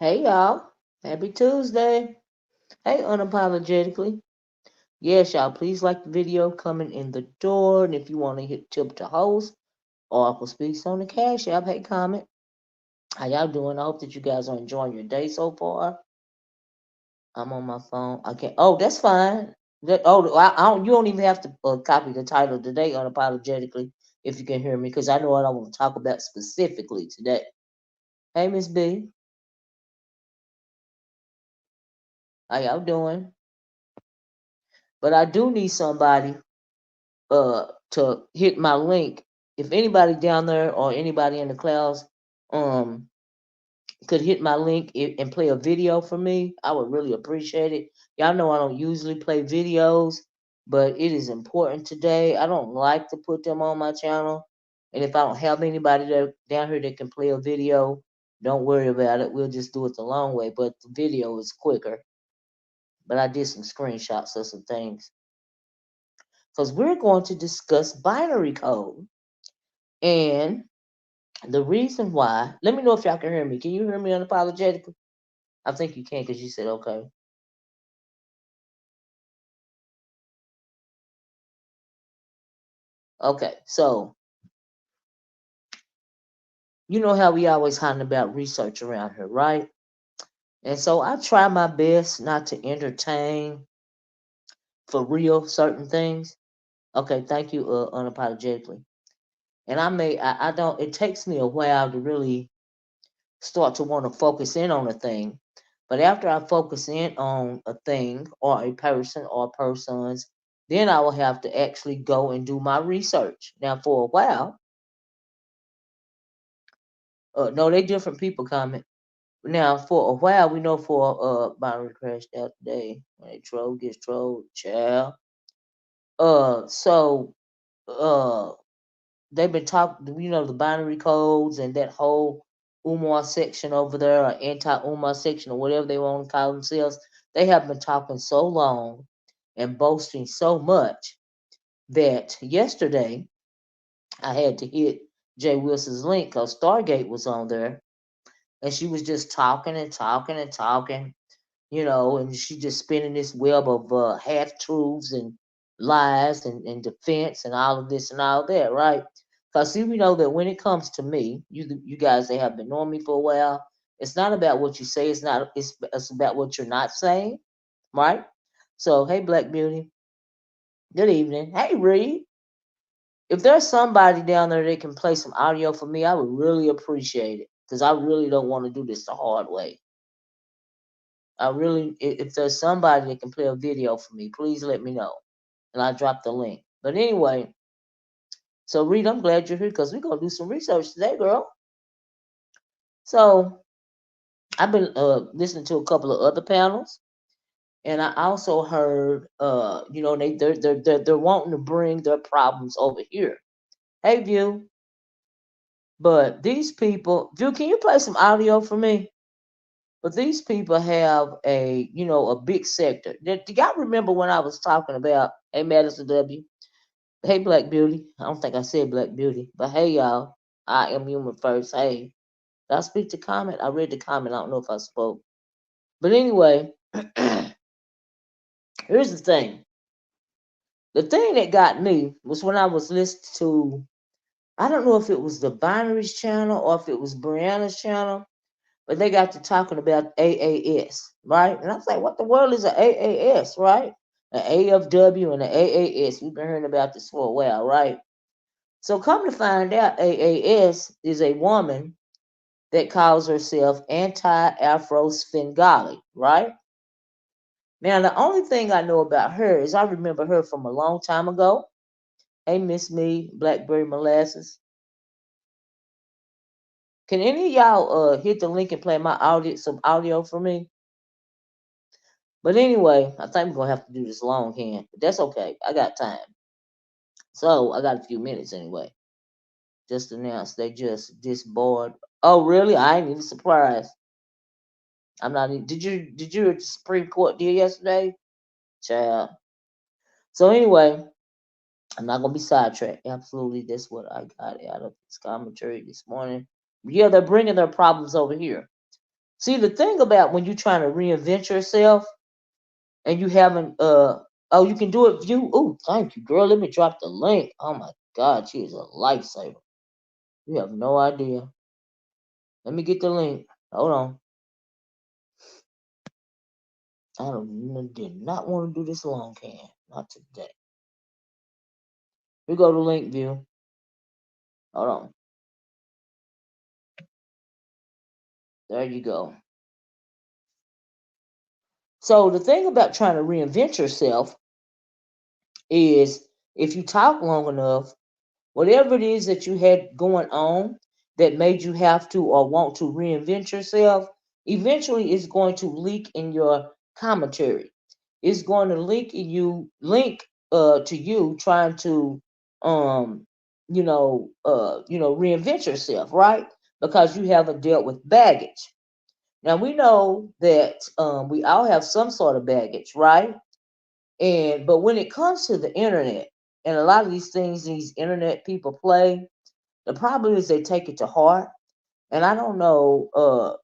Hey y'all, happy Tuesday. Hey, unapologetically. Yes, y'all, please like the video coming in the door. And if you want to hit tip to host or Apple Speaks on the Cash App, hey, comment. How y'all doing? I hope that you guys are enjoying your day so far. I'm on my phone. I can't. Oh, that's fine. I don't. You don't even have to copy the title today, unapologetically, if you can hear me, because I know what I want to talk about specifically today. Hey, Miss B, how y'all doing? But I do need somebody to hit my link. If anybody down there or anybody in the clouds um could hit my link and play a video for me, I would really appreciate it. Y'all know I don't usually play videos, but it is important today. I don't like to put them on my channel. And if I don't have anybody down here that can play a video, don't worry about it. We'll just do it the long way. But the video is quicker. But I did some screenshots of some things. Because we're going to discuss binary code. And the reason why, let me know if y'all can hear me. Can you hear me unapologetically? I think you can because you said okay. Okay, so you know how we always talking about research around here, right? And so I try my best not to entertain for real certain things. Okay, thank you, unapologetically. And I don't, it takes me a while to really start to want to focus in on a thing. But after I focus in on a thing or a person or persons, then I will have to actually go and do my research. Now, for a while, no, they different people comment. Now, for a while, we know for binary crashed out today. When a troll gets trolled, child. So uh, they've been talking, the binary codes and that whole Umar section over there, or anti-Umar section, or whatever they want to call themselves. They have been talking so long and boasting so much that yesterday I had to hit Jay Wilson's link because Stargate was on there, and she was just talking and talking and talking, and she just spinning this web of half truths and lies and defense and all of this and all that, right? Because see, we know that when it comes to me, you guys that have been knowing me for a while, it's not about what you say. It's about what you're not saying, right? So, hey, Black Beauty, good evening. Hey, Reed. If there's somebody down there that can play some audio for me, I would really appreciate it because I really don't want to do this the hard way. If there's somebody that can play a video for me, please let me know. And I'll drop the link. But anyway, so Reed, I'm glad you're here because we're going to do some research today, girl. So I've been listening to a couple of other panels. And I also heard, they're wanting to bring their problems over here. Hey, View. But these people, View, can you play some audio for me? But these people have a big sector. Do y'all remember when I was talking about, hey, Madison W? Hey, Black Beauty. I don't think I said Black Beauty, but hey, y'all. I am human first. Hey, did I speak to comment? I read the comment. I don't know if I spoke. But anyway, Here's the thing. The thing that got me was when I was listening to, I don't know if it was the Binaries channel or if it was Brianna's channel, but they got to talking about AAS, right? And I was like, what the world is an AAS, right? An AFW and an AAS. We've been hearing about this for a while, right? So come to find out, AAS is a woman that calls herself Anti-Afro Svengali, right? Now, the only thing I know about her is I remember her from a long time ago. Hey, Miss Me, Blackberry Molasses. Can any of y'all hit the link and play my audio, some audio for me? But anyway, I think I'm gonna have to do this longhand, but that's okay. I got time, so I got a few minutes anyway. Just announced they just disbarred. Oh, really? I ain't even surprised. I'm not. Did you at the Supreme Court deal yesterday, child? So anyway, I'm not gonna be sidetracked. Absolutely, that's what I got out of this commentary this morning. Yeah, they're bringing their problems over here. See, the thing about when you're trying to reinvent yourself and you haven't oh, you can do it view. Oh, thank you, girl. Let me drop the link. Oh my God, she is a lifesaver. You have no idea. Let me get the link. Hold on. Did not want to do this long can. Not today. We go to link view. Hold on. There you go. So the thing about trying to reinvent yourself is if you talk long enough, whatever it is that you had going on that made you have to or want to reinvent yourself, eventually it's going to leak in your commentary. It's going to link to you trying to um reinvent yourself, right? Because you haven't dealt with baggage. Now we know that we all have some sort of baggage, right? And but when it comes to the internet and a lot of these things these internet people play, the problem is they take it to heart. And I don't know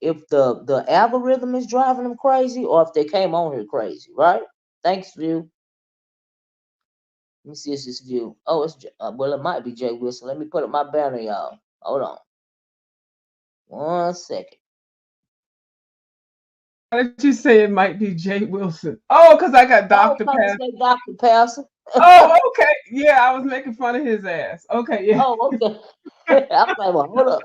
if the algorithm is driving them crazy or if they came on here crazy, right? Thanks, View. Let me see if this View. Oh, well, it might be Jay Wilson. Let me put up my banner, y'all. Hold on. 1 second. Why did you say it might be Jay Wilson? Oh, because I got Oh, Dr. come to Pass. say Dr. Passer. Oh, okay. Yeah, I was making fun of his ass. Okay, yeah. Oh, okay. I was like, well, hold up.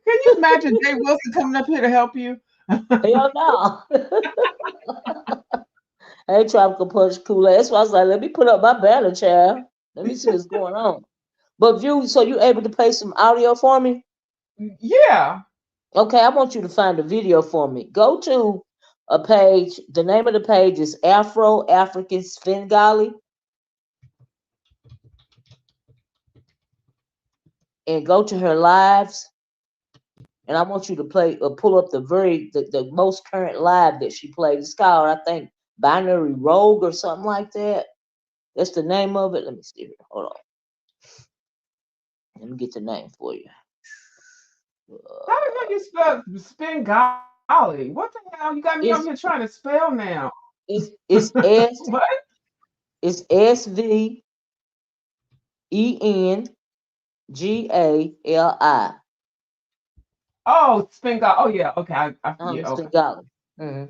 Can you imagine Jay Wilson coming up here to help you? Hell no. I ain't trying to punch Kool-Aid. That's why I was like, let me put up my banner, child. Let me see what's going on. But View, so you able to play some audio for me? Yeah. Okay, I want you to find a video for me. Go to a page. The name of the page is Afro African Svengali, and go to her lives. And I want you to pull up the most current live that she played. It's called, I think, Binary Rogue or something like that. That's the name of it. Let me see here. Hold on. Let me get the name for you. How the hell you spell spin golly? What the hell? You got me over here It's trying to spell now. it's S What? it's Svengali. Oh, spin golly. Oh, yeah. Okay. Yeah, okay. Svengali. hmm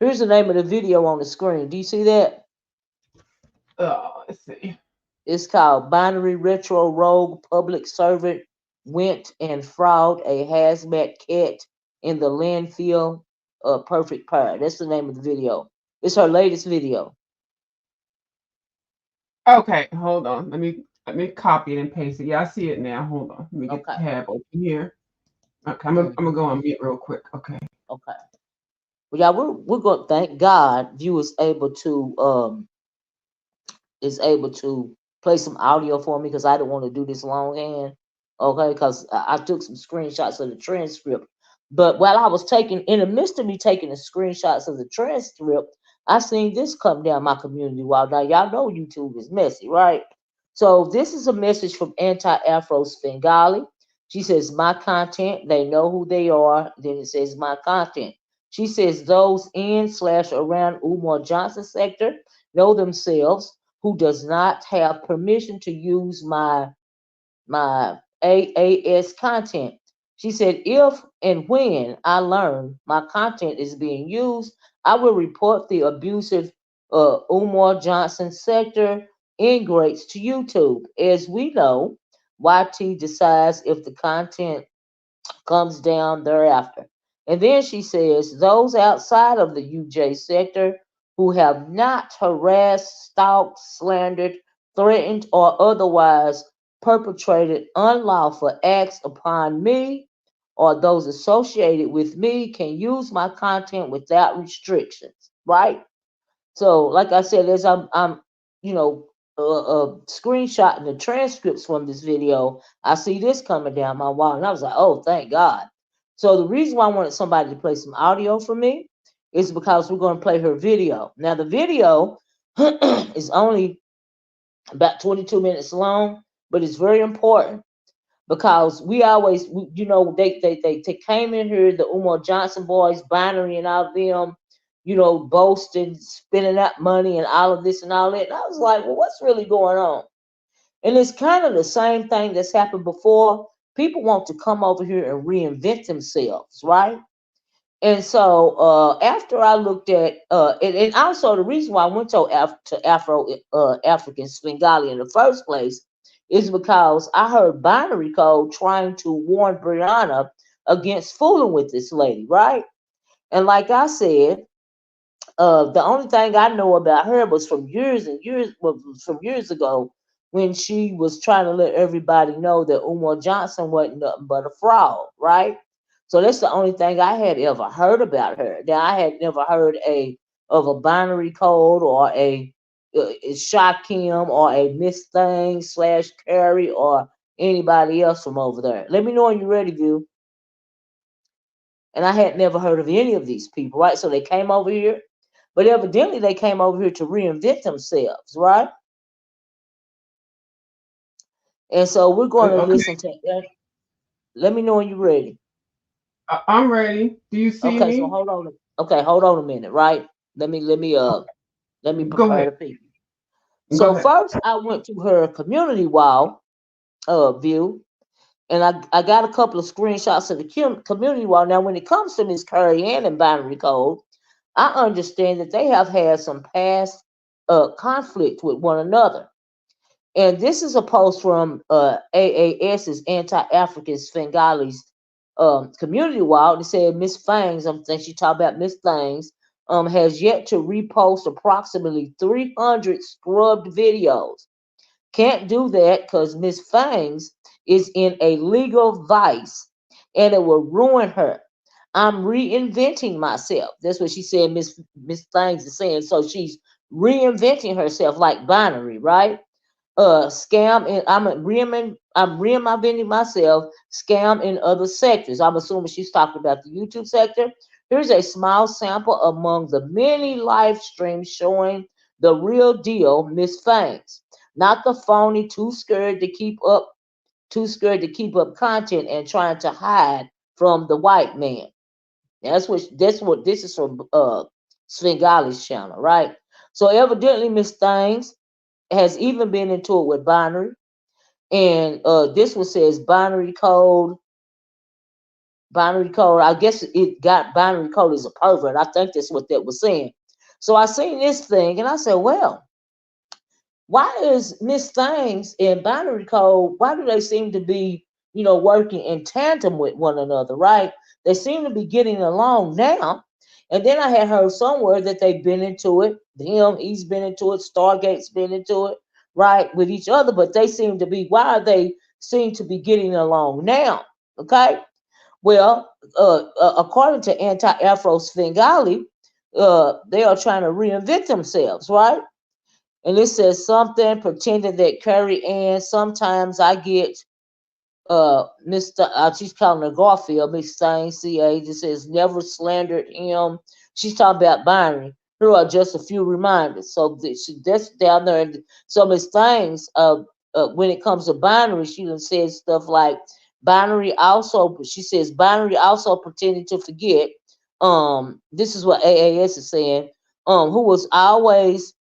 Here's the name of the video on the screen. Do you see that? Let's see. It's called Binary Retro Rogue Public Servant Went and Fraud a Hazmat Cat in the Landfill. Perfect Pair. That's the name of the video. It's her latest video. Okay, hold on. Let me copy it and paste it. Yeah, I see it now. Hold on. Let me get Okay. the tab open here. Okay, I'm gonna hmm go on mute real quick. Okay. Okay. Well, yeah, we're going to thank God viewers able to play some audio for me because I didn't want to do this longhand. Okay, because I took some screenshots of the transcript. But while I was in the midst of me taking the screenshots of the transcript, I seen this come down my community wall. Now, y'all know YouTube is messy, right? So, this is a message from Anti Afro Svengali. She says, my content, they know who they are. Then it says, my content. She says those in slash around Umar Johnson sector know themselves who does not have permission to use my AAS content. She said, if and when I learn my content is being used, I will report the abusive Umar Johnson sector ingrates to YouTube. As we know, YT decides if the content comes down thereafter. And then she says, those outside of the UJ sector who have not harassed, stalked, slandered, threatened, or otherwise perpetrated unlawful acts upon me or those associated with me can use my content without restrictions, right? So, like I said, as I'm you know, screenshotting the transcripts from this video, I see this coming down my wall, and I was like, oh, thank God. So the reason why I wanted somebody to play some audio for me is because we're going to play her video. Now, the video is only about 22 minutes long, but it's very important because we always, they came in here, the Umar Johnson boys, Binary and all of them, boasting, spending that money and all of this and all that. And I was like, well, what's really going on? And it's kind of the same thing that's happened before. People want to come over here and reinvent themselves, right? And so after I looked at, and also the reason why I went to African Svengali in the first place is because I heard Binary Code trying to warn Brianna against fooling with this lady, right? And like I said, the only thing I know about her was from years and years, from years ago when she was trying to let everybody know that Umar Johnson wasn't nothing but a fraud, right? So that's the only thing I had ever heard about her. Now I had never heard of a binary code or a Shakim or a MsThangs slash Carrie or anybody else from over there. Let me know when you're ready, View. And I had never heard of any of these people, right? So they came over here, but evidently they came over here to reinvent themselves, right? And so we're going to Okay, listen to that. Let me know when you're ready. I'm ready. Do you see Okay, so me? hold on. Okay, hold on a minute, right? Let me Go prepare ahead. the people. Go So ahead. first I went to her community wall view, and I got a couple of screenshots of the community wall. Now, when it comes to Miss Curry Ann and Binary Code, I understand that they have had some past conflict with one another. And this is a post from AAS's Anti-African Svengalis community wall. It said Miss Fangs, I think she talked about Miss Fangs, has yet to repost approximately 300 scrubbed videos. Can't do that because Miss Fangs is in a legal vice and it will ruin her. I'm reinventing myself. That's what she said, Miss Fangs is saying. So she's reinventing herself like Binary, right? Scam and I'm reinventing myself, scam in other sectors. I'm assuming she's talking about the YouTube sector. Here's a small sample among the many live streams showing the real deal, Miss Fangs. Not the phony, too scared to keep up content and trying to hide from the white man. That's what this is from Svengali's channel, right? So evidently Miss Things has even been into it with Binary. And this one says binary code. I guess it got binary code as a pervert. I think that's what that was saying. So I seen this thing and I said, well, why is Miss Things and binary code, why do they seem to be, working in tandem with one another, right? They seem to be getting along now. And then I had heard somewhere that they've been into it. He's been into it, Stargate's been into it, right, with each other, but they seem to be, why are they seem to be getting along now? Okay. Well, according to anti-Afro Svengali, they are trying to reinvent themselves, right? And it says something pretending that Carrie Ann. Sometimes I get Mr. She's calling her Garfield, Miss Thing CA. Just says never slandered him. She's talking about Binary. Here are just a few reminders. So that's down there. And so Miss Things, when it comes to Binary, she done said stuff like Binary also. She says Binary also pretending to forget. This is what AAS is saying, who was always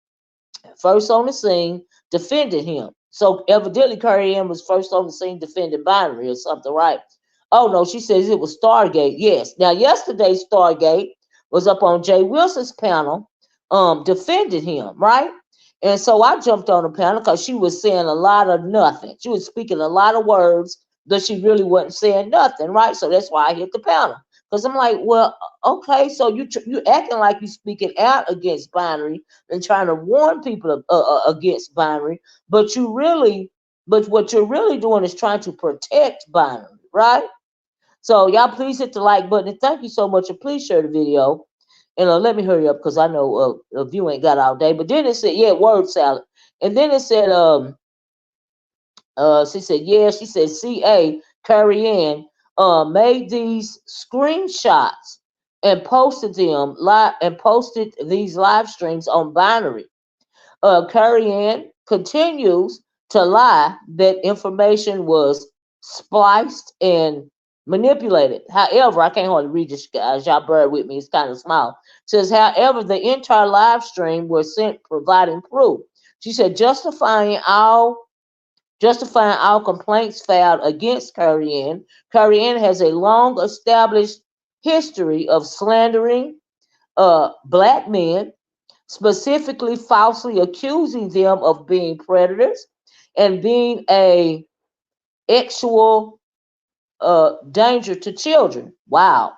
first on the scene defended him. So evidently Curry M was first on the scene defending Binary or something, right? Oh no, she says it was Stargate. Yes. Now yesterday Stargate was up on Jay Wilson's panel, defending him, right? And so I jumped on the panel because she was saying a lot of nothing. She was speaking a lot of words, but she really wasn't saying nothing, right? So that's why I hit the panel. Because I'm like, well, okay, so you acting like you speaking out against Binary and trying to warn people against Binary, but what you're really doing is trying to protect Binary, right? So y'all please hit the like button and thank you so much. And please share the video. And let me hurry up because I know if you ain't got all day. But then it said, yeah, word salad. And then it said, she said, yeah, she said, CA Curry Ann made these screenshots and posted them live and posted these live streams on Binary. Curry Ann continues to lie that information was spliced and manipulated. However, I can't hardly read this, guys. Y'all bear with me. It's kind of small. It says, however, the entire live stream was sent providing proof. She said, justifying all complaints filed against Curry Ann. Curry Ann has a long established history of slandering black men, specifically falsely accusing them of being predators and being a actual danger to children. Wow,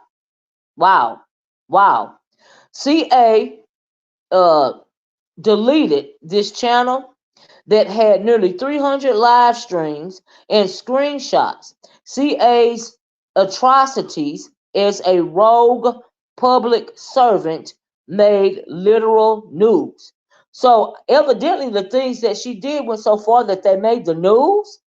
wow, wow. CA uh, deleted this channel that had nearly 300 live streams and screenshots. CA's atrocities as a rogue public servant made literal news. So evidently the things that she did went so far that they made the news.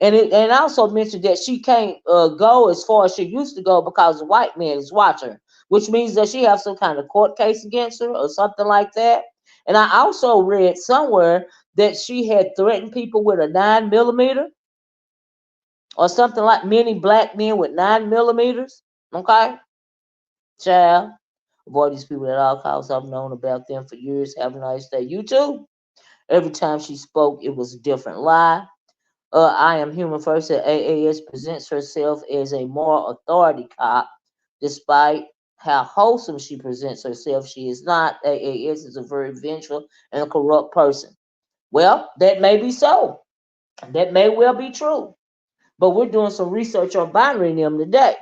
And also mentioned that she can't go as far as she used to go because a white man is watching her, which means that she has some kind of court case against her or something like that. And I also read somewhere that she had threatened people with a 9 millimeter or something, like many black men with 9 millimeters. Okay, child, avoid these people at all costs. I've known about them for years. Have a nice day. You too. Every time she spoke, it was a different lie. I am human first at AAS presents herself as a moral authority cop, despite how wholesome she presents herself. She is not. AAS is a very vengeful and corrupt person. Well, that may be so. That may well be true. But we're doing some research on binary them today.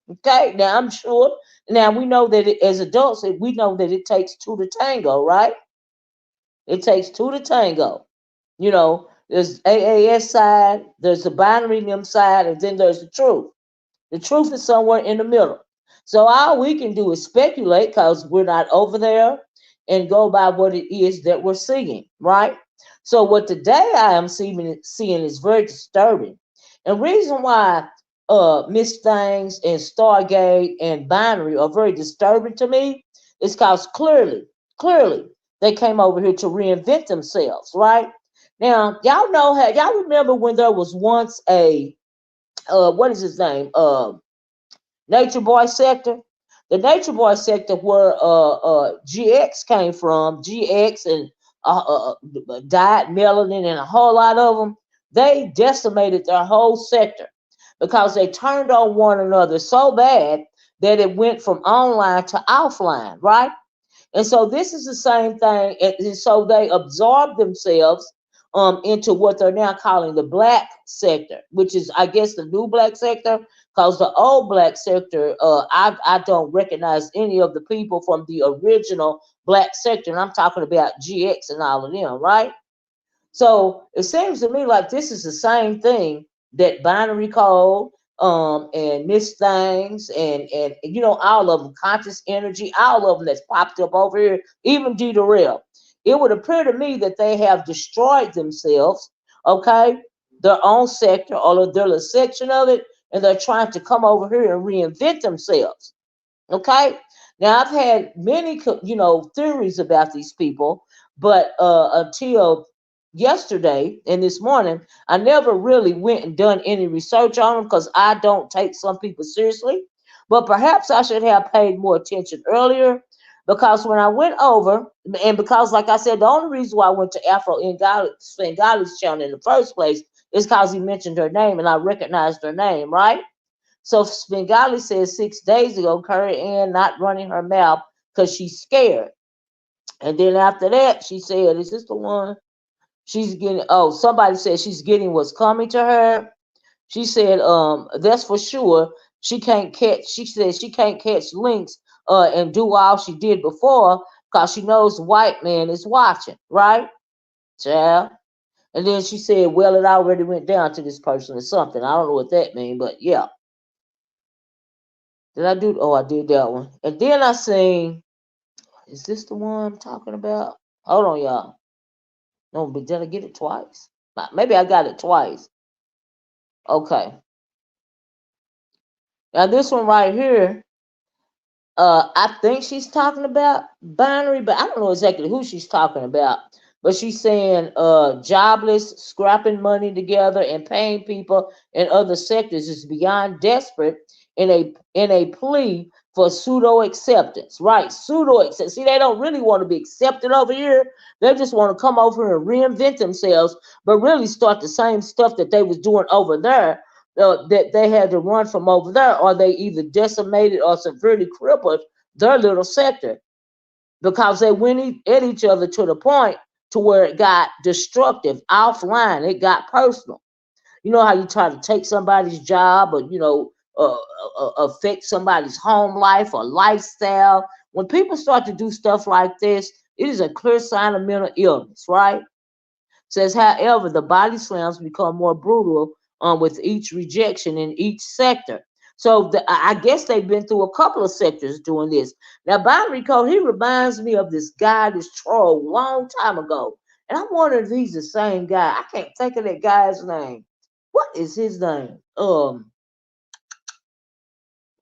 Okay, now I'm sure. Now we know that as adults, we know that it takes two to tango, right? It takes two to tango. There's AAS side, there's the binary them side, and then there's the truth. The truth is somewhere in the middle. So all we can do is speculate because we're not over there and go by what it is that we're seeing, right? So what today I am seeing is very disturbing. And reason why MsThangs and Stargate and Binary are very disturbing to me is because clearly, they came over here to reinvent themselves, right? Now, y'all know how y'all remember when there was once a what is his name? Nature Boy sector. The Nature Boy sector where GX came from, GX and Diet Melanin and a whole lot of them, they decimated their whole sector because they turned on one another so bad that it went from online to offline, right? And so this is the same thing. And so they absorb themselves into what they're now calling the black sector, which is, I guess, the new black sector. Because the old black sector, I don't recognize any of the people from the original black sector. And I'm talking about GX and all of them, right? So it seems to me like this is the same thing that binary code, and MsThangs and all of them, conscious energy, all of them that's popped up over here, even D Darrell. It would appear to me that they have destroyed themselves, okay, their own sector or their little section of it, and they're trying to come over here and reinvent themselves. Okay. Now I've had many, theories about these people, but until yesterday and this morning, I never really went and done any research on them because I don't take some people seriously. But perhaps I should have paid more attention earlier because when I went over, and because, like I said, the only reason why I went to Afro Svengali's channel in the first place is because he mentioned her name and I recognized her name, right? So Svengali says 6 days ago, Curry Ann not running her mouth because she's scared. And then after that, she said, "Is this the one?" She's getting. Oh, somebody said she's getting what's coming to her. She said, that's for sure. She can't catch. She said she can't catch links, and do all she did before because she knows the white man is watching, right, child? And then she said, well, it already went down to this person or something. I don't know what that means, but yeah. Did I do? Oh, I did that one. And then I seen. Is this the one I'm talking about? Hold on, y'all. No, but did I get it twice? Maybe I got it twice. Okay. Now this one right here, I think she's talking about binary, but I don't know exactly who she's talking about. But she's saying jobless, scrapping money together and paying people in other sectors is beyond desperate in a plea for pseudo acceptance. Right, pseudo acceptance. See, they don't really want to be accepted over here. They just want to come over here and reinvent themselves, but really start the same stuff that they was doing over there, that they had to run from over there, or they either decimated or severely crippled their little sector because they went at each other to the point to where it got destructive offline. It got personal. You know how you try to take somebody's job, or affect somebody's home life or lifestyle. When people start to do stuff like this, it is a clear sign of mental illness, right? Says, however, the body slams become more brutal with each rejection in each sector. So I guess they've been through a couple of sectors doing this. Now, Binary Code, he reminds me of this guy, this troll, long time ago. And I'm wondering if he's the same guy. I can't think of that guy's name. What is his name? Oh,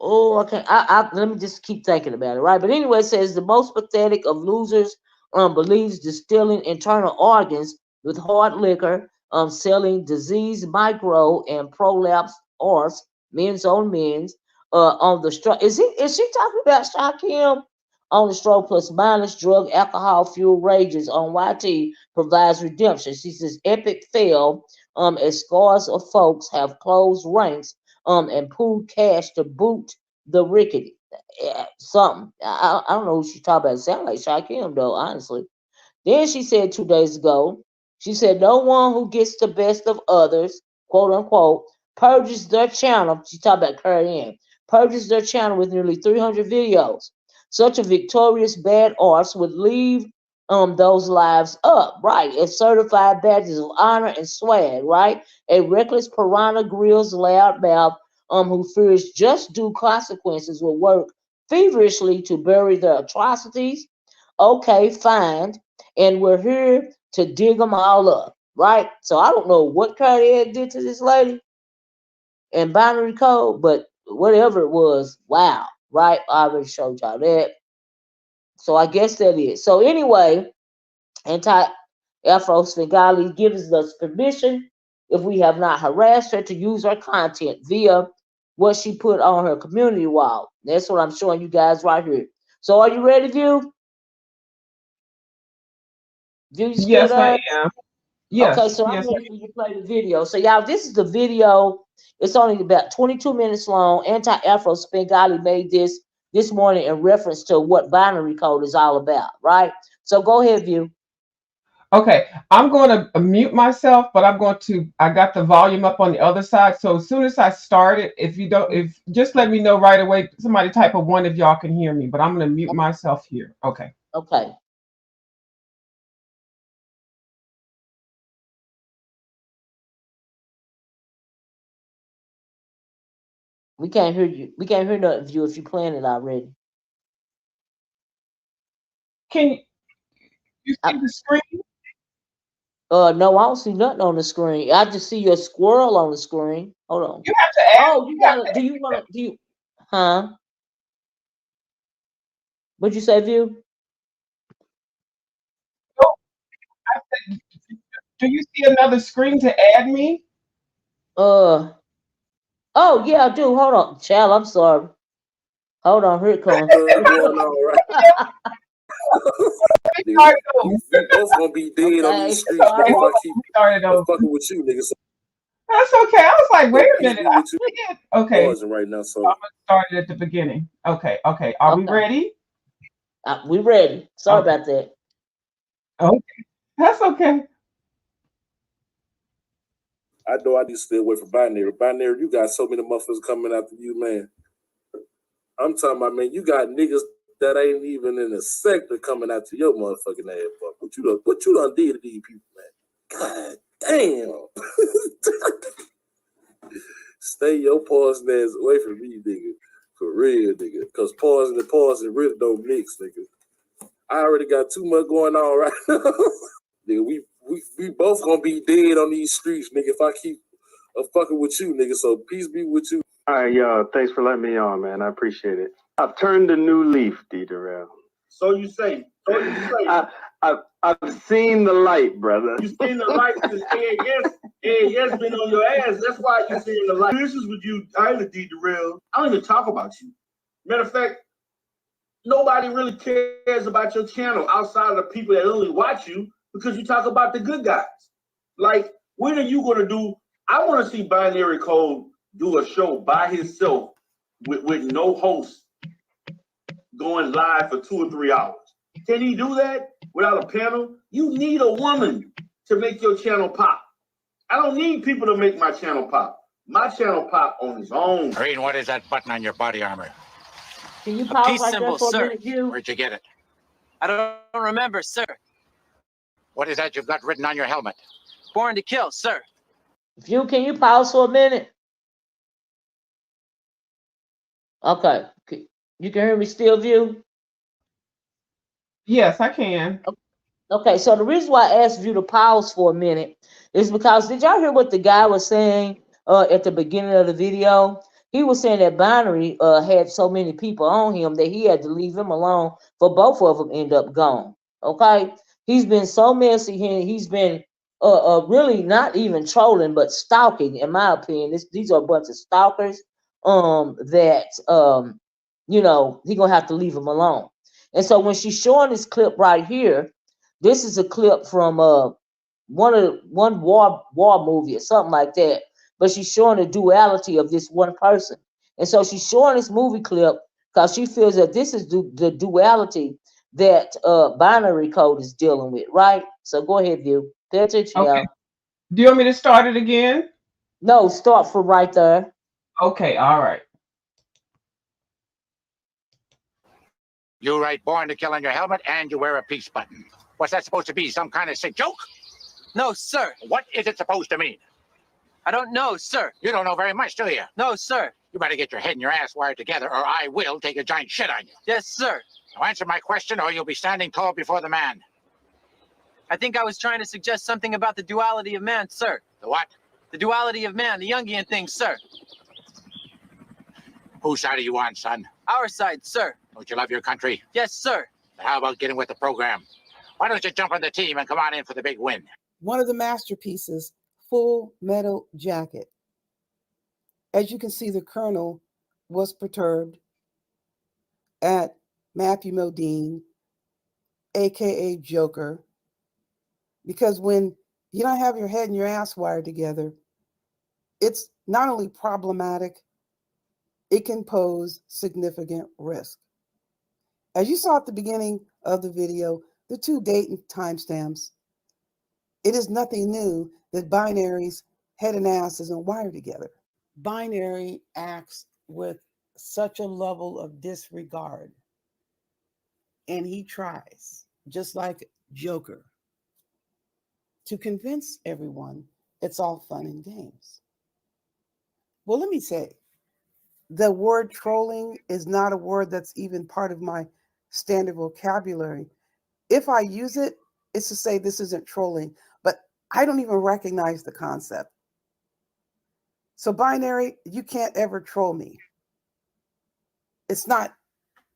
okay. Let me just keep thinking about it, right? But anyway, it says the most pathetic of losers believes distilling internal organs with hard liquor, selling disease micro and prolapse arse, men's on men's, on the stroke. Is she talking about Shakim on the stroke plus minus drug, alcohol, fuel rages on YT provides redemption. She says epic fail, as scores of folks have closed ranks and pooled cash to boot the rickety. Something. I don't know who she's talking about. It sounds like Shakim, though, honestly. Then she said 2 days ago, she said, no one who gets the best of others, quote unquote, purges their channel. She talked about Curry Ann, purges their channel with nearly 300 videos. Such a victorious bad arts would leave those lives up, right? As certified badges of honor and swag, right? A reckless piranha grills loud mouth who fears just due consequences will work feverishly to bury their atrocities. Okay, fine, and we're here to dig them all up, right? So I don't know what Cartier did to this lady in binary code, but whatever it was, wow, right? I already showed y'all that. So I guess that is. So anyway, anti Afro Svengali gives us permission, if we have not harassed her, to use her content via what she put on her community wall. That's what I'm showing you guys right here. So are you ready, View? View, you still Yes, I there? am. Okay, Yes, so I'm yes. ready for you to play the video. So y'all, this is the video. It's only about 22 minutes long. Anti-Afro Spengali made this morning in reference to what binary code is all about, right? So go ahead, View. Okay, I'm going to mute myself, but I got the volume up on the other side. So as soon as I start it, if just let me know right away. Somebody type a one if y'all can hear me, but I'm going to mute myself here. Okay. Okay. We can't hear you. We can't hear nothing, View, if you're playing it already. Can you I, see the screen? no, I don't see nothing on the screen. I just see your squirrel on the screen. Hold on. You have to add. Oh, you You have gotta, do you wanna, do you, huh? What'd you say, View? to. I said, do you see another screen to add me? Uh, oh, yeah, I do. Hold on. Child, I'm sorry. Hold on, here it comes. Going on right. Nigga, we both gonna be dead on Okay, these streets, nigga. Okay, If sorry. I hold on. keep We started over. fucking with you, nigga. So, That's okay. I was like, wait a peace minute. be with you. I did. Okay, Pausing right now, I'm so gonna start it at the beginning. Okay, okay. Are we Okay, ready? we ready. Sorry Okay. about that. Okay. That's okay. I know I need to stay away from binary. Binary, you got so many motherfuckers coming after you, man. I'm talking about, man, you got niggas that ain't even in the sector coming after your motherfucking ass, fuck. What you done did to these people, man? God damn. Stay your pausing ass away from me, nigga. For real, nigga. Cause pausing really don't mix, nigga. I already got too much going on right now. Nigga, we both gonna be dead on these streets, nigga, if I keep fucking with you, nigga. So peace be with you. All right, y'all. Thanks for letting me on, man. I appreciate it. I've turned a new leaf, D. Durrell. So you say. I've seen the light, brother. You seen the light since AAS. AAS been on your ass. That's why you seen the light. This is with you, Tyler D. Durrell. I don't even talk about you. Matter of fact, nobody really cares about your channel outside of the people that only watch you because you talk about the good guys. Like, when are you gonna do? I want to see Binary Code do a show by himself with no host going live for 2 or 3 hours. Can he do that without a panel? You need a woman to make your channel pop. I don't need people to make my channel pop. My channel pop on its own. Green, what is that button on your body armor? Can you A pause peace right there symbol, for a sir. minute, View? Where'd you get it? I don't remember, sir. What is that you've got written on your helmet? Born to kill, sir. View, can you pause for a minute? Okay, you can hear me still, View? Yes, I can. Okay, so the reason why I asked you to pause for a minute is because did y'all hear what the guy was saying at the beginning of the video? He was saying that Binary had so many people on him that he had to leave him alone for both of them end up gone. Okay, he's been so messy. He's been really not even trolling, but stalking, in my opinion. These are a bunch of stalkers. That he gonna have to leave him alone. And so when she's showing this clip right here, this is a clip from one war movie or something like that. But she's showing the duality of this one person. And so she's showing this movie clip because she feels that this is the duality that binary code is dealing with, right? So go ahead, View. Pay attention, Okay. y'all. Do you want me to start it again? No, start from right there. Okay, all right. You write born to kill on your helmet and you wear a peace button. What's that supposed to be? Some kind of sick joke? No, sir. What is it supposed to mean? I don't know, sir. You don't know very much, do you? No, sir. You better get your head and your ass wired together or I will take a giant shit on you. Yes, sir. Now answer my question or you'll be standing tall before the man. I think I was trying to suggest something about the duality of man, sir. The what? The duality of man, the Jungian thing, sir. Whose side are you on, son? Our side, sir. Don't you love your country? Yes, sir. Then how about getting with the program? Why don't you jump on the team and come on in for the big win? One of the masterpieces, Full Metal Jacket. As you can see, the Colonel was perturbed at Matthew Modine, aka Joker, because when you don't have your head and your ass wired together, it's not only problematic, it can pose significant risk. As you saw at the beginning of the video, the 2 date and timestamps, it is nothing new that binaries, head and ass, isn't wired together. Binary acts with such a level of disregard, and he tries, just like Joker, to convince everyone it's all fun and games. Well, let me say, the word trolling is not a word that's even part of my standard vocabulary. If I use it, it's to say this isn't trolling, but I don't even recognize the concept. So binary, you can't ever troll me. It's not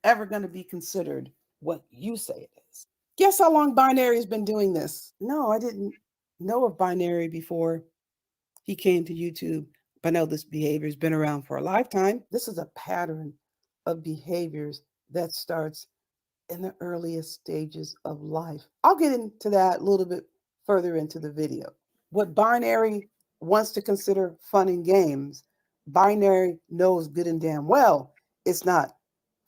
ever going to be considered what you say it is. Guess how long binary has been doing this? No, I didn't know of binary before he came to YouTube. But I know this behavior has been around for a lifetime. This is a pattern of behaviors that starts in the earliest stages of life. I'll get into that a little bit further into the video. What binary wants to consider fun and games, binary knows good and damn well it's not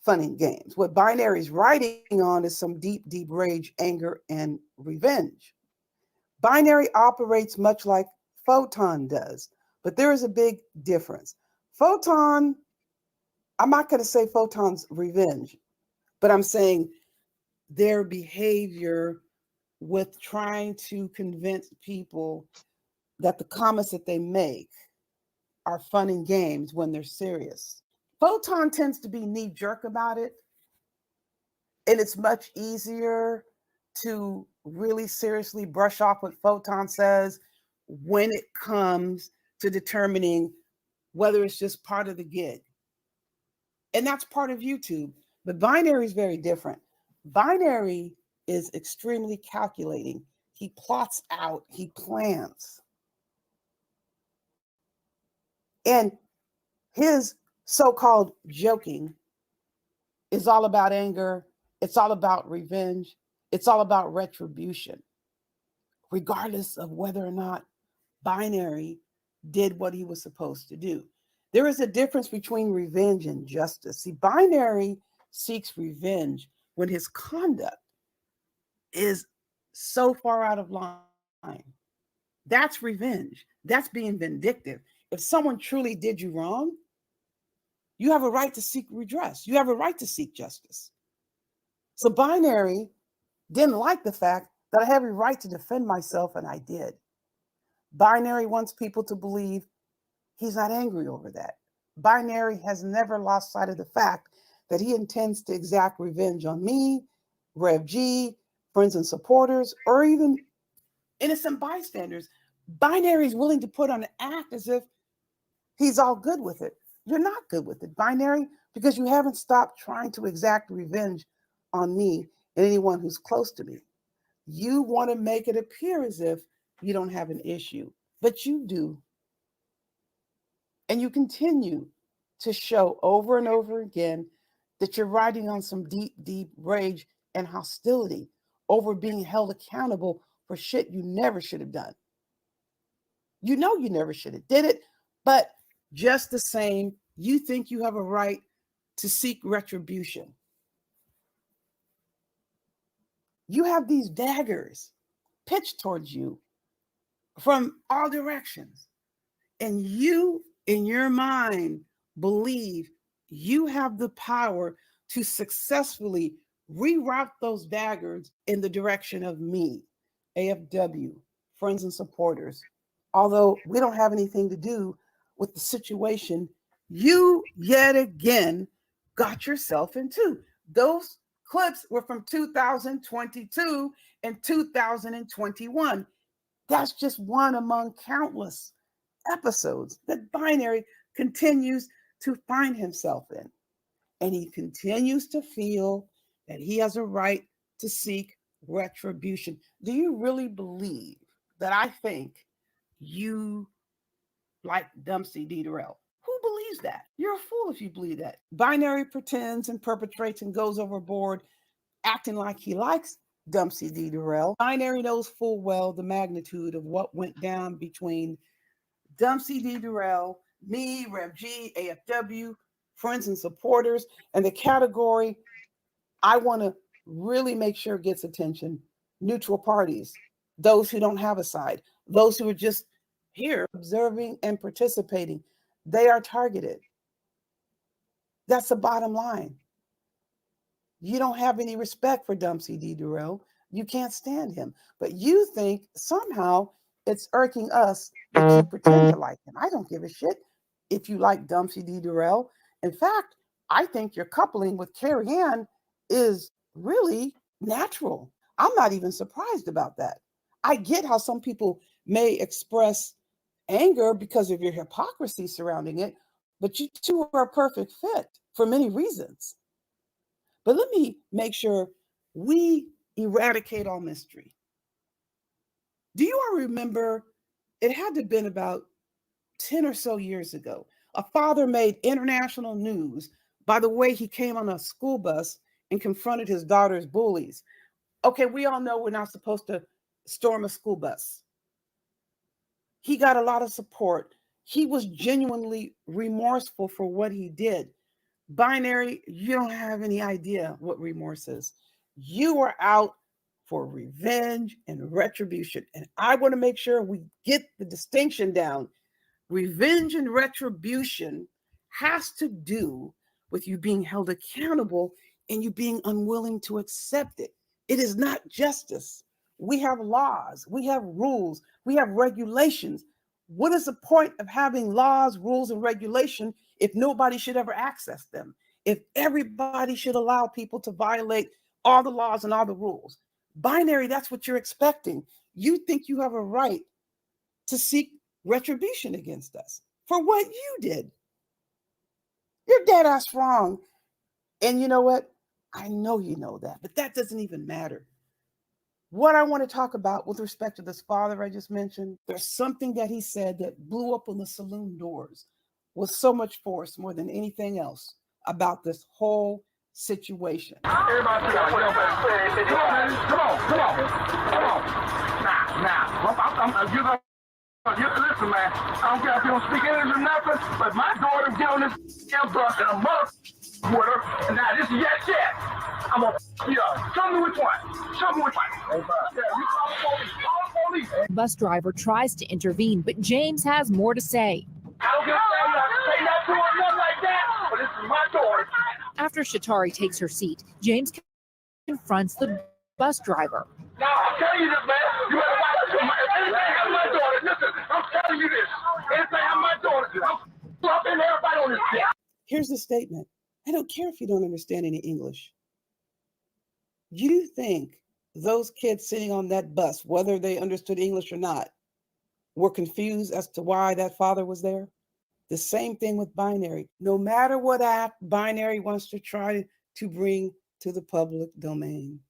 fun and games. What binary is writing on is some deep, deep rage, anger, and revenge. Binary operates much like Photon does, but there is a big difference. Photon, I'm not going to say Photon's revenge, but I'm saying their behavior with trying to convince people that the comments that they make are fun and games when they're serious. Photon tends to be knee jerk about it, and it's much easier to really seriously brush off what Photon says when it comes to determining whether it's just part of the gig. And that's part of YouTube. But binary is very different. Binary is extremely calculating. He plots out, he plans. And his so-called joking is all about anger. It's all about revenge. It's all about retribution, regardless of whether or not binary did what he was supposed to do. There is a difference between revenge and justice. See, binary seeks revenge when his conduct is so far out of line. That's revenge. That's being vindictive. If someone truly did you wrong, you have a right to seek redress. You have a right to seek justice. So binary didn't like the fact that I have a right to defend myself, and I did. Binary wants people to believe he's not angry over that. Binary has never lost sight of the fact that he intends to exact revenge on me, Rev G, friends and supporters, or even innocent bystanders. Binary is willing to put on an act as if he's all good with it. You're not good with it, binary, because you haven't stopped trying to exact revenge on me and anyone who's close to me. You want to make it appear as if you don't have an issue, but you do. And you continue to show over and over again that you're riding on some deep, deep rage and hostility over being held accountable for shit you never should have done. You know you never should have did it, but just the same, you think you have a right to seek retribution. You have these daggers pitched towards you from all directions. And you, in your mind, believe you have the power to successfully reroute those daggers in the direction of me, AFW, friends and supporters. Although we don't have anything to do with the situation you yet again got yourself into. Those clips were from 2022 and 2021. That's just one among countless episodes that binary continues to find himself in. And he continues to feel that he has a right to seek retribution. Do you really believe that I think you like Dumpsy D. Durrell? Who believes that? You're a fool if you believe that. Binary pretends and perpetrates and goes overboard, acting like he likes Dumpsy D. Durrell. Binary knows full well the magnitude of what went down between Dumpsy D. Durrell, me, Rev G, AFW, friends and supporters, and the category I want to really make sure gets attention: neutral parties, those who don't have a side, those who are just here observing and participating. They are targeted. That's the bottom line. You don't have any respect for Dumpsy D. Durrell. You can't stand him, but you think somehow it's irking us that you pretend to like him. I don't give a shit if you like Dumpsy D. Durrell. In fact, I think your coupling with Carrie Ann is really natural. I'm not even surprised about that. I get how some people may express anger because of your hypocrisy surrounding it, but you two are a perfect fit for many reasons. But let me make sure we eradicate all mystery. Do you all remember? It had to have been about 10 or so years ago. A father made international news by the way he came on a school bus and confronted his daughter's bullies. Okay, we all know we're not supposed to storm a school bus. He got a lot of support. He was genuinely remorseful for what he did. Binary, you don't have any idea what remorse is. You are out for revenge and retribution. And I want to make sure we get the distinction down. Revenge and retribution has to do with you being held accountable and you being unwilling to accept it. It is not justice. We have laws, we have rules, we have regulations. What is the point of having laws, rules, and regulation if nobody should ever access them? If everybody should allow people to violate all the laws and all the rules? Binary, that's what you're expecting. You think you have a right to seek retribution against us for what you did. You're dead ass wrong. And you know what? I know you know that, but that doesn't even matter. What I want to talk about with respect to this father I just mentioned, there's something that he said that blew up on the saloon doors with so much force, more than anything else, about this whole situation. Everybody come on. Now. Listen, man, I don't care if you don't speak English or nothing, but my daughter get on this damn bus and I'm up with her, and now this is your shit. I'm gonna, show me which one. Show me which one. Yeah, you call the police. Bus driver tries to intervene, but James has more to say. I don't get say nothing to her, nothing like that, but this is my daughter. After Shatari takes her seat, James confronts the bus driver. Now, I'm telling you this, man. You better watch this. Anything I'm my daughter, listen, I'm telling you this. Anything I'm my daughter, I'm fluffing everybody on this shit. Here's the statement. I don't care if you don't understand any English. You think those kids sitting on that bus, whether they understood English or not, were confused as to why that father was there? The same thing with Binary. No matter what act Binary wants to try to bring to the public domain,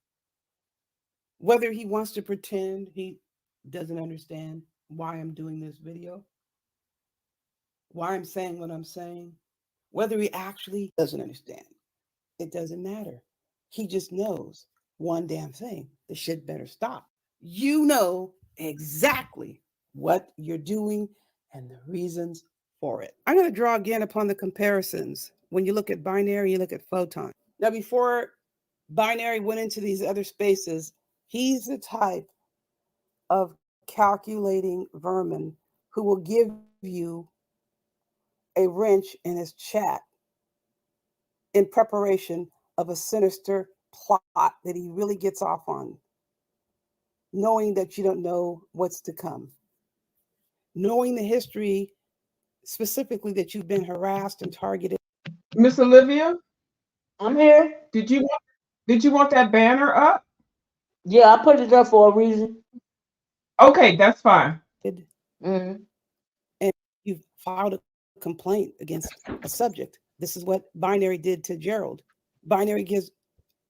whether he wants to pretend he doesn't understand why I'm doing this video, why I'm saying what I'm saying, whether he actually doesn't understand, it doesn't matter. He just knows one damn thing. The shit better stop. You know exactly what you're doing and the reasons for it. I'm going to draw again upon the comparisons. When you look at Binary, you look at Photon. Now, before Binary went into these other spaces, he's the type of calculating vermin who will give you a wrench in his chat in preparation of a sinister plot that he really gets off on, knowing that you don't know what's to come, knowing the history, specifically that you've been harassed and targeted. Miss Olivia, I'm here. did you want that banner up? Yeah, I put it up for a reason. Okay, that's fine. Mm-hmm. And you've filed a complaint against a subject. This is what Binary did to Gerald. Binary gives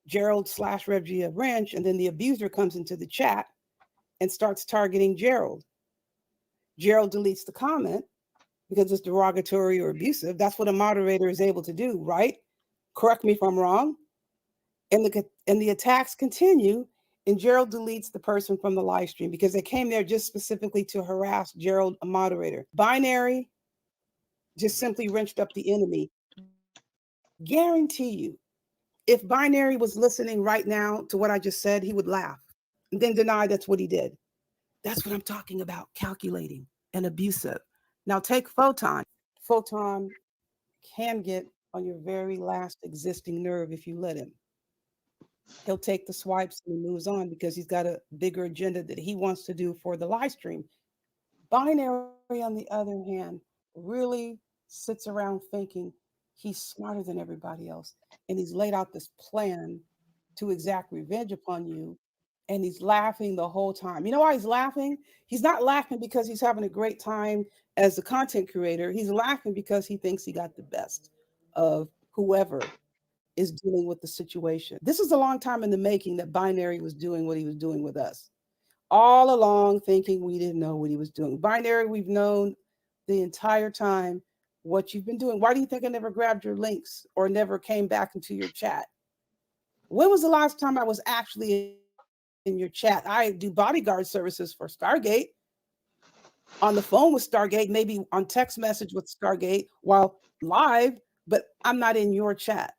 Gerald / Reggie a wrench, and then the abuser comes into the chat and starts targeting Gerald. Gerald deletes the comment because it's derogatory or abusive. That's what a moderator is able to do, right? Correct me if I'm wrong. And the attacks continue, and Gerald deletes the person from the live stream because they came there just specifically to harass Gerald, a moderator. Binary just simply wrenched up the enemy. Guarantee you, if Binary was listening right now to what I just said, he would laugh and then deny that's what he did. That's what I'm talking about, calculating and abusive. Now take Photon. Photon can get on your very last existing nerve if you let him. He'll take the swipes and he moves on because he's got a bigger agenda that he wants to do for the live stream. Binary, on the other hand, really sits around thinking he's smarter than everybody else. And he's laid out this plan to exact revenge upon you. And he's laughing the whole time. You know why he's laughing? He's not laughing because he's having a great time as a content creator. He's laughing because he thinks he got the best of whoever is dealing with the situation. This is a long time in the making that Binary was doing what he was doing with us. All along thinking we didn't know what he was doing. Binary, we've known the entire time what you've been doing. Why do you think I never grabbed your links or never came back into your chat? When was the last time I was actually in your chat? I do bodyguard services for Stargate, on the phone with Stargate, maybe on text message with Stargate while live, but I'm not in your chat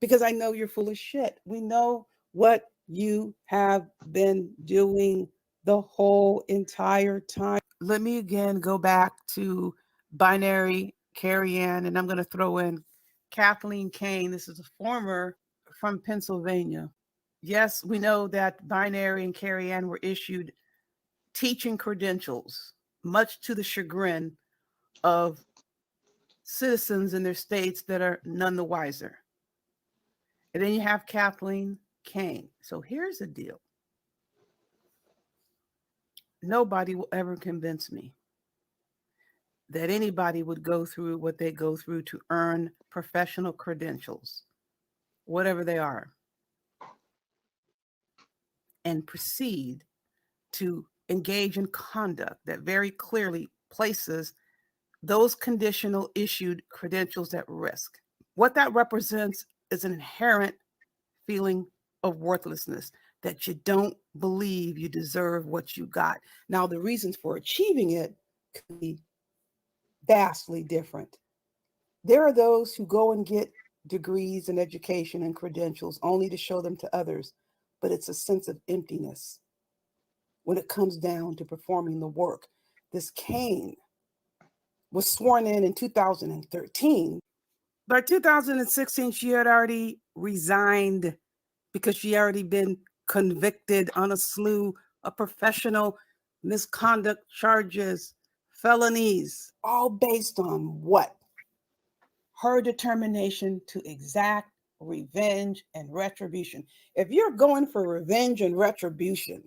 because I know you're full of shit. We know what you have been doing the whole entire time. Let me again go back to Binary Carrie Ann, and I'm going to throw in Kathleen Kane. This is a former from Pennsylvania. Yes, we know that Binary and Carrie Ann were issued teaching credentials, much to the chagrin of citizens in their states that are none the wiser. And then you have Kathleen Kane. So here's the deal. Nobody will ever convince me that anybody would go through what they go through to earn professional credentials, whatever they are, and proceed to engage in conduct that very clearly places those conditional issued credentials at risk. What that represents is an inherent feeling of worthlessness, that you don't believe you deserve what you got. Now, the reasons for achieving it could be vastly different. There are those who go and get degrees and education and credentials only to show them to others, but it's a sense of emptiness when it comes down to performing the work. This Kane was sworn in 2013. By 2016, she had already resigned because she already been convicted on a slew of professional misconduct charges, felonies, all based on what? Her determination to exact revenge and retribution. If you're going for revenge and retribution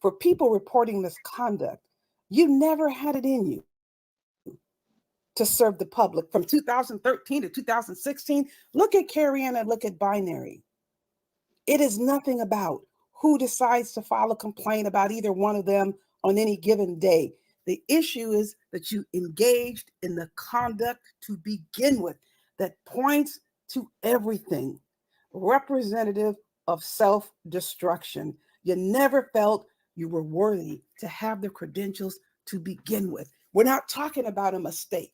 for people reporting misconduct, you never had it in you to serve the public. From 2013 to 2016, look at Carrie Ann and look at Binary. It is nothing about who decides to file a complaint about either one of them on any given day. The issue is that you engaged in the conduct to begin with that points to everything representative of self-destruction. You never felt you were worthy to have the credentials to begin with. We're not talking about a mistake.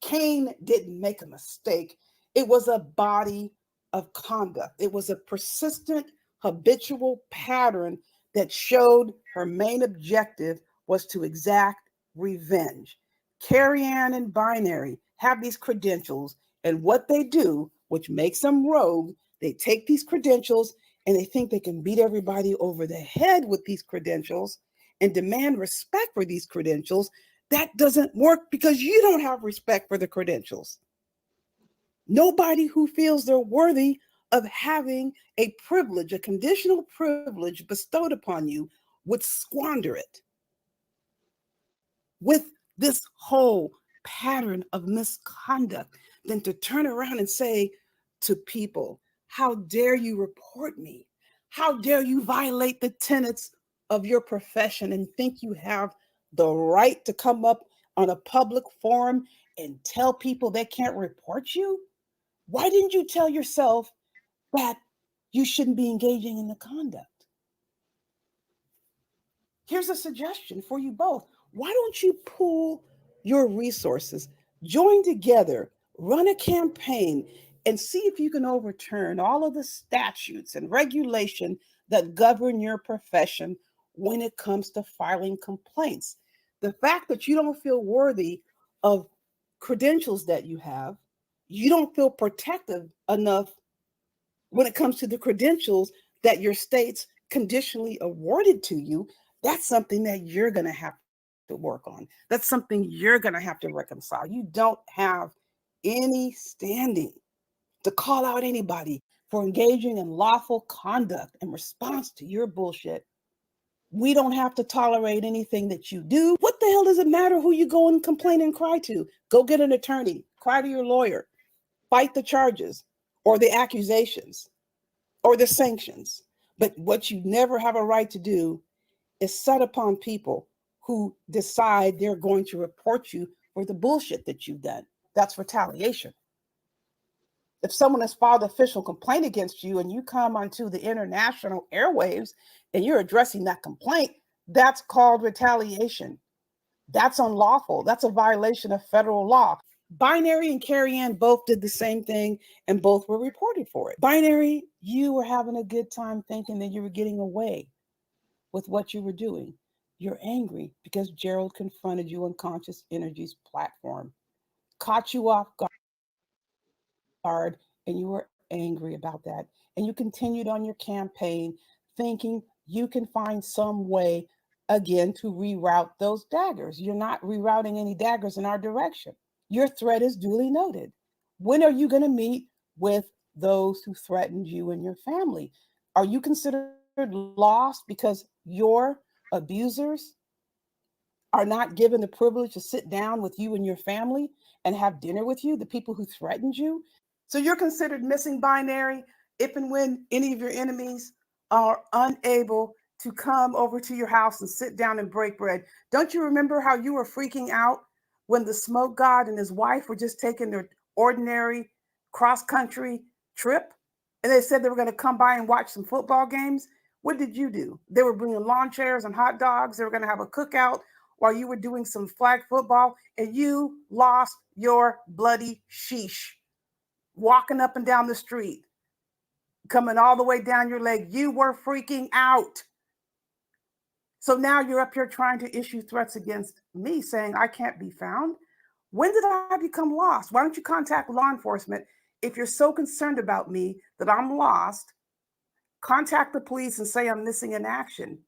Kane didn't make a mistake. It was a body of conduct. It was a persistent, habitual pattern that showed her main objective was to exact revenge. Carrie Ann and Binary have these credentials, and what they do, which makes them rogue, they take these credentials and they think they can beat everybody over the head with these credentials and demand respect for these credentials. That doesn't work because you don't have respect for the credentials. Nobody who feels they're worthy of having a privilege, a conditional privilege bestowed upon you, would squander it. With this whole pattern of misconduct, than to turn around and say to people, how dare you report me? How dare you violate the tenets of your profession and think you have the right to come up on a public forum and tell people they can't report you? Why didn't you tell yourself that you shouldn't be engaging in the conduct? Here's a suggestion for you both. Why don't you pool your resources, join together, run a campaign, and see if you can overturn all of the statutes and regulation that govern your profession when it comes to filing complaints. The fact that you don't feel worthy of credentials that you have, you don't feel protective enough when it comes to the credentials that your states conditionally awarded to you, that's something that you're going to have to work on. That's something you're going to have to reconcile. You don't have any standing to call out anybody for engaging in lawful conduct in response to your bullshit. We don't have to tolerate anything that you do. What the hell does it matter who you go and complain and cry to? Go get an attorney, cry to your lawyer, fight the charges or the accusations or the sanctions. But what you never have a right to do is set upon people who decide they're going to report you for the bullshit that you've done. That's retaliation. If someone has filed an official complaint against you and you come onto the international airwaves and you're addressing that complaint, that's called retaliation. That's unlawful. That's a violation of federal law. Binary and Carrie Ann both did the same thing and both were reported for it. Binary, you were having a good time thinking that you were getting away with what you were doing. You're angry because Gerald confronted you on Conscious Energy's platform, caught you off guard, and you were angry about that. And you continued on your campaign thinking you can find some way again to reroute those daggers. You're not rerouting any daggers in our direction. Your threat is duly noted. When are you going to meet with those who threatened you and your family? Are you considered lost because your abusers are not given the privilege to sit down with you and your family and have dinner with you, the people who threatened you? So you're considered missing, Binary, if and when any of your enemies are unable to come over to your house and sit down and break bread. Don't you remember how you were freaking out when the smoke god and his wife were just taking their ordinary cross-country trip? And they said they were going to come by and watch some football games. What did you do? They were bringing lawn chairs and hot dogs. They were going to have a cookout while you were doing some flag football, and you lost your bloody sheesh. Walking up and down the street, coming all the way down your leg. You were freaking out. So now you're up here trying to issue threats against me, saying I can't be found. When did I become lost? Why don't you contact law enforcement? If you're so concerned about me that I'm lost, contact the police and say I'm missing in action.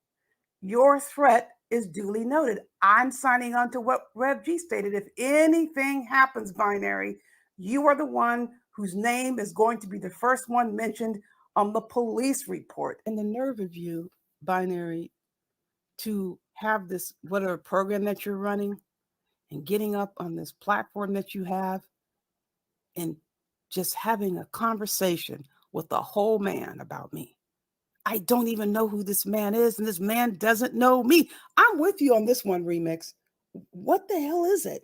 Your threat is duly noted. I'm signing on to what Rev G stated. If anything happens, Binary, you are the one whose name is going to be the first one mentioned on the police report. And the nerve of you, Binary, to have this whatever program that you're running and getting up on this platform that you have and just having a conversation with a whole man about me. I don't even know who this man is, and this man doesn't know me. I'm with you on this one, Remix. What the hell is it?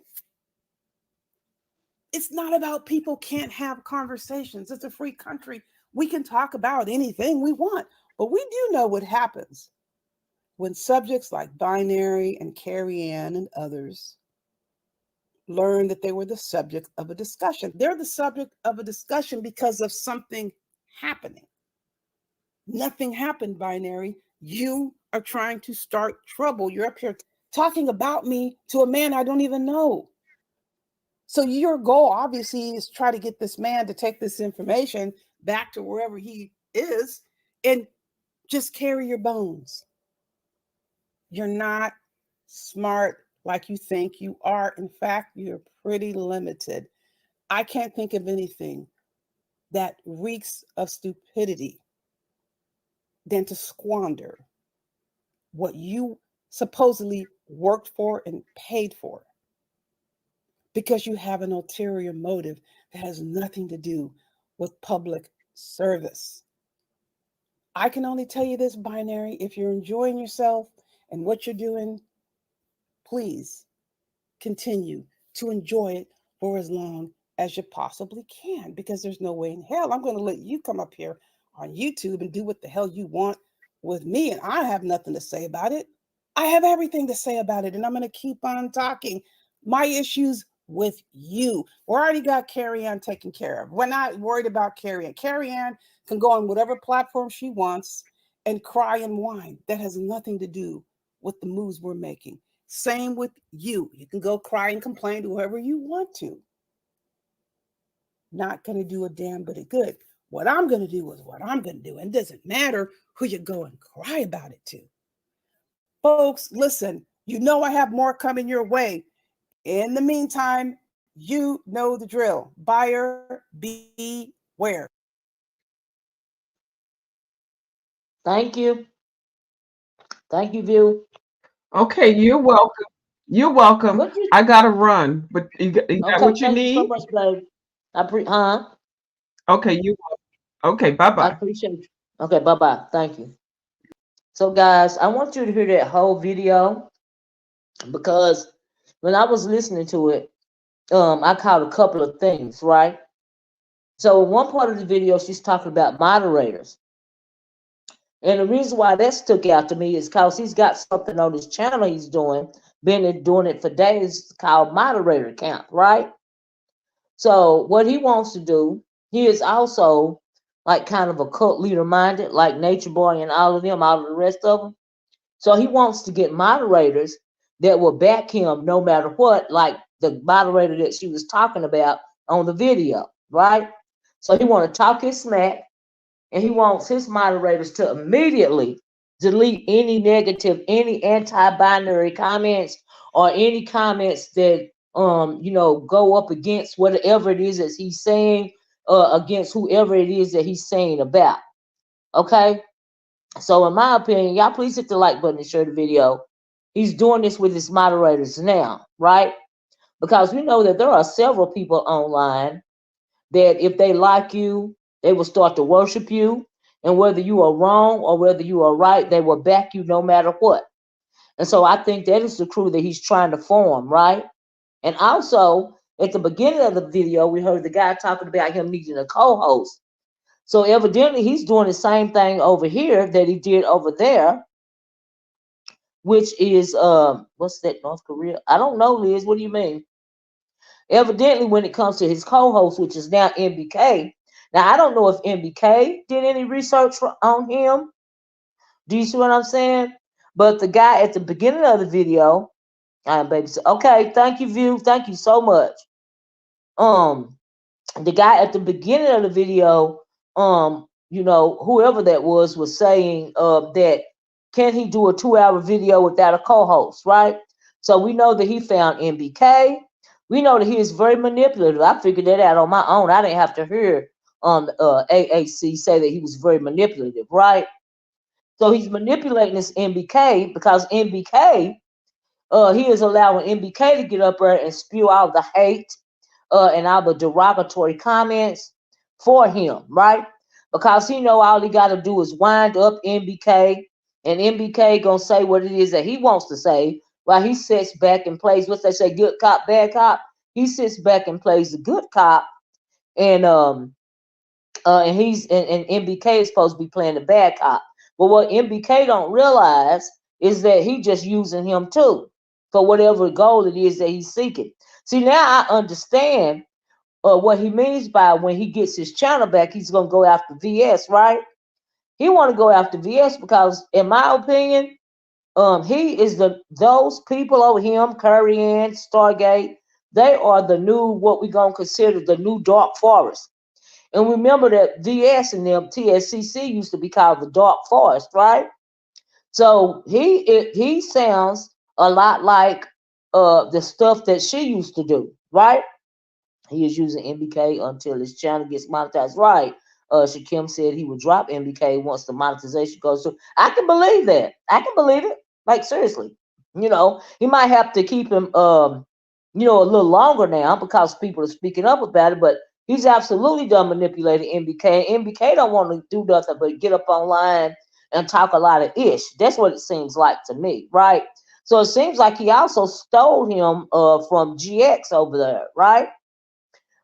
It's not about people can't have conversations. It's a free country. We can talk about anything we want, but we do know what happens when subjects like Binary and Carrie Ann and others learn that they were the subject of a discussion. They're the subject of a discussion because of something happening. Nothing happened, Binary. You are trying to start trouble. You're up here talking about me to a man I don't even know. So your goal, obviously, is try to get this man to take this information back to wherever he is and just carry your bones. You're not smart like you think you are. In fact, you're pretty limited. I can't think of anything that reeks of stupidity than to squander what you supposedly worked for and paid for because you have an ulterior motive that has nothing to do with public service. I can only tell you this, Binary, if you're enjoying yourself and what you're doing, please continue to enjoy it for as long as you possibly can, because there's no way in hell I'm going to let you come up here on YouTube and do what the hell you want with me, and I have nothing to say about it. I have everything to say about it, and I'm going to keep on talking. My issues with you. We already got Carrie Ann taken care of. We're not worried about Carrie Ann. Carrie Ann can go on whatever platform she wants and cry and whine. That has nothing to do with the moves we're making. Same with you. You can go cry and complain to whoever you want to. Not going to do a damn bit of good. What I'm going to do is what I'm going to do. And it doesn't matter who you go and cry about it to. Folks, listen, you know I have more coming your way. In the meantime, you know the drill. Buyer beware. Thank you. Thank you, View. Okay, you're welcome. You're welcome. What you I gotta run, but you got okay, what you thank you so need? much, babe. Huh? Okay, you okay, bye I bye. appreciate you. Okay, bye-bye. Thank you. So guys, I want you to hear that whole video. because when I was listening to it, I caught a couple of things, right? So in one part of the video, she's talking about moderators. And the reason why that stuck out to me is because he's got something on his channel he's doing, been doing it for days, called moderator camp, right? So what he wants to do, he is also like kind of a cult leader minded, like Nature Boy and all of them, all of the rest of them. So he wants to get moderators that will back him no matter what, like the moderator that she was talking about on the video, right? So he want to talk his smack, and he wants his moderators to immediately delete any negative, any anti-binary comments or any comments that go up against whatever it is that he's saying, against whoever it is that he's saying about. Okay, so in my opinion, y'all please hit the like button and share the video. He's doing this with his moderators now, right? Because we know that there are several people online that if they like you, they will start to worship you. And whether you are wrong or whether you are right, they will back you no matter what. And so I think that is the crew that he's trying to form, right? And also, at the beginning of the video, we heard the guy talking about him needing a co-host. So evidently, he's doing the same thing over here that he did over there, which is, what's that, North Korea? I don't know, Liz. What do you mean? Evidently, when it comes to his co-host, which is now MBK, now I don't know if MBK did any research on him. Do you see what I'm saying? But the guy at the beginning of the video, baby, okay, thank you, View, thank you so much. The guy at the beginning of the video, whoever that was saying that can he do a 2-hour video without a co-host, right? So we know that he found MBK. We know that he is very manipulative. I figured that out on my own. I didn't have to hear AAC say that he was very manipulative, right? So he's manipulating this MBK because MBK, he is allowing MBK to get up there and spew out the hate and all the derogatory comments for him, right? Because he know all he got to do is wind up MBK, and MBK gonna say what it is that he wants to say while he sits back and plays what they say, good cop, bad cop. He sits back and plays the good cop, and and MBK is supposed to be playing the bad cop. But what MBK don't realize is that he just using him too for whatever goal it is that he's seeking. See, now I understand what he means by when he gets his channel back, he's gonna go after VS, right? He want to go after VS because, in my opinion, he is those people over him, Curry and Stargate. They are the new, what we gonna consider the new dark forest. And remember that VS and them TSCC used to be called the dark forest, right? So he sounds a lot like the stuff that she used to do, right? He is using MBK until his channel gets monetized, right? Shakim said he would drop MBK once the monetization goes through. I can believe that. I can believe it. Like, seriously. He might have to keep him a little longer now because people are speaking up about it, but he's absolutely done manipulating MBK. MBK don't want to do nothing but get up online and talk a lot of ish. That's what it seems like to me, right? So it seems like he also stole him from GX over there, right?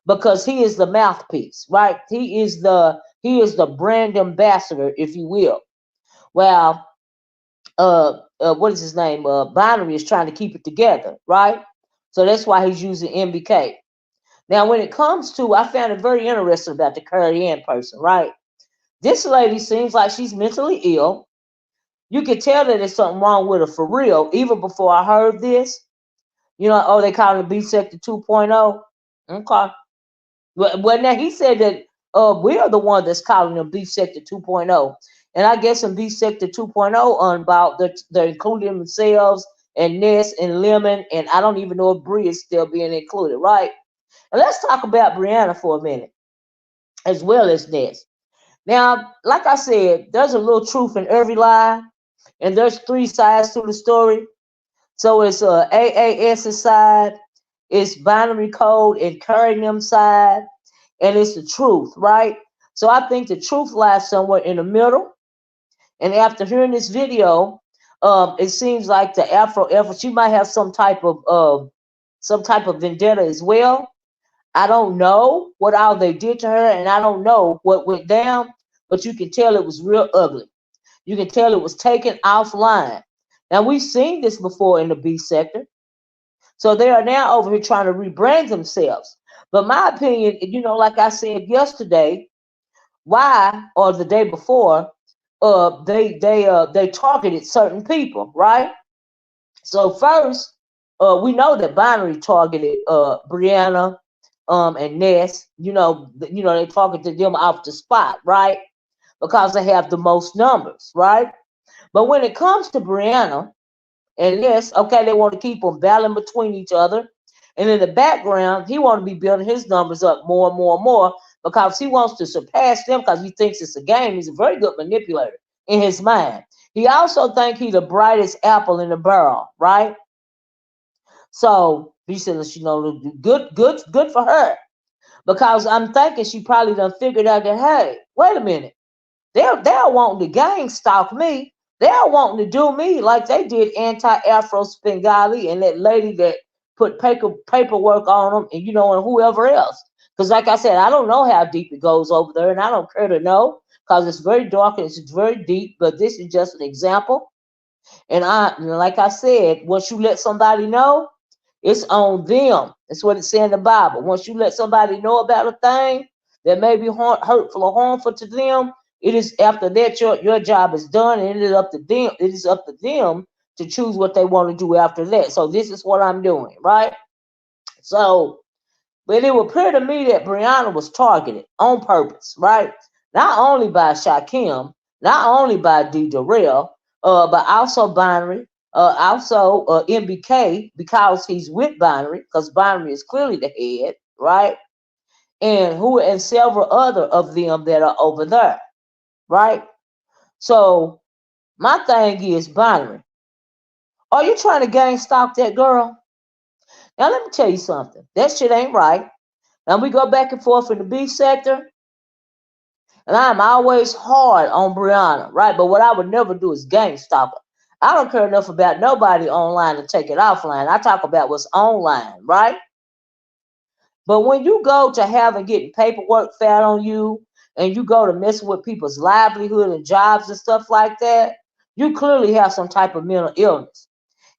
Because he is the mouthpiece, right? He is the brand ambassador, if you will. Well, what is his name? Binary is trying to keep it together, right? So that's why he's using MBK. Now, when it comes to, I found it very interesting about the Curry Ann person, right? This lady seems like she's mentally ill. You could tell that there's something wrong with her for real. Even before I heard this, they call it B Sector 2.0. Okay. Well, now he said that we are the one that's calling them Beef Sector 2.0. And I guess in Beef Sector 2.0 about they're including themselves and Ness and Lemon, and I don't even know if Bree is still being included, right? And let's talk about Brianna for a minute, as well as Ness. Now, like I said, there's a little truth in every lie, and there's 3 sides to the story. So it's AAS's side, it's binary code and carrying them side, and it's the truth, right? So I think the truth lies somewhere in the middle. And after hearing this video, It seems like the Afro, she might have some type of vendetta as well. I don't know what all they did to her, and I don't know what went down, but you can tell it was real ugly. You can tell it was taken offline. Now, we've seen this before in the B sector. So they are now over here trying to rebrand themselves. But my opinion, like I said yesterday, why or the day before, they targeted certain people, right? So first, we know that Binary targeted Brianna and Ness. They targeted them off the spot, right? Because they have the most numbers, right? But when it comes to Brianna and Ness, okay, they want to keep them battling between each other. And in the background, he wants to be building his numbers up more and more and more because he wants to surpass them because he thinks it's a game. He's a very good manipulator in his mind. He also thinks he's the brightest apple in the barrel, right? So he said, good for her. Because I'm thinking she probably done figured out that, hey, wait a minute. They're wanting to gang stalk me. They're wanting to do me like they did anti-Afro Spengali and that lady that put paperwork on them and and whoever else. Because like I said, I don't know how deep it goes over there, and I don't care to know because it's very dark and it's very deep. But this is just an example. And like I said, once you let somebody know, it's on them. That's what it says in the Bible. Once you let somebody know about a thing that may be hurtful or harmful to them, it is after that your job is done, and it is up to them. It is up to them to choose what they want to do after that. So this is what I'm doing, right? So, but it would appear to me that Brianna was targeted on purpose, right? Not only by Shakim, not only by D. Darrell, but also Binary, also MBK, because he's with Binary, because Binary is clearly the head, right? And several other of them that are over there, right? So my thing is, Binary, are you trying to gang stalk that girl? Now let me tell you something. That shit ain't right. Now we go back and forth in the B sector, and I'm always hard on Brianna, right? But what I would never do is gang stalk her. I don't care enough about nobody online to take it offline. I talk about what's online, right? But when you go to having getting paperwork found on you, and you go to mess with people's livelihood and jobs and stuff like that, you clearly have some type of mental illness.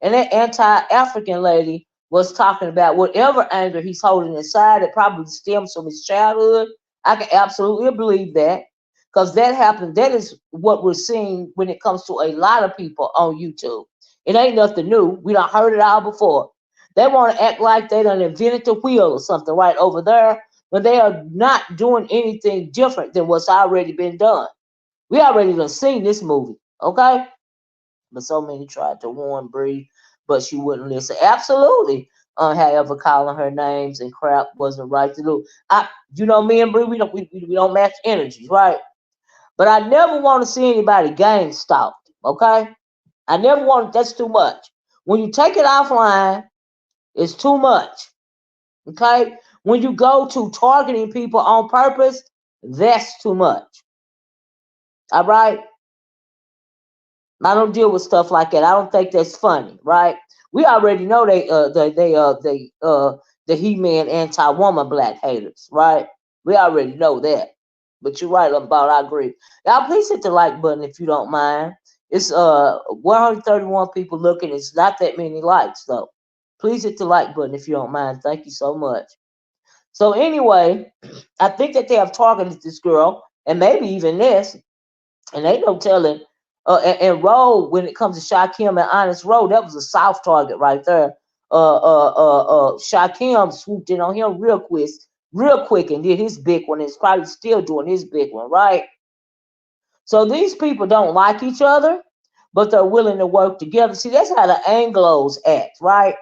And that anti-African lady was talking about whatever anger he's holding inside. It probably stems from his childhood. I can absolutely believe that because that happened. That is what we're seeing when it comes to a lot of people on YouTube. It ain't nothing new. We done heard it all before. They want to act like they done invented the wheel or something right over there, but they are not doing anything different than what's already been done. We already done seen this movie, okay? But so many tried to warn Bree, but she wouldn't listen. Absolutely. However, calling her names and crap wasn't right to do. Me and Bree, we don't match energies, right? But I never want to see anybody gang stalked. Okay, I never want. That's too much. When you take it offline, it's too much. Okay, when you go to targeting people on purpose, that's too much. All right. I don't deal with stuff like that. I don't think that's funny, right? We already know the He-Man anti-woman black haters, right? We already know that. But you're right about I agree. Y'all please hit the like button if you don't mind. It's 131 people looking. It's not that many likes though. Please hit the like button if you don't mind. Thank you so much. So anyway, I think that they have targeted this girl and maybe even this, and they no telling. And Roll, when it comes to Shakim and Honest Roll, that was a soft target right there. Shakim swooped in on him real quick, and did his big one. Is probably still doing his big one, right? So these people don't like each other, but they're willing to work together. See, that's how the Anglos act, right?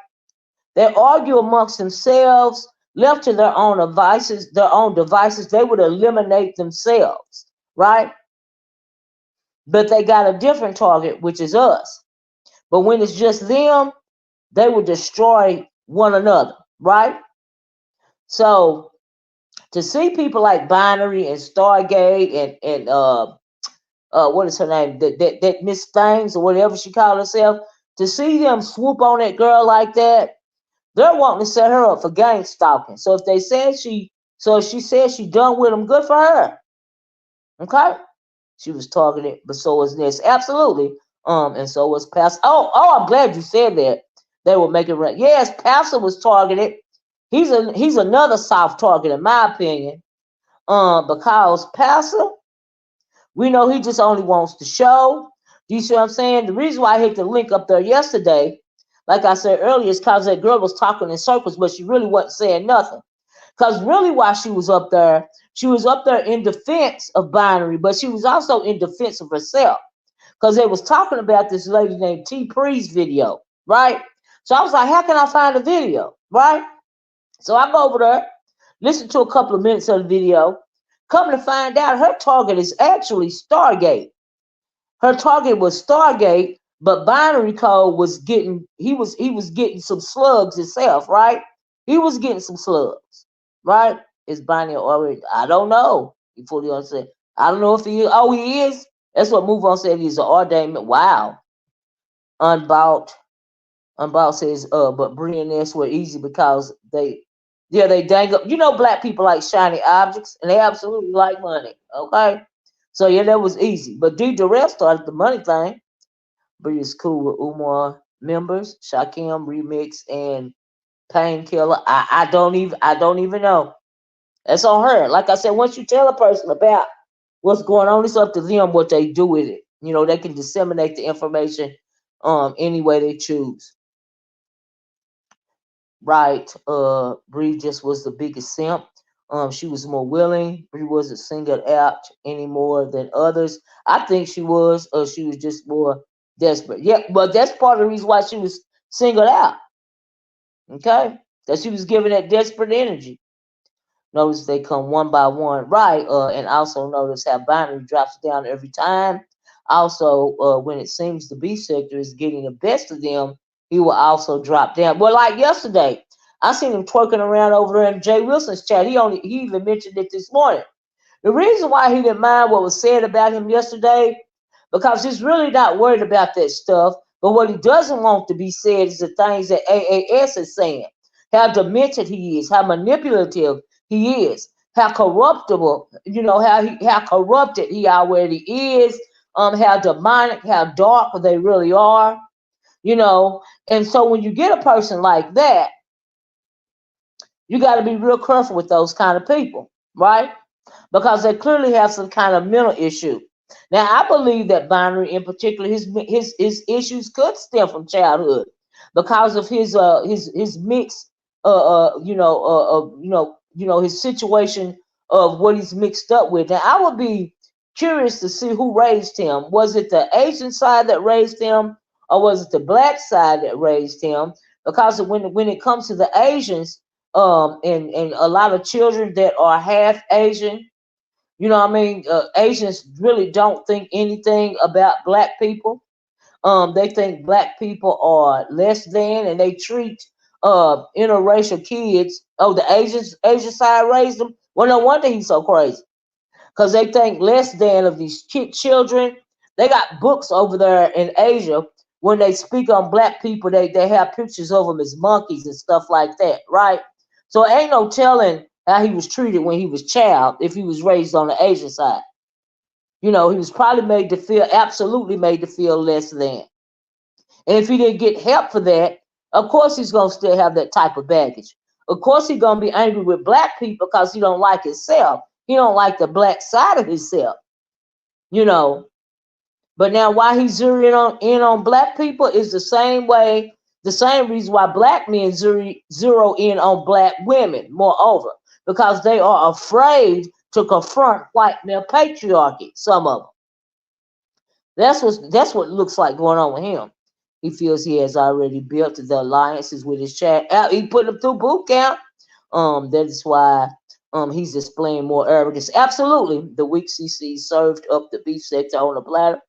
They argue amongst themselves, left to their own devices. They would eliminate themselves, right? But they got a different target, which is us. But when it's just them, they will destroy one another, right? So to see people like Binary and Stargate and what is her name? That MsThangs or whatever she called herself. To see them swoop on that girl like that, they're wanting to set her up for gang stalking. So if they said if she said she done with them, good for her. Okay, she was targeted, but so was Ness. Absolutely. And so was Pastor. Oh, I'm glad you said that. They were making right. Yes, Pastor was targeted. He's another soft target in my opinion. Because Pastor, we know he just only wants to show. Do you see what I'm saying? The reason why I hit the link up there yesterday, like I said earlier, is because that girl was talking in circles, but she really wasn't saying nothing. Because really, why she was up there in defense of Binary, but she was also in defense of herself. Because they was talking about this lady named T. Pre's video, right? So I was like, how can I find the video, right? So I go over there, listen to a couple of minutes of the video. Come to find out, her target is actually Stargate. Her target was Stargate, but Binary Code was getting he was getting some slugs himself, right? He was getting some slugs, right? Is Binary already? I don't know. You fully understand? I don't know if he is. Oh, he is. That's what Move On said. He's an ordained. Wow. Unbought. Unbought says, but bringing this were easy because they dang up. You know, black people like shiny objects, and they absolutely like money. Okay. So yeah, that was easy. But D Durrell started the money thing. But it's cool with Umar members, Shakim Remix and Painkiller. I don't even know. That's on her. Like I said, once you tell a person about what's going on, it's up to them what they do with it. You know, they can disseminate the information any way they choose. Right. Bree just was the biggest simp. She was more willing. Bree wasn't singled out any more than others. I think she was, or she was just more desperate. Yeah, but that's part of the reason why she was singled out. Okay, that she was given that desperate energy. Notice they come one by one, right? And also notice how Binary drops down every time. Also, when it seems the B sector is getting the best of them, he will also drop down. Well, like yesterday, I seen him twerking around over there in Jay Wilson's chat. He even mentioned it this morning. The reason why he didn't mind what was said about him yesterday, because he's really not worried about that stuff. But what he doesn't want to be said is the things that AAS is saying. How demented he is, how manipulative he is, how corruptible, you know, how corrupted he already is, how demonic, how dark they really are, you know. And so when you get a person like that, you got to be real careful with those kind of people, right? Because they clearly have some kind of mental issue. Now, I believe that Binary, in particular, his issues could stem from childhood because of his mix, his situation of what he's mixed up with. Now, I would be curious to see who raised him. Was it the Asian side that raised him, or was it the black side that raised him? Because when it comes to the Asians, and a lot of children that are half Asian, you know what I mean? Asians really don't think anything about black people. They think black people are less than, and they treat interracial kids. Oh, the Asian side raised them. Well, no wonder he's so crazy, because they think less than of these children. They got books over there in Asia. When they speak on black people, they have pictures of them as monkeys and stuff like that, right? So ain't no telling how he was treated when he was child if he was raised on the Asian side. You know, he was probably absolutely made to feel less than. And if he didn't get help for that, of course he's gonna still have that type of baggage. Of course he's gonna be angry with black people because he don't like himself. He don't like the black side of himself. You know. But now why he's zeroing in on black people is the same reason why black men zero in on black women, moreover, because they are afraid to confront white male patriarchy, some of them. That's what looks like going on with him. He feels he has already built the alliances with his chat. He put them through boot camp. That is why he's displaying more arrogance. Absolutely, the weak CC served up the beef sector on a platter.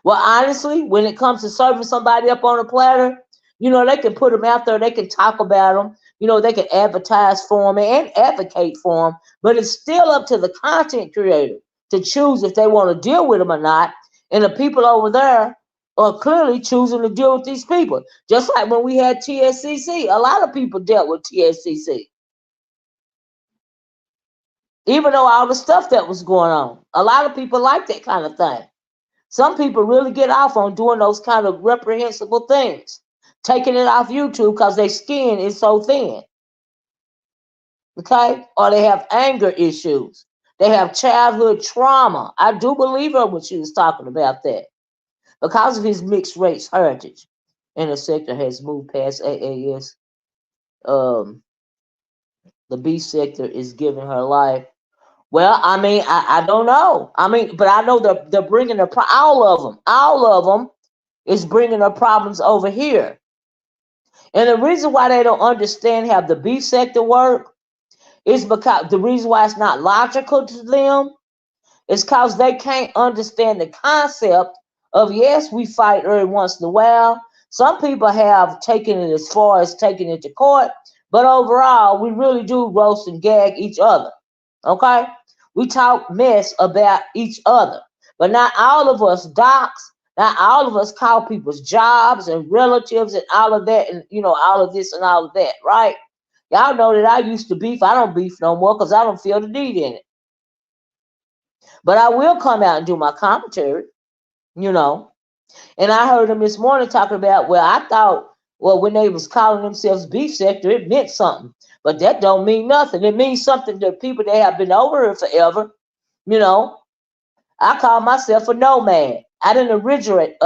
Well, honestly, when it comes to serving somebody up on a platter, you know, they can put them out there. They can talk about them. You know, they can advertise for them and advocate for them. But it's still up to the content creator to choose if they want to deal with them or not. And the people over there are clearly choosing to deal with these people. Just like when we had TSCC, a lot of people dealt with TSCC. Even though all the stuff that was going on, a lot of people like that kind of thing. Some people really get off on doing those kind of reprehensible things, taking it off YouTube because their skin is so thin. Okay? Or they have anger issues. They have childhood trauma. I do believe her when she was talking about that. Because of his mixed race heritage. And the sector has moved past AAS. The B sector is giving her life. Well, I mean, I don't know. I mean, but I know they're bringing all of them is bringing their problems over here. And the reason why they don't understand how the B sector work is because the reason why it's not logical to them is because they can't understand the concept of, yes, we fight every once in a while. Some people have taken it as far as taking it to court, but overall, we really do roast and gag each other. Okay? We talk mess about each other. But not all of us docs, not all of us call people's jobs and relatives and all of that, and all of this and all of that, right? Y'all know that I used to beef. I don't beef no more because I don't feel the need in it. But I will come out and do my commentary, And I heard them this morning talking about, well, I thought, well, when they was calling themselves beef sector, it meant something. But that don't mean nothing. It means something to people that have been over here forever. I call myself a nomad. I didn't originate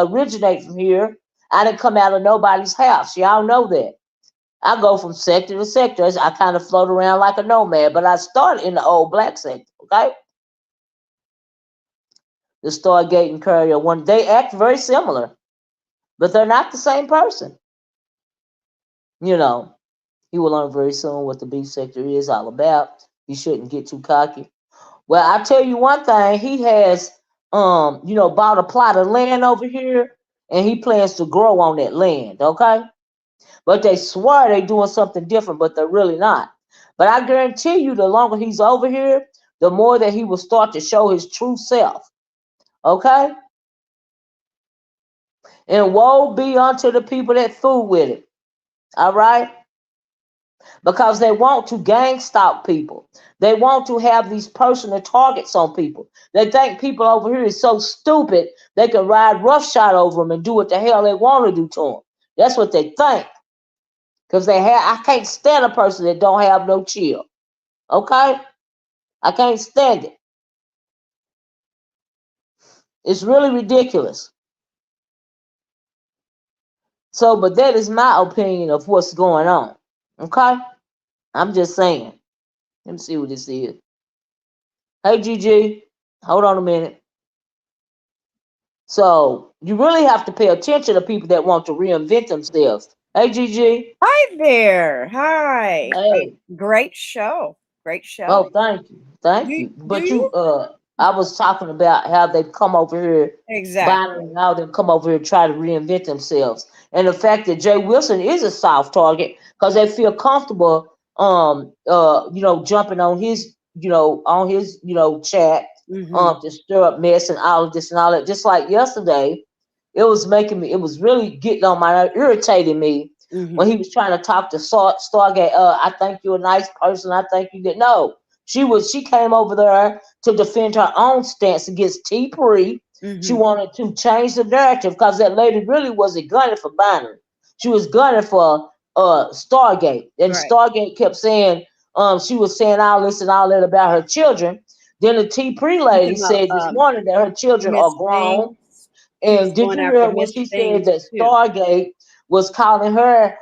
from here. I didn't come out of nobody's house. Y'all know that. I go from sector to sector. I kind of float around like a nomad, but I started in the old black sector, okay? The Stargate and Courier one, they act very similar, but they're not the same person. You will learn very soon what the beef sector is all about. You shouldn't get too cocky. Well, I tell you one thing, he has bought a plot of land over here, and he plans to grow on that land, okay? But they swear they're doing something different, but they're really not. But I guarantee you, the longer he's over here, the more that he will start to show his true self. Okay? And woe be unto the people that fool with it. All right? Because they want to gang stalk people. They want to have these personal targets on people. They think people over here is so stupid they can ride roughshod over them and do what the hell they want to do to them. That's what they think. Because I can't stand a person that don't have no chill. Okay? I can't stand it. It's really ridiculous. So, but that is my opinion of what's going on. Okay? I'm just saying. Let me see what this is. Hey, Gigi. Hold on a minute. So, you really have to pay attention to people that want to reinvent themselves. Hey, Gigi. Hi there. Hi. Hey. Great show. Great show. Oh, thank you. Thank you. But I was talking about how they've come over here. Exactly. Now they come over here and try to reinvent themselves. And the fact that Jay Wilson is a soft target because they feel comfortable jumping on his chat to stir up mess and all of this and all that. Just like yesterday, it was really getting on irritating me when he was trying to talk to Stargate. I think you're a nice person. I think you did. No, she came over there to defend her own stance against T. Pre. She wanted to change the narrative because that lady really wasn't gunning for Binary. She was gunning for Stargate. And Stargate kept saying she was saying all this and all that about her children. Then the T. Pre lady said this morning that her children are grown. And did you hear when she said that Stargate was calling her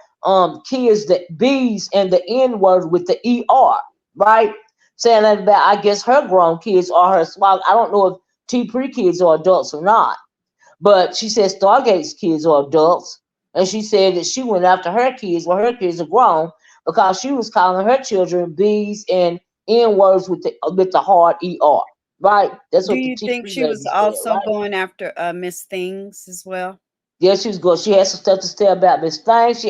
kids the B's and the N word with the ER, right? Saying that about, I guess, her grown kids are her small. I don't know if T-Pre kids are adults or not, but she said Stargate's kids are adults. And she said that she went after her kids when her kids are grown because she was calling her children B's and N words with the hard ER. Right. That's what Do you think she was also going after MsThangs as well? Yeah, she was good. She had some stuff to say about MsThangs.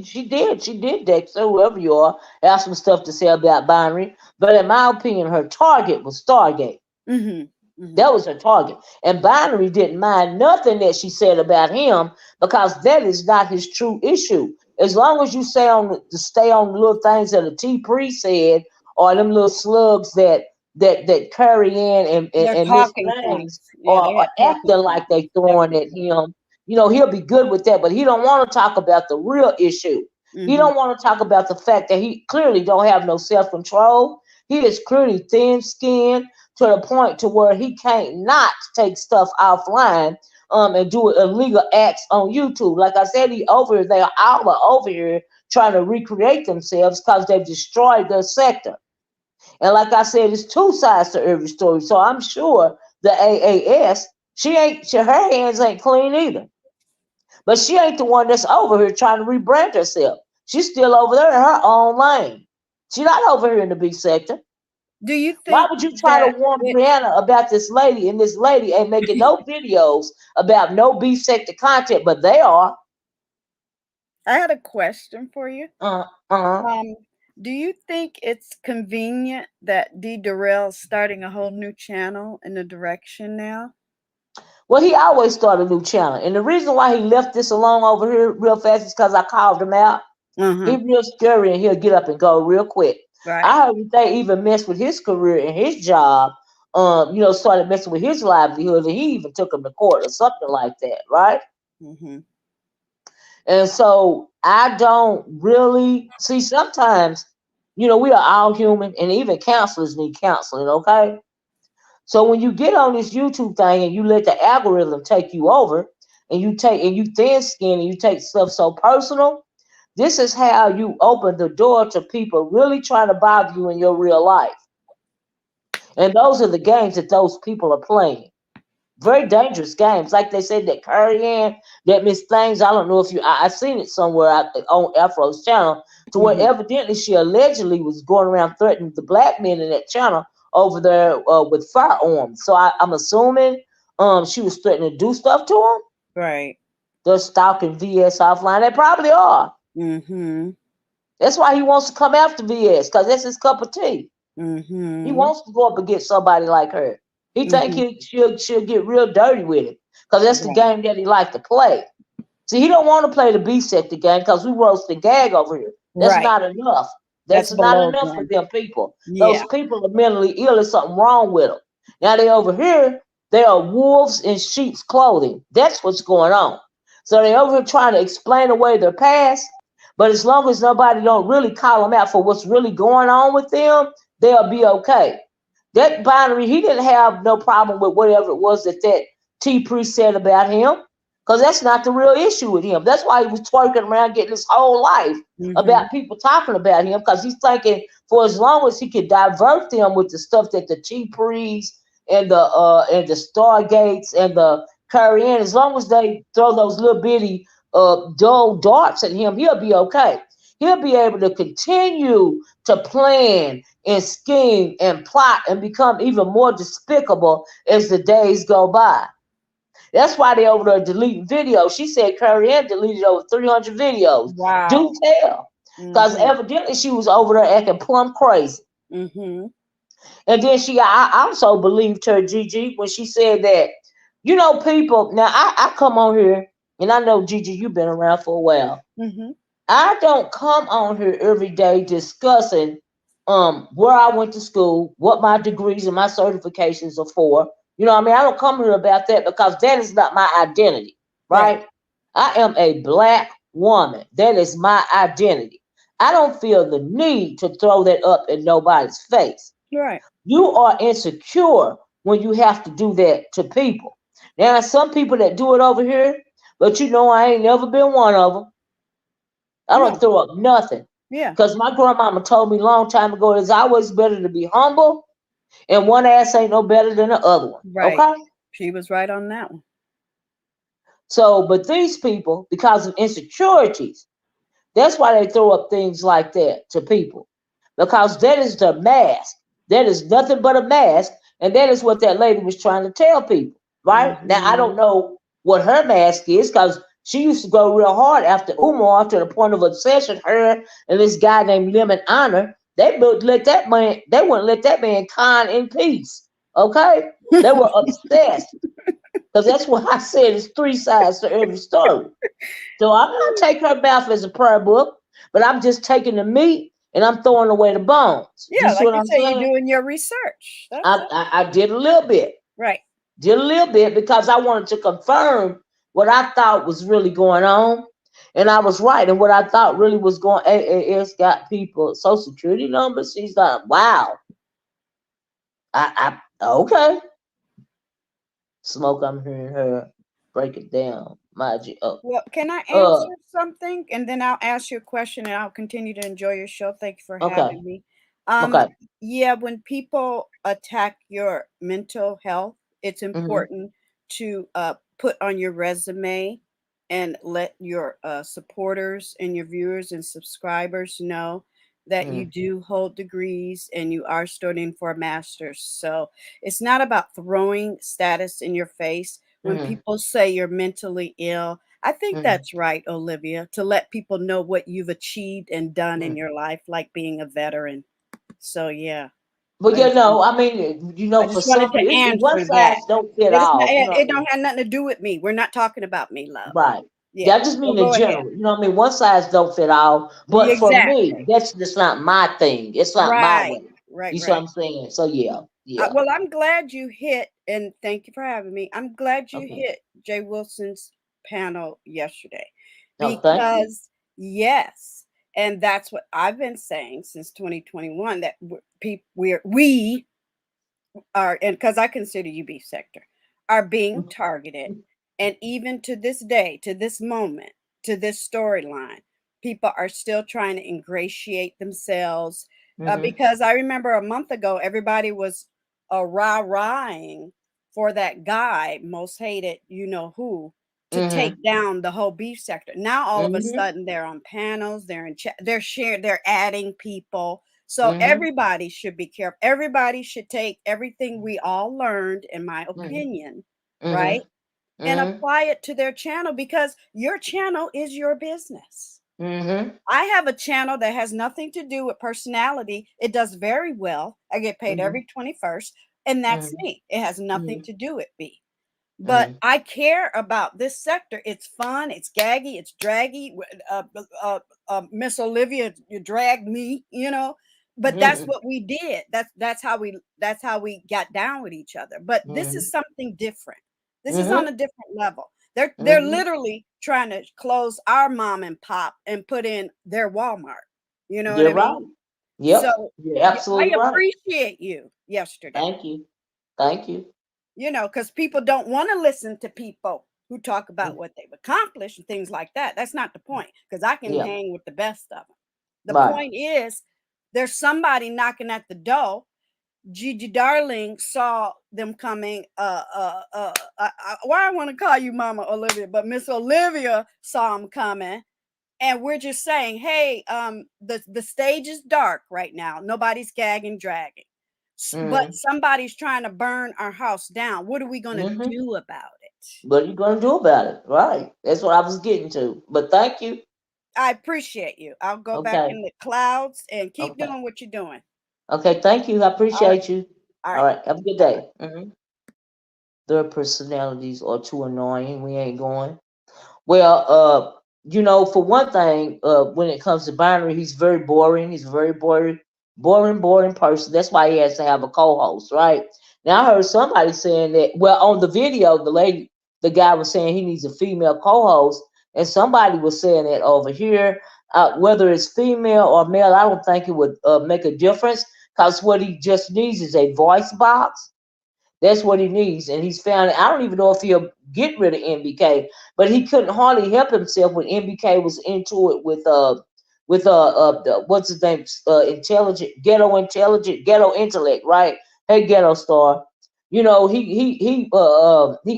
She did Dexter, whoever you are, have some stuff to say about Binary. But in my opinion, her target was Stargate. That was her target. And Binary didn't mind nothing that she said about him because that is not his true issue. As long as you stay on the little things that a T Pre said, or them little slugs that Curry They're and Miss talking Things points. Yeah, they are got talking acting like points. they throwing at him, he'll be good with that. But he don't want to talk about the real issue. He don't want to talk about the fact that he clearly don't have no self-control. He is clearly thin-skinned to the point to where he can't not take stuff offline and do illegal acts on YouTube. Like I said, they are all over here trying to recreate themselves because they've destroyed their sector. And like I said, it's two sides to every story. So I'm sure the AAS, her hands ain't clean either. But she ain't the one that's over here trying to rebrand herself. She's still over there in her own lane. She's not over here in the B sector. Do you Why think would you try to that warn Brianna about this lady, and this lady ain't making no videos about no B sector content, but they are? I had a question for you. Uh-huh. Do you think it's convenient that D. Durrell's starting a whole new channel in the direction now? Well, he always started a new channel. And the reason why he left this alone over here real fast is because I called him out. He's real scary and he'll get up and go real quick. Right. I heard that they even messed with his career and his job, started messing with his livelihood, and he even took him to court or something like that, right? And so I don't really see, sometimes, we are all human, and even counselors need counseling, okay? So when you get on this YouTube thing and you let the algorithm take you over, and you thin skin and you take stuff so personal, this is how you open the door to people really trying to bother you in your real life. And those are the games that those people are playing. Very dangerous games. Like they said that Curry and that MsThangs, I don't know if I seen it somewhere on Afro's channel, to where evidently she allegedly was going around threatening the black men in that channel over there with firearms. So I'm assuming she was threatening to do stuff to them. Right. They're stalking VS offline. They probably are. That's why he wants to come after VS, because that's his cup of tea. He wants to go up against somebody like her. He think she'll get real dirty with him, because that's the game that he like to play. See, he don't want to play the B sector game because we roast and gag over here. That's not enough. That's not enough for them people. Those people are mentally ill. There's something wrong with them. Now they over here, they are wolves in sheep's clothing. That's what's going on. So they over here trying to explain away their past. But as long as nobody don't really call them out for what's really going on with them, they'll be okay. That Binary, he didn't have no problem with whatever it was that T Pre said about him, because that's not the real issue with him. That's why he was twerking around getting his whole life about people talking about him, because he's thinking for as long as he could divert them with the stuff that the T Pre's and the Stargates and the Curry in, as long as they throw those little bitty dull darts at him, he'll be okay. He'll be able to continue to plan and scheme and plot and become even more despicable as the days go by. That's why they over there deleting videos. She said Curry Ann deleted over 300 videos. Wow. Do tell. Because evidently she was over there acting plumb crazy. And then I also believed her, Gigi, when she said that, people, now I come on here, and I know, Gigi, you've been around for a while. I don't come on here every day discussing where I went to school, what my degrees and my certifications are for. You know what I mean? I don't come here about that because that is not my identity, right? I am a black woman. That is my identity. I don't feel the need to throw that up in nobody's face. Right. You are insecure when you have to do that to people. Now, some people that do it over here, but I ain't never been one of them. I don't throw up nothing. Yeah. Because my grandmama told me a long time ago, it's always better to be humble, and one ass ain't no better than the other one. Right. Okay? She was right on that one. So, but these people, because of insecurities, that's why they throw up things like that to people. Because that is the mask. That is nothing but a mask. And that is what that lady was trying to tell people. Right? Now, I don't know what her mask is, because she used to go real hard after Umar to the point of obsession. Her and this guy named Lemon Honor, they wouldn't let that man con in peace. Okay, they were obsessed because that's what I said. It's three sides to every story. So I'm not taking her mouth as a prayer book, but I'm just taking the meat and I'm throwing away the bones. You Yeah, see like what you I'm say, you're saying? doing your research. That's it. I did a little bit. Right. Did a little bit because I wanted to confirm what I thought was really going on. And I was right. And what I thought really was going AAS got people social security numbers. She's like, wow. Okay. Smoke, I'm hearing her break it down. Mind you. Well, can I answer something? And then I'll ask you a question and I'll continue to enjoy your show. Thank you for Okay. having me. Okay. Yeah, when people attack your mental health, it's important to put on your resume and let your supporters and your viewers and subscribers know that you do hold degrees and you are studying for a master's. So it's not about throwing status in your face when people say you're mentally ill. I think that's right, Olivia, to let people know what you've achieved and done in your life, like being a veteran. So yeah. But I just, I mean, I for just wanted some to people, one answer that. size don't fit It is not, all. You know what I it mean? don't have nothing to do with me. We're not talking about me, love. Right. Yeah. Yeah, I just So mean in go ahead. general. You know what I mean? One size don't fit all. But for me, Exactly. that's just not my thing. It's not my Right. way. Right. You see what Right. I'm saying? So yeah, yeah. Well, I'm glad you hit, and thank you for having me. I'm glad you Okay. hit Jay Wilson's panel yesterday No, thank you. because, yes, and that's what I've been saying since 2021 that we are, and because I consider you beef sector, are being targeted. And even to this day, to this moment, to this storyline, people are still trying to ingratiate themselves. Because I remember a month ago, everybody was rah-rahing for that guy, most hated, you know who, to take down the whole beef sector. Now all of a sudden they're on panels, they're in chat, they're sharing, they're adding people. So everybody should be careful. Everybody should take everything we all learned, in my opinion, right? And apply it to their channel because your channel is your business. I have a channel that has nothing to do with personality. It does very well. I get paid every 21st, and that's me. It has nothing to do with me. But I care about this sector. It's fun. It's gaggy. It's draggy. Miss Olivia, you dragged me, you know. But that's what we did. That's how we got down with each other. But this is something different. This is on a different level. They're literally trying to close our mom and pop and put in their Walmart. You know what You're I right. mean? Yep. So You're I absolutely right. appreciate you yesterday. Thank you. Thank you. You know, because people don't want to listen to people who talk about what they've accomplished and things like that. That's not the point, because I can Yeah. hang with the best of them. The Right. point is, there's somebody knocking at the door. Gigi Darling saw them coming. Why I want to call you Mama Olivia, but Miss Olivia saw them coming, and we're just saying, hey, the stage is dark right now. Nobody's gagging, dragging. But somebody's trying to burn our house down. What are we going to do about it? What are you going to do about it? Right. That's what I was getting to. But thank you. I appreciate you. I'll go back Okay. in the clouds and keep Okay. doing what you're doing. Okay. Thank you. I All right. appreciate you. All All right. right. Have a good day. Their personalities are too annoying. We ain't going. Well, for one thing, when it comes to binary, he's very boring. He's a very boring person. That's why he has to have a co-host, right? Now I heard somebody saying that. Well, on the video, the guy was saying he needs a female co-host, and somebody was saying that over here. Whether it's female or male, I don't think it would make a difference because what he just needs is a voice box. That's what he needs, and he's found. I don't even know if he'll get rid of MBK, but he couldn't hardly help himself when MBK was into it with what's his name, intelligent ghetto intellect, right? Hey, ghetto star, he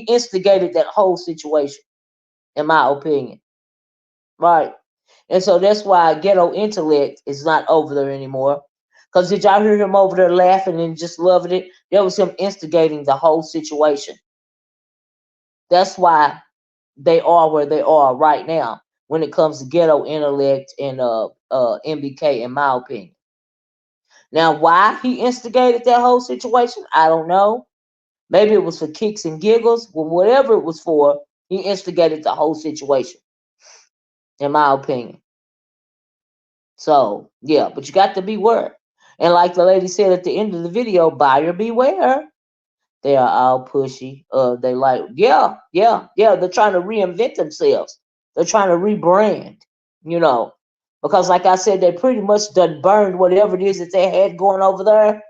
instigated that whole situation, in my opinion, right? And so that's why ghetto intellect is not over there anymore. Because did y'all hear him over there laughing and just loving it? That was him instigating the whole situation. That's why they are where they are right now when it comes to ghetto intellect and MBK, in my opinion. Now, why he instigated that whole situation, I don't know. Maybe it was for kicks and giggles, but whatever it was for, he instigated the whole situation, in my opinion. So, yeah, but you got to beware. And like the lady said at the end of the video, buyer beware. They are all pushy. They like, yeah. They're trying to reinvent themselves. They're trying to rebrand, you know. Because like I said, they pretty much done burned whatever it is that they had going over there.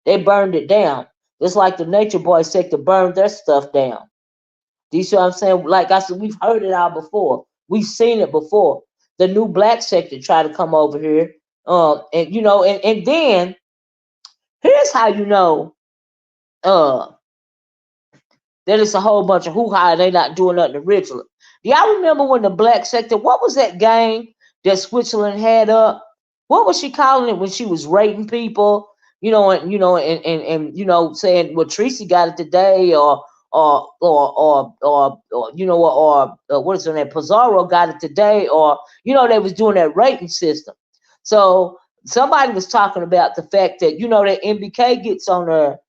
They burned it down. Just like the Nature Boy sector burned their stuff down. Do you see what I'm saying? Like I said, we've heard it all before. We've seen it before. The new black sector tried to come over here. And you know, and then here's how you know that it's a whole bunch of hoo-ha and they not doing nothing original. Do y'all remember when the black sector, what was that gang that Switzerland had up? What was she calling it when she was rating people? You know, and you know, saying, well, Tracy got it today, or you know, or what is her name? Pizarro got it today, or you know, they was doing that rating system. So somebody was talking about the fact that, you know, that MBK gets on there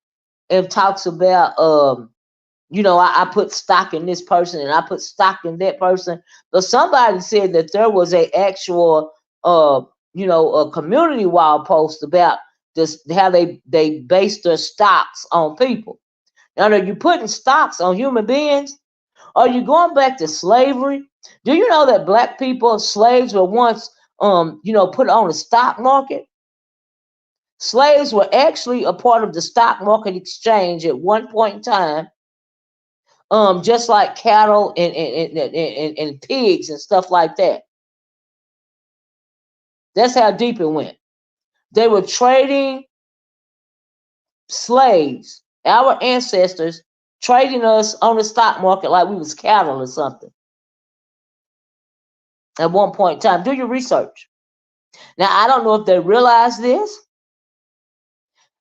and talks about you know, I put stock in this person and I put stock in that person. But somebody said that there was a actual you know, a community wall post about this, how they base their stocks on people. Now, are you putting stocks on human beings? Are you going back to slavery? Do you know that black people, slaves, were once you know, put on the stock market? Slaves were actually a part of the stock market exchange at one point in time. Just like cattle and pigs and stuff like that. That's how deep it went. They were trading slaves, our ancestors, trading us on the stock market like we was cattle or something. At one point in time, do your research. Now, I don't know if they realize this,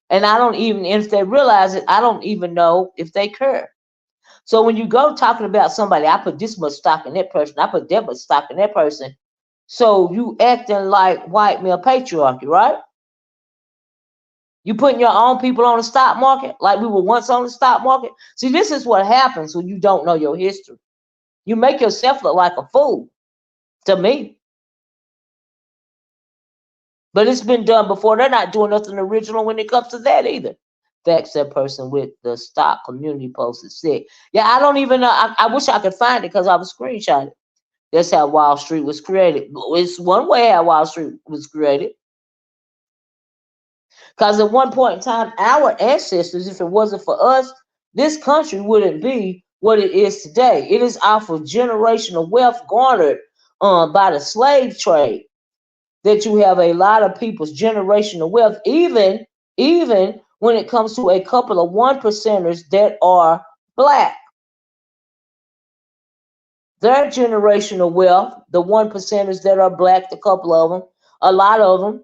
and I don't even, if they realize it, I don't even know if they care. So when you go talking about somebody, I put this much stock in that person, I put that much stock in that person. So you acting like white male patriarchy, right? You putting your own people on the stock market like we were once on the stock market. See, this is what happens when you don't know your history. You make yourself look like a fool, to me. But it's been done before. They're not doing nothing original when it comes to that either. That's that person with the stock community post is sick. Yeah, I don't even know. I wish I could find it because I was screenshotted. That's how Wall Street was created. It's one way how Wall Street was created. Because at one point in time, our ancestors, if it wasn't for us, this country wouldn't be what it is today. It is off of generational wealth garnered by the slave trade that you have a lot of people's generational wealth, even when it comes to a couple of 1%ers that are black. Their generational wealth, the 1%ers that are black, a couple of them, a lot of them,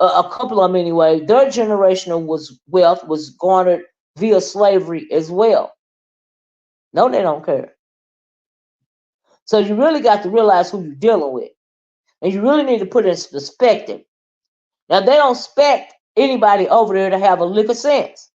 a couple of them anyway, their generational wealth was garnered via slavery as well. No, they don't care. So you really got to realize who you're dealing with. And you really need to put it in perspective. Now, they don't expect anybody over there to have a lick of sense.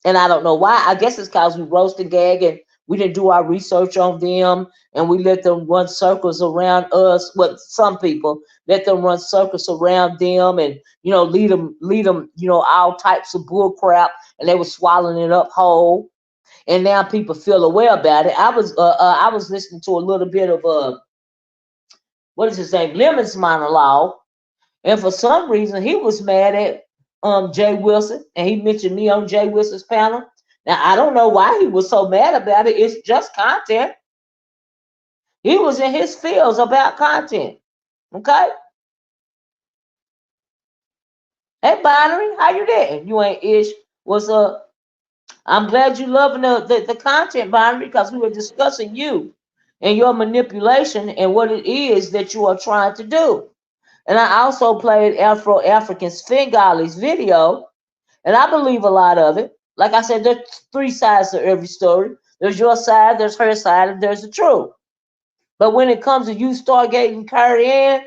And I don't know why. I guess it's because we roast and gag and we didn't do our research on them, and we let them run circles around us. Well, some people let them run circles around them, and you know, lead them, you know, all types of bull crap, and they were swallowing it up whole. And now people feel away about it. I was listening to a little bit of what is his name, Lemon's monologue, and for some reason he was mad at Jay Wilson, and he mentioned me on Jay Wilson's panel. Now, I don't know why he was so mad about it. It's just content. He was in his fields about content. Okay? Hey, Binary, how you doing? You ain't ish. What's up? I'm glad you loving the content, Binary, because we were discussing you and your manipulation and what it is that you are trying to do. And I also played Afro-African Svengali video, and I believe a lot of it. Like I said, there's three sides to every story. There's your side, there's her side, and there's the truth. But when it comes to you Stargate and Curry,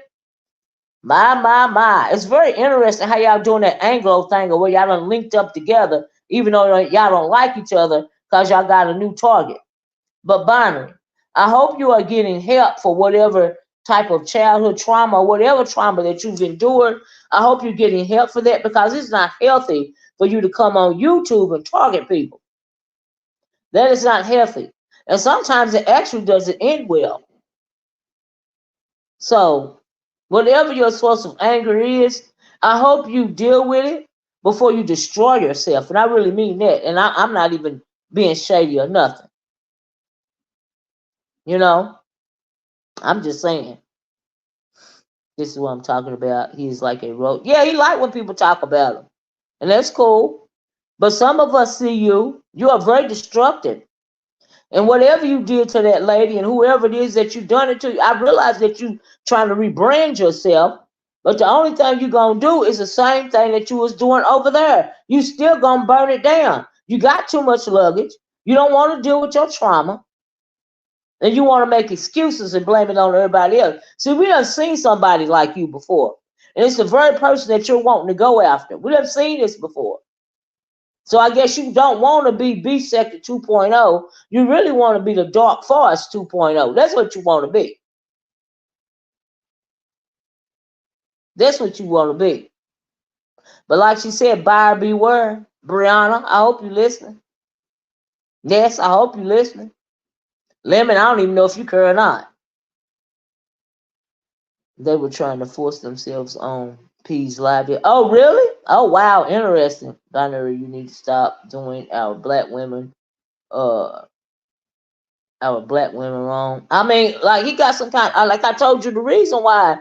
my. It's very interesting how y'all doing that Anglo thing, or where y'all done linked up together even though y'all don't like each other because y'all got a new target. But Binary, I hope you are getting help for whatever type of childhood trauma, whatever trauma that you've endured. I hope you're getting help for that, because it's not healthy for you to come on YouTube and target people. That is not healthy. And sometimes it actually doesn't end well. So, whatever your source of anger is, I hope you deal with it before you destroy yourself. And I really mean that. And I'm not even being shady or nothing. You know, I'm just saying. This is what I'm talking about. He's like a road. Yeah, he like when people talk about him. And that's cool. But some of us see you. You are very destructive. And whatever you did to that lady and whoever it is that you done it to, I realize that you trying to rebrand yourself. But the only thing you're going to do is the same thing that you was doing over there. You still going to burn it down. You got too much luggage. You don't want to deal with your trauma. And you want to make excuses and blame it on everybody else. See, we done seen somebody like you before. And it's the very person that you're wanting to go after. We done seen this before. So I guess you don't want to be B-Sector 2.0. You really want to be the Dark Forest 2.0. That's what you want to be. That's what you want to be. But like she said, buyer beware. Brianna, I hope you're listening. Yes, I hope you're listening. Lemon, I don't even know if you care or not. They were trying to force themselves on P's live. Oh, really? Oh, wow. Interesting. Binary, you need to stop doing our black women wrong. I mean, like, he got some kind like I told you, the reason why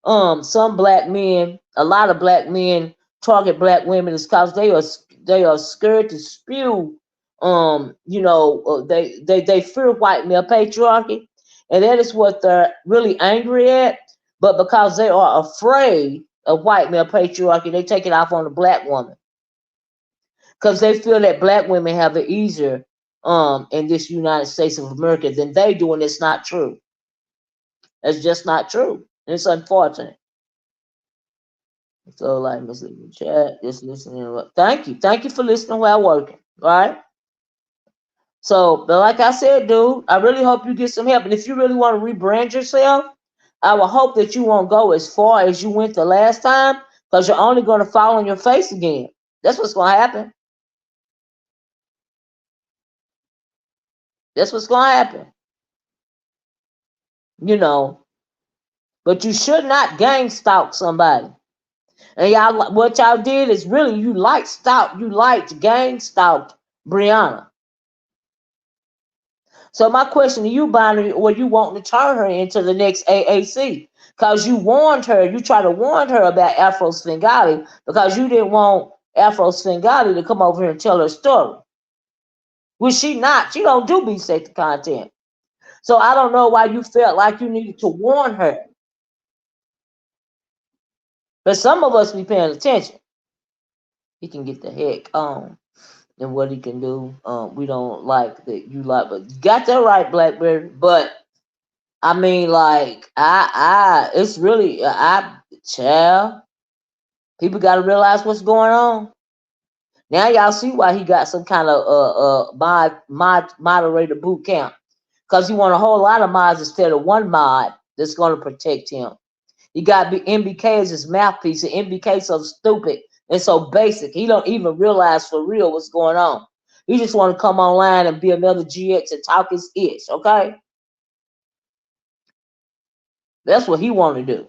some black men, a lot of black men target black women is because they are scared to spew they fear white male patriarchy, and that is what they're really angry at. But because they are afraid of white male patriarchy, they take it off on the black woman, because they feel that black women have it easier in this United States of America than they do, and it's not true. It's just not true. And it's unfortunate. So, like, Miss Lee, chat, just listening. Thank you for listening while working. All right. So, but like I said, dude, I really hope you get some help. And if you really want to rebrand yourself, I will hope that you won't go as far as you went the last time, because you're only going to fall on your face again. That's what's going to happen. That's what's going to happen. You know, but you should not gang stalk somebody. And y'all, what y'all did is really you liked gang stalked Brianna. So my question to you, Binary, were you wanting to turn her into the next AAC? Because you warned her, you tried to warn her about Afro Svengali, because you didn't want Afro Svengali to come over here and tell her story. Which she don't do B-Sector content. So I don't know why you felt like you needed to warn her. But some of us be paying attention. He can get the heck on. And what he can do, we don't like that you like, but you got that right, Blackberry. But I mean, like, it's really, child, people got to realize what's going on. Now y'all see why he got some kind of moderator boot camp, because he want a whole lot of mods instead of one mod that's going to protect him. He got MBK as his mouthpiece, and MBK so stupid and so basic, he don't even realize for real what's going on. He just want to come online and be another GX and talk his ish, okay? That's what he want to do.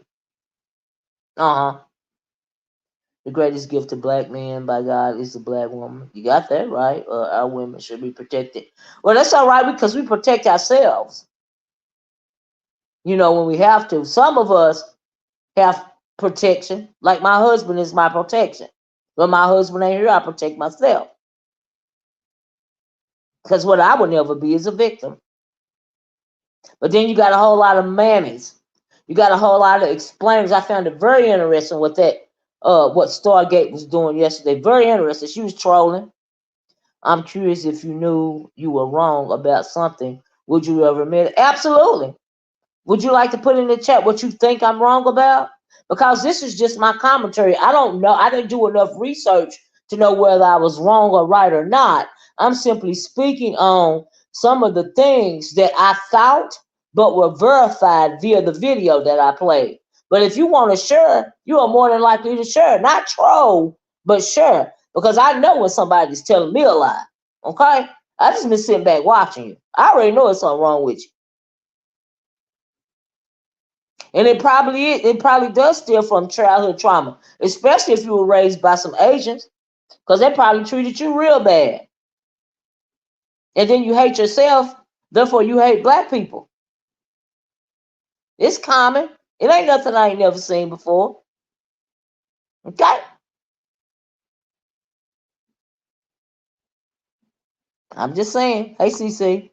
The greatest gift to black men by God is the black woman. You got that right. Our women should be protected. Well, that's all right, because we protect ourselves. You know, when we have to. Some of us have protection. Like my husband is my protection. When my husband ain't here, I protect myself. Because what I would never be is a victim. But then you got a whole lot of mammies. You got a whole lot of explainers. I found it very interesting what Stargate was doing yesterday. Very interesting. She was trolling. I'm curious, if you knew you were wrong about something, would you ever admit it? Absolutely. Would you like to put in the chat what you think I'm wrong about? Because this is just my commentary. I don't know. I didn't do enough research to know whether I was wrong or right or not. I'm simply speaking on some of the things that I thought but were verified via the video that I played. But if you want to share, you are more than likely to share. Not troll, but share. Because I know when somebody's telling me a lie. Okay? I just been sitting back watching you. I already know there's something wrong with you. And it probably does steal from childhood trauma, especially if you were raised by some Asians, because they probably treated you real bad. And then you hate yourself, therefore you hate black people. It's common. It ain't nothing I ain't never seen before. Okay? I'm just saying. Hey, CC.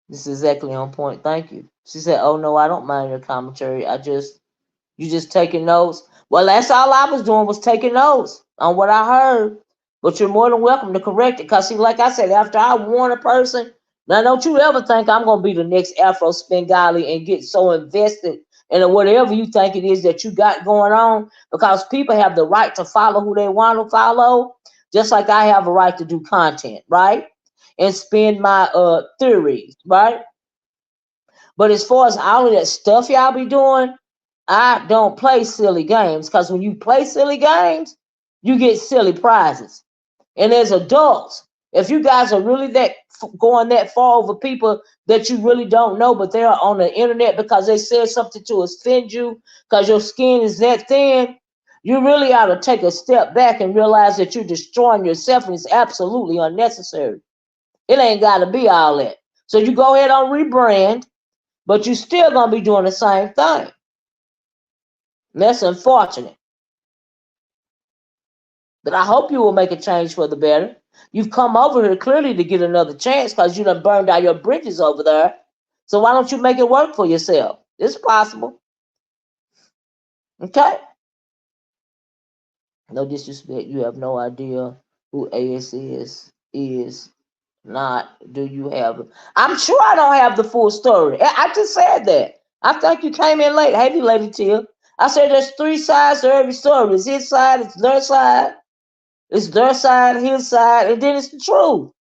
This is exactly on point. Thank you. She said, oh, no, I don't mind your commentary. You just taking notes. Well, that's all I was doing was taking notes on what I heard. But you're more than welcome to correct it. Because, see, like I said, after I warn a person, now don't you ever think I'm going to be the next Afro Spengali and get so invested in whatever you think it is that you got going on. Because people have the right to follow who they want to follow. Just like I have a right to do content, right? And spin my theories, right? But as far as all of that stuff y'all be doing, I don't play silly games, because when you play silly games, you get silly prizes. And as adults, if you guys are really going that far over people that you really don't know, but they're on the internet because they said something to offend you, because your skin is that thin, you really ought to take a step back and realize that you're destroying yourself, and it's absolutely unnecessary. It ain't got to be all that. So you go ahead on rebrand, but you still gonna be doing the same thing. That's unfortunate. But I hope you will make a change for the better. You've come over here clearly to get another chance because you done burned out your bridges over there. So why don't you make it work for yourself? It's possible. Okay? No disrespect. You have no idea who AS is not. Do you have? I'm sure I don't have the full story. I just said that. I think you came in late. Hey, Lady Tia. I said there's 3 sides to every story. It's his side, it's their side. It's their side, his side, and then it's the truth.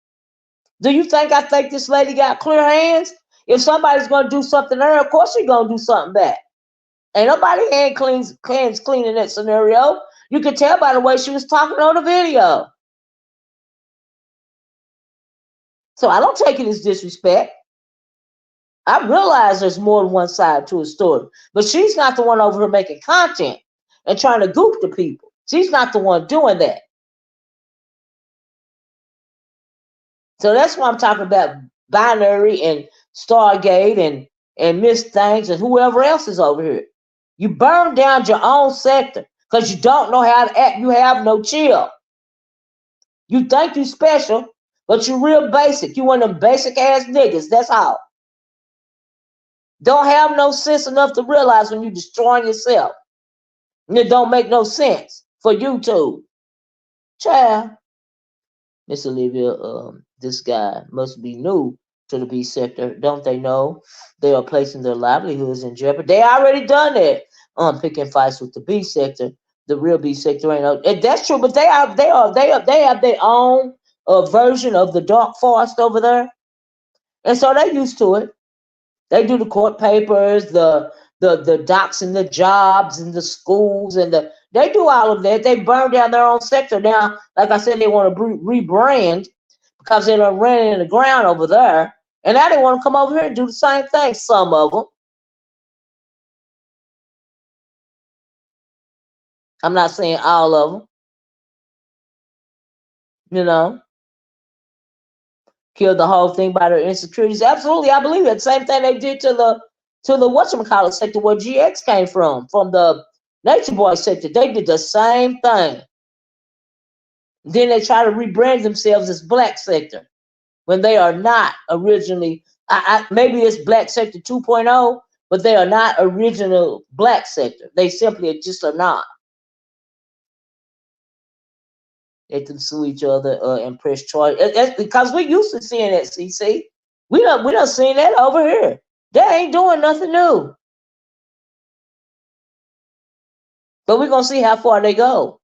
Do you think I think this lady got clear hands? If somebody's gonna do something to her, of course she's gonna do something back. Ain't nobody hands clean in that scenario. You could tell by the way she was talking on the video. So I don't take it as disrespect. I realize there's more than one side to a story, but she's not the one over here making content and trying to goof the people. She's not the one doing that. So that's why I'm talking about Binary and Stargate and MsThangs and whoever else is over here. You burn down your own sector because you don't know how to act. You have no chill. You think you special, but you're real basic. You one of them basic ass niggas. That's all. Don't have no sense enough to realize when you're destroying yourself. And it don't make no sense for YouTube. Child. Miss Olivia, this guy must be new to the B sector. Don't they know they are placing their livelihoods in jeopardy? They already done that picking fights with the B sector. The real B sector ain't no. That's true, but they have their own version of the dark forest over there, and so they're used to it. They do the court papers, the docs and the jobs and the schools and they do all of that. They burn down their own sector now. Like I said, they want to rebrand because they done ran in the ground over there, and now they want to come over here and do the same thing. Some of them. I'm not saying all of them. You know, kill the whole thing by their insecurities. Absolutely, I believe that. Same thing they did to the whatchamacallit sector where GX came from the Nature Boy sector. They did the same thing. Then they try to rebrand themselves as Black sector when they are not originally. Maybe it's Black sector 2.0, but they are not original Black sector. They simply just are not. They can sue each other and press charge. Because we're used to seeing that, CC. We don't seen that over here. They ain't doing nothing new. But we're gonna see how far they go.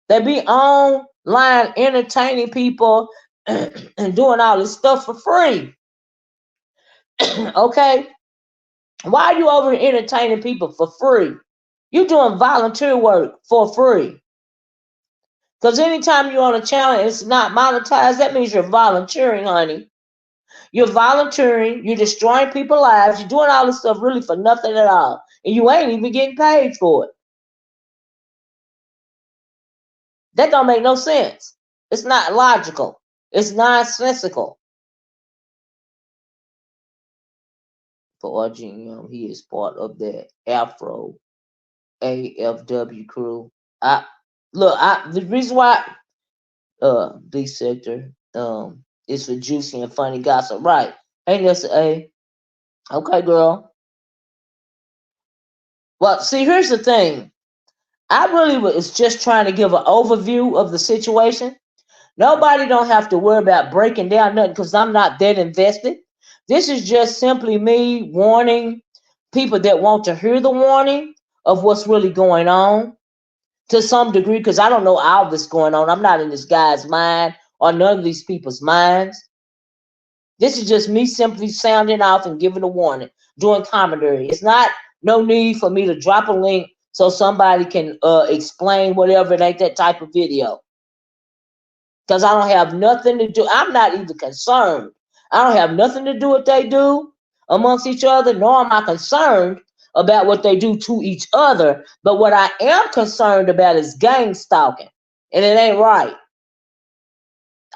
They be online entertaining people and doing all this stuff for free. Okay? Why are you over entertaining people for free? You're doing volunteer work for free. Because anytime you're on a channel and it's not monetized, that means you're volunteering, honey. You're volunteering, you're destroying people's lives, you're doing all this stuff really for nothing at all. And you ain't even getting paid for it. That don't make no sense. It's not logical. It's nonsensical. For RGM, he is part of that Afro AFW crew. The reason why B sector is for juicy and funny gossip, right? Hey, that's A. Okay, girl. Well, see, here's the thing. I really was just trying to give an overview of the situation. Nobody don't have to worry about breaking down nothing because I'm not that invested. This is just simply me warning people that want to hear the warning of what's really going on to some degree, because I don't know all this going on. I'm not in this guy's mind or none of these people's minds. This is just me simply sounding off and giving a warning, doing commentary. It's not no need for me to drop a link so somebody can explain whatever. It ain't that type of video. Because I don't have nothing to do. I'm not even concerned. I don't have nothing to do what they do amongst each other, nor am I concerned about what they do to each other. But what I am concerned about is gang stalking. And it ain't right.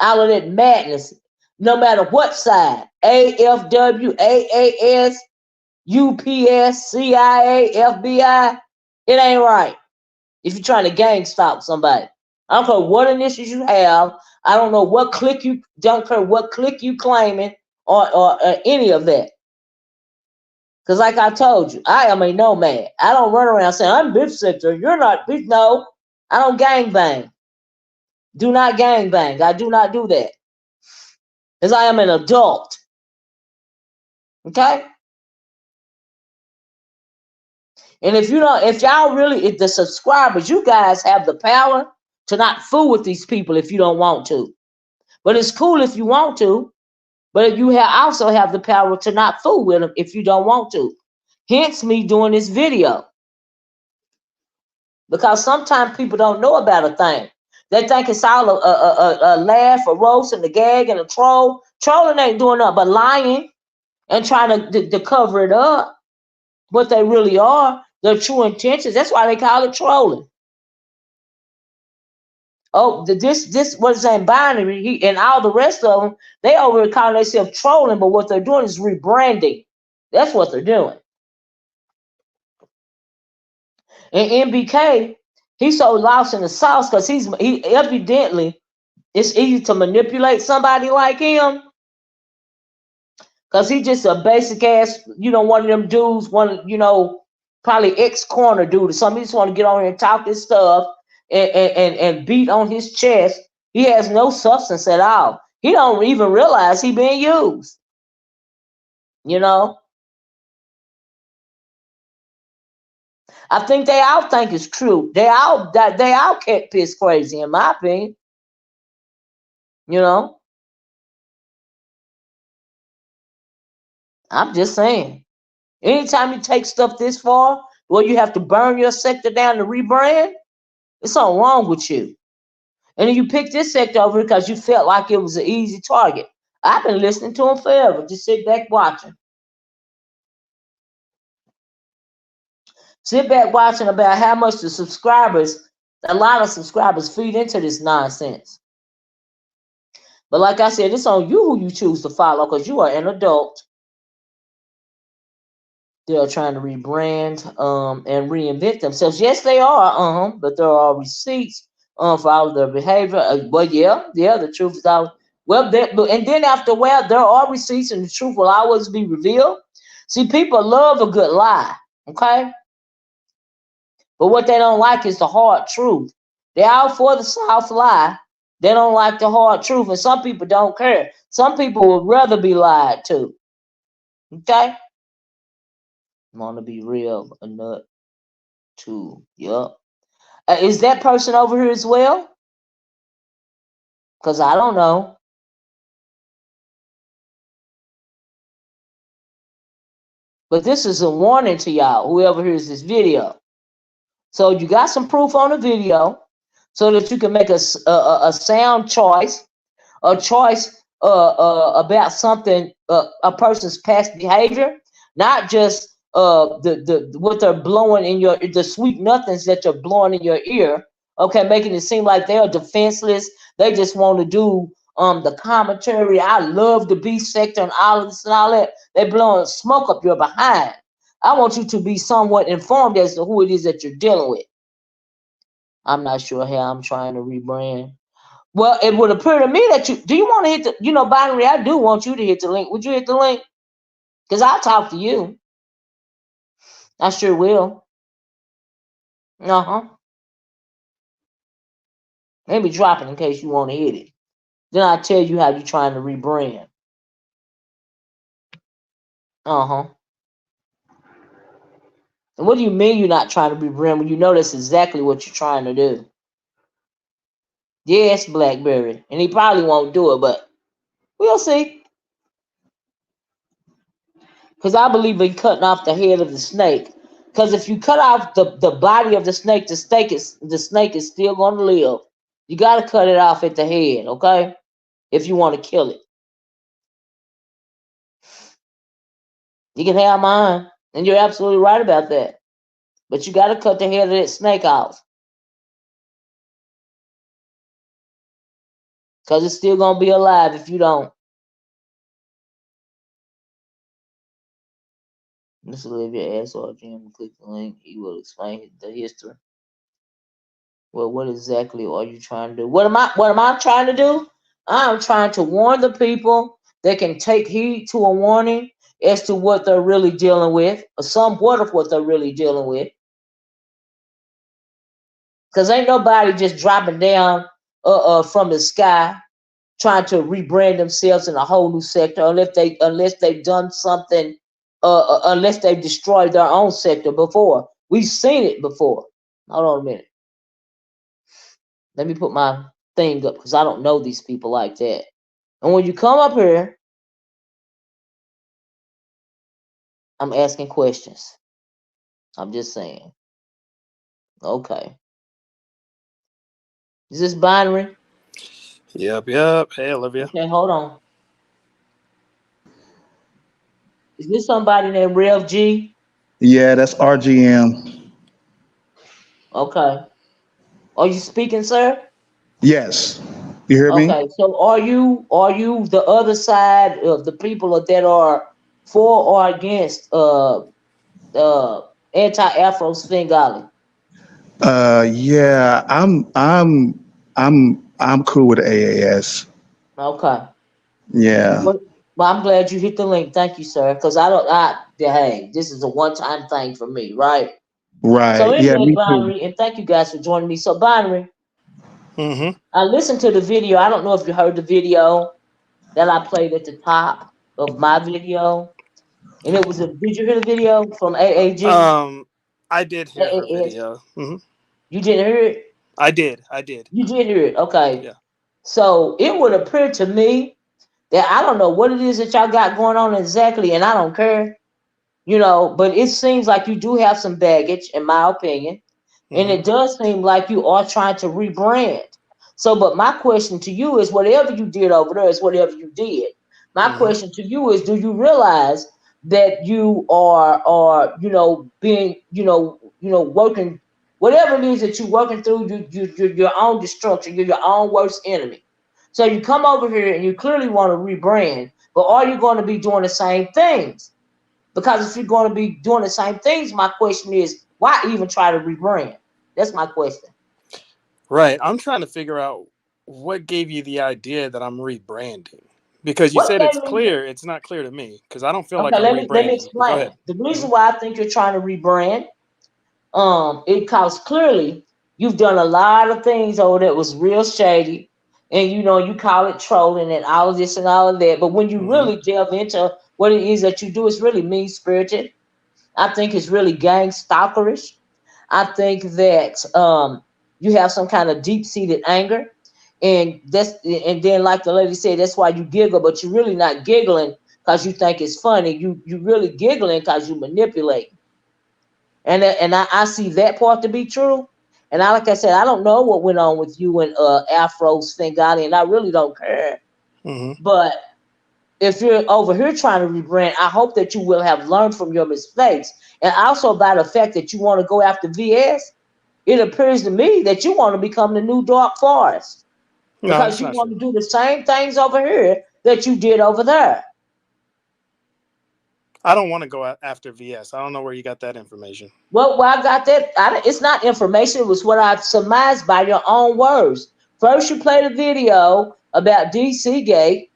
All of that madness, no matter what side, AFW, AAS, UPS, CIA, FBI, it ain't right. If you're trying to gang stalk somebody. I don't care what initials you have. I don't know what clique you, don't care what clique you claiming or any of that. Because like I told you, I am a nomad. I don't run around saying, I'm bitch sector. You're not bitch. No, I don't gang bang. Do not gang bang. I do not do that. Because I am an adult. Okay? And if y'all really, if the subscribers, you guys have the power to not fool with these people if you don't want to. But it's cool if you want to. But you also have the power to not fool with them if you don't want to. Hence me doing this video. Because sometimes people don't know about a thing. They think it's all a laugh, a roast, and a gag, and a troll. Trolling ain't doing nothing but lying and trying to cover it up. What they really are, their true intentions. That's why they call it trolling. Oh, this what is in binary, and all the rest of them, they over calling themselves trolling, but what they're doing is rebranding. That's what they're doing. And MBK, he's so lost in the sauce because he evidently, it's easy to manipulate somebody like him because he's just a basic ass, one of them dudes, probably ex-corner dude or something. He just want to get on here and talk this stuff and beat on his chest. He has no substance at all. He don't even realize he being used. I think they all think it's true. They all can't piss crazy, in my opinion. I'm just saying. Anytime you take stuff this far, where you have to burn your sector down to rebrand, there's something wrong with you. And then you pick this sector over because you felt like it was an easy target. I've been listening to him forever. Just sit back watching. Sit back watching about how much a lot of subscribers feed into this nonsense. But like I said, it's on you who you choose to follow because you are an adult. They are trying to rebrand and reinvent themselves. Yes, they are. But there are receipts for all of their behavior. But yeah, the truth is out. Well, and then after a while, there are receipts, and the truth will always be revealed. See, people love a good lie. Okay. But what they don't like is the hard truth. They're out for the soft lie. They don't like the hard truth. And some people don't care. Some people would rather be lied to. Okay? Want to be real or nut. 2. Yep. Is that person over here as well? Because I don't know. But this is a warning to y'all, whoever hears this video. So you got some proof on the video so that you can make a sound choice, a choice about something, a person's past behavior, not just the what they're blowing in your, the sweet nothings that you're blowing in your ear. Okay, making it seem like they are defenseless. They just want to do the commentary. I love the beef sector and all of this and all that. They blowing smoke up your behind. I want you to be somewhat informed as to who it is that you're dealing with. I'm not sure how I'm trying to rebrand. Well, it would appear to me that do you want to hit the, Binary, I do want you to hit the link. Would you hit the link? Because I'll talk to you. I sure will. Maybe drop it in case you want to hit it. Then I'll tell you how you're trying to rebrand. And what do you mean you're not trying to rebrand when you know that's exactly what you're trying to do? Yes, Blackberry. And he probably won't do it, but we'll see. Because I believe in cutting off the head of the snake. Because if you cut off the body of the snake snake is still going to live. You got to cut it off at the head, okay? If you want to kill it. You can have mine. And you're absolutely right about that. But you got to cut the head of that snake off. Because it's still going to be alive if you don't. Mr. Olivia asks RGM, click the link. He will explain the history. Well, what exactly are you trying to do? What am I trying to do? I'm trying to warn the people that can take heed to a warning as to what they're really dealing with, or somewhat of what they're really dealing with. Because ain't nobody just dropping down from the sky trying to rebrand themselves in a whole new sector unless they've done something, unless they've destroyed their own sector before. We've seen it before. Hold on a minute. Let me put my thing up because I don't know these people like that. And when you come up here, I'm asking questions. I'm just saying. Okay. Is this Binary? Yep. Hey, Olivia. Okay, hold on. Is this somebody named Rev G? Yeah, that's RGM. Okay. Are you speaking, sir? Yes. You hear me? Okay. So are you the other side of the people that are for or against anti-Afro Svengali? Yeah, I'm cool with AAS. Okay. Yeah. Well, I'm glad you hit the link. Thank you, sir. Because hey, this is a one-time thing for me, right? So Right. Yeah, anyway, me too. Binary, and thank you guys for joining me. So Binary, Mm-hmm. I listened to the video. I don't know if you heard the video that I played at the top of my video. And it was did you hear the video from AAG? I did hear her AAS? video. Mm-hmm. You didn't hear it? I did. You did hear it. Okay. Yeah. So it would appear to me that I don't know what it is that y'all got going on exactly, and I don't care. But it seems like you do have some baggage, in my opinion. And it does seem like you are trying to rebrand. So, but my question to you is whatever you did over there is whatever you did. My question to you is, do you realize that you are being, working, whatever it is that you're working through, you're your own destruction, you're your own worst enemy. So you come over here and you clearly want to rebrand, but are you going to be doing the same things? Because if you're going to be doing the same things, my question is, why even try to rebrand? That's my question. Right. I'm trying to figure out what gave you the idea that I'm rebranding. Because you What said it's gave me the, clear. It's not clear to me because I don't feel like okay, I'm let me rebranding. But go explain. ahead. The reason why I think you're trying to rebrand, because clearly you've done a lot of things over that was real shady, and you call it trolling and all of this and all of that. But when you really delve into what it is that you do, it's really mean spirited. I think it's really gang stalkerish. I think that you have some kind of deep-seated anger, and then like the lady said, that's why you giggle, but you're really not giggling because you think it's funny. You really giggling because you manipulate. And I see that part to be true. And like I said, I don't know what went on with you and Afro Svengali, and I really don't care. Mm-hmm. But if you're over here trying to rebrand, I hope that you will have learned from your mistakes. And also by the fact that you want to go after VS, it appears to me that you want to become the new Dark Forest. No, Because that's you not want true. to do the same things over here that you did over there. I don't want to go after VS. I don't know where you got that information. Well, I got that. It's not information. It was what I surmised by your own words. First, you played a video about DC Gate,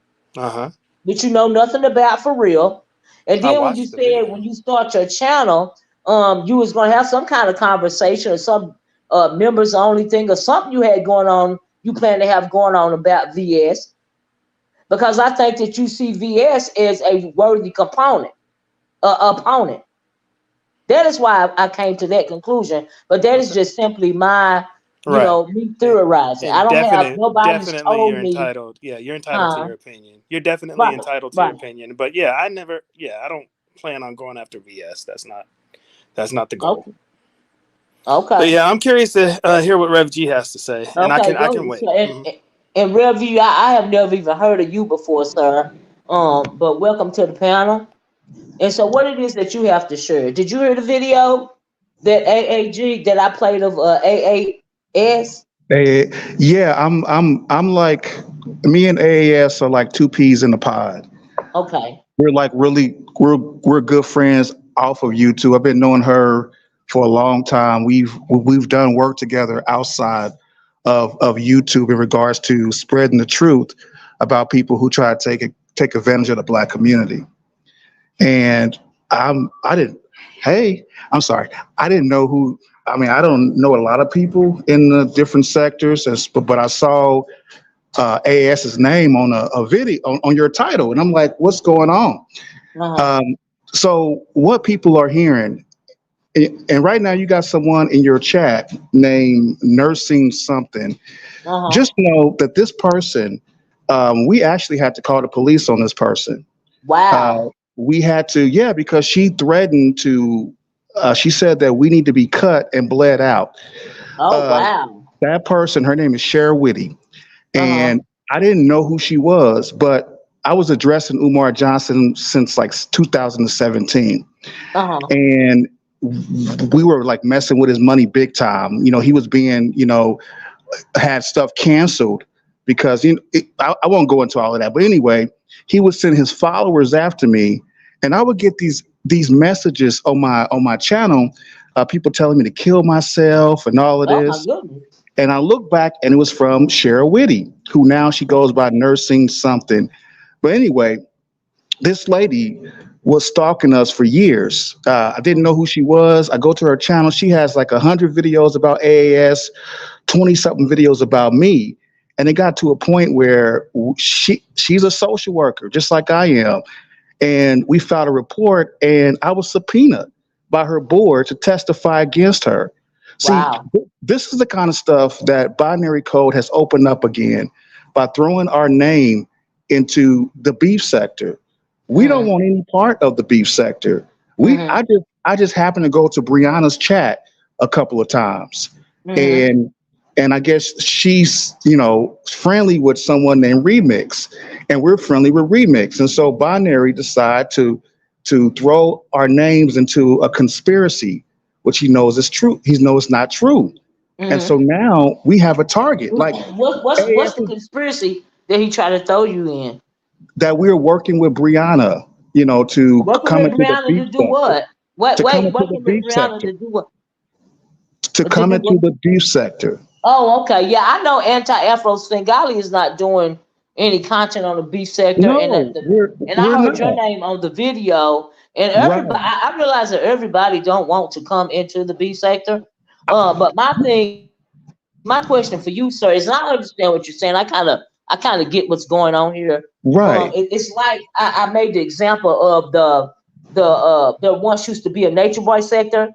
which you know nothing about for real. And I then when you watched the said video. when you start your channel, you was going to have some kind of conversation or some members only thing or something you had going on. You plan to have going on about VS, because I think that you see VS as a worthy opponent. That is why I came to that conclusion. But that is just simply my, Right. me theorizing. I And don't have nobody's definitely you're told me. entitled. Yeah, you're entitled to your opinion. You're definitely Right, entitled to your right. opinion. But yeah, I don't plan on going after VS. That's not the goal. Okay. But yeah, I'm curious to hear what Rev G has to say, and I can wait. So, and Rev, I have never even heard of you before, sir. But welcome to the panel. And so, what it is that you have to share? Did you hear the video that AAG that I played of AAS? Yeah, I'm like, me and AAS are like two peas in a pod. Okay. We're like we're good friends off of YouTube. I've been knowing her for a long time. We've done work together outside of YouTube in regards to spreading the truth about people who try to take advantage of the Black community. And I'm sorry, I didn't know who. I mean, I don't know a lot of people in the different sectors, but I saw AS's name on a video on your title, and I'm like, what's going on? So what people are hearing, and right now you got someone in your chat named Nursing Something. Just know that this person, we actually had to call the police on this person. Wow. We had to, yeah, because she threatened to, she said that we need to be cut and bled out. Oh, wow. That person, her name is Cher Whitty. And I didn't know who she was, but I was addressing Umar Johnson since like 2017. And we were like messing with his money big time. You know, he was being, had stuff canceled because I won't go into all of that. But anyway, he would send his followers after me, and I would get these messages on my channel, people telling me to kill myself and all of this. Oh, my goodness. And I look back, and it was from Cher Whitty, who now she goes by Nursing Something. But anyway, this lady was stalking us for years. I didn't know who she was. I go to her channel. She has like 100 videos about AAS, 20-something videos about me. And it got to a point where she's a social worker, just like I am. And we filed a report, and I was subpoenaed by her board to testify against her. Wow. See, this is the kind of stuff that Binary Code has opened up again by throwing our name into the beef sector. We don't want any part of the beef sector. I just happened to go to Brianna's chat a couple of times, and I guess she's friendly with someone named Remix, and we're friendly with Remix, and so Binary decided to throw our names into a conspiracy, which he knows is true. He knows it's not true, and so now we have a target. Like, what's the conspiracy that he tried to throw you in? That we're working with Brianna, to come into the beef to do what? sector. Working with Brianna to do what? To come into the beef sector. Oh, okay. Yeah, I know Anti-Afro Svengali is not doing any content on the beef sector. No, and I heard your name on the video. And everybody, I realize that everybody don't want to come into the beef sector. But my question for you, sir, is, and I understand what you're saying. I kind of get what's going on here. Right. It's like I made the example of the there once used to be a Nature Boy sector,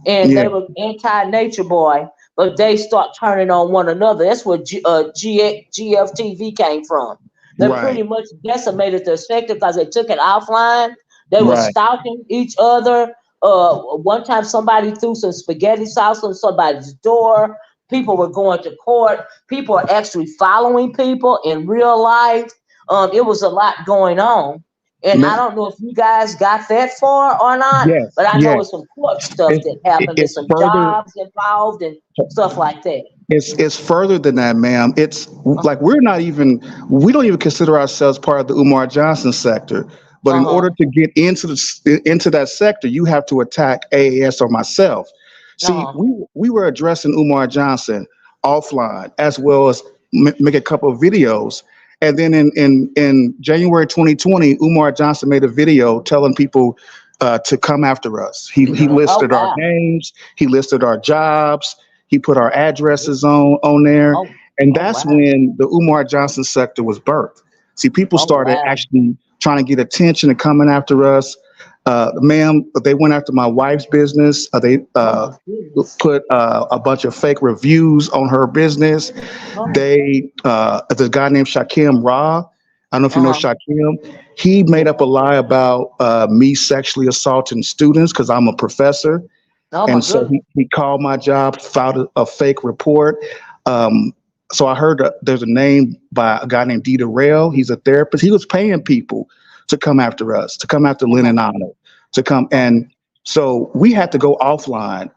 and Yeah. they were anti-nature boy, but they start turning on one another. That's where GFTV came from. They Right. pretty much decimated the sector because they took it offline. They were Right. stalking each other. One time somebody threw some spaghetti sauce on somebody's door. People were going to court. People are actually following people in real life. It was a lot going on. And I Man, don't know if you guys got that far or not, yes. but I know Yes. it's some court stuff It, that happened. There's it's some further. jobs involved and stuff like that. It's further than that, ma'am. It's Uh like we don't even consider ourselves part of the Umar Johnson sector. But in huh. order to get into that sector, you have to attack AAS or myself. Uh See, huh. we were addressing Umar Johnson offline as well as make a couple of videos. And then in January 2020, Umar Johnson made a video telling people to come after us. He Oh listed our wow. names, he listed our jobs, he put our addresses on there, Oh and oh that's wow. when the Umar Johnson sector was birthed. See, people Oh started wow. actually trying to get attention and coming after us. Ma'am, they went after my wife's business. They Oh my goodness. put a bunch of fake reviews on her business. Oh. There's a guy named Shakim Ra. I don't know if you Uh know huh. Shakim. He made up a lie about me sexually assaulting students because I'm a professor. Oh my And so goodness. he called my job, filed a fake report. Um, so I heard that there's a name by a guy named Dieter Rail. He's a therapist. He was paying people to come after us, to come after Uh Lynn huh. and Anna, to come. Uh And so we had to go offline,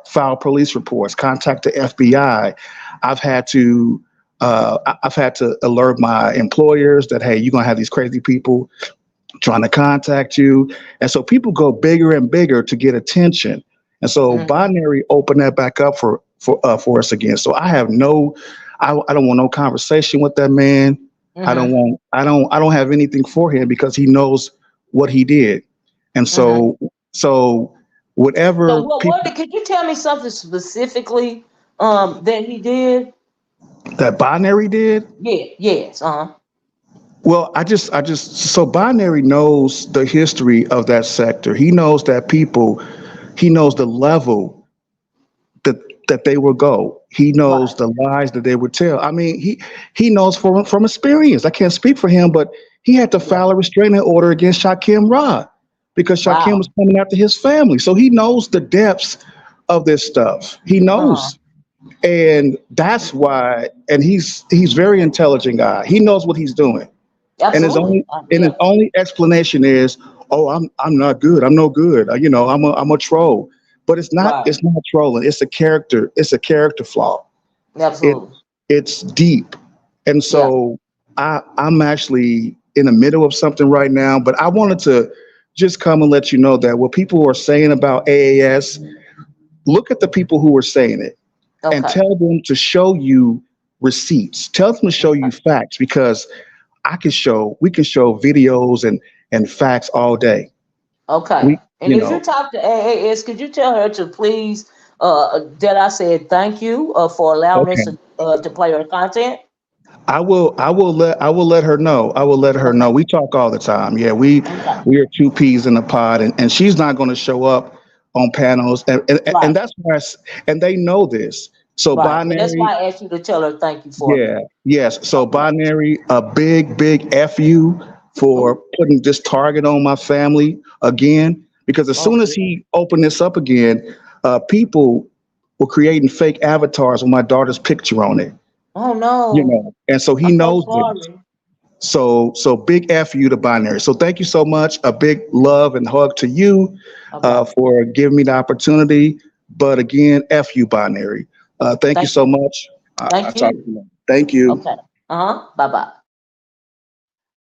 file police reports, contact the FBI. I've had to I've had to alert my employers that, hey, you're gonna have these crazy people trying to contact you. And so people go bigger and bigger to get attention. And so huh. binary opened that back up for us again. So I don't want no conversation with that man. Mm-hmm. I don't have anything for him because he knows what he did. And Mm-hmm. so So whatever what people could you tell me something specifically that he did? that binary did, Yeah, yes, uh-huh. well, so binary knows the history of that sector. He knows that people, he knows the level that they will go. He knows Right, the lies that they would tell. I mean, he knows from experience. I can't speak for him, but he had to yeah. file a restraining order against Shakim Rod because Shakim Wow. was coming after his family. So he knows the depths of this stuff. He Uh-huh. knows. And that's why, and he's very intelligent guy. He knows what he's doing. And his Absolutely. only and his Yeah. only explanation is, "Oh, I'm not good. I'm no good. I'm a troll." But Right. it's not trolling. It's a character flaw. It Absolutely. it's deep. And Yeah. so I'm actually in the middle of something right now, but I wanted to just come and let you know that what people are saying about AAS, look at the people who are saying it and Okay. tell them to show you receipts. Tell them to show you Okay. facts because we can show videos and facts all day. Okay. We, And you if you know, talk to AAS, could you tell her to please that I said thank you for allowing us okay. to play her content? I will let her know. I will let her Okay. know. We talk all the time. Yeah, Okay. we are two peas in a pod, and she's not going to show up on panels, and Right. that's why, and they know this. So Right. And that's binary, why I asked you to tell her thank you for me. yeah, yes. So Okay. binary, a big fu for Oh, putting this target on my family again. Because as oh soon as goodness. he opened this up again, people were creating fake avatars with my daughter's picture on it. Oh no. And so he I'm so knows this. sorry. So big F you to binary. So thank you so much. A big love and hug to you Okay. for giving me the opportunity. But again, F you binary. Thank you Thank so you. much. I Thank talk to you. you later. Thank you. Okay. Uh-huh. Bye-bye.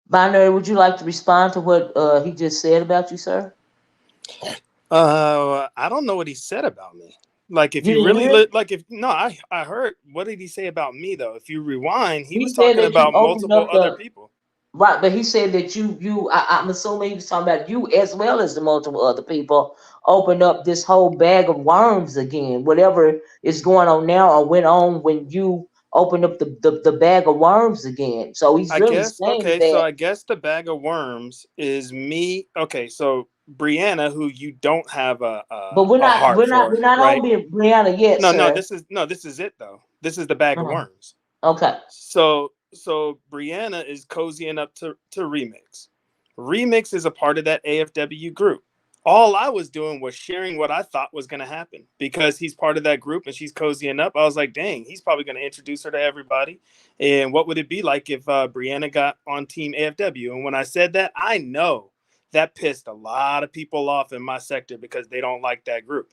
Binary, would you like to respond to what he just said about you, sir? I don't know what he said about me. Like, if You you didn't really hear it? like, if no, I heard. What did he say about me though? If you rewind, he He was said talking that you about opened multiple up other the people. right, but he said that I'm assuming he was talking about you as well as the multiple other people opened up this whole bag of worms again. Whatever is going on now or went on when you opened up the bag of worms again. So he's I really guess saying okay, so that I guess the bag of worms is me. Okay, so Brianna, who you don't have a But we're a not heart we're not for, we're not right? on Brianna yet, No, sir. this is it though. This is the bag of Uh-huh. worms. Okay. So Brianna is cozying up to Remix. Remix is a part of that AFW group. All I was doing was sharing what I thought was going to happen because he's part of that group and she's cozying up. I was like, dang, he's probably going to introduce her to everybody. And what would it be like if Brianna got on Team AFW? And when I said that, I know that pissed a lot of people off in my sector because they don't like that group.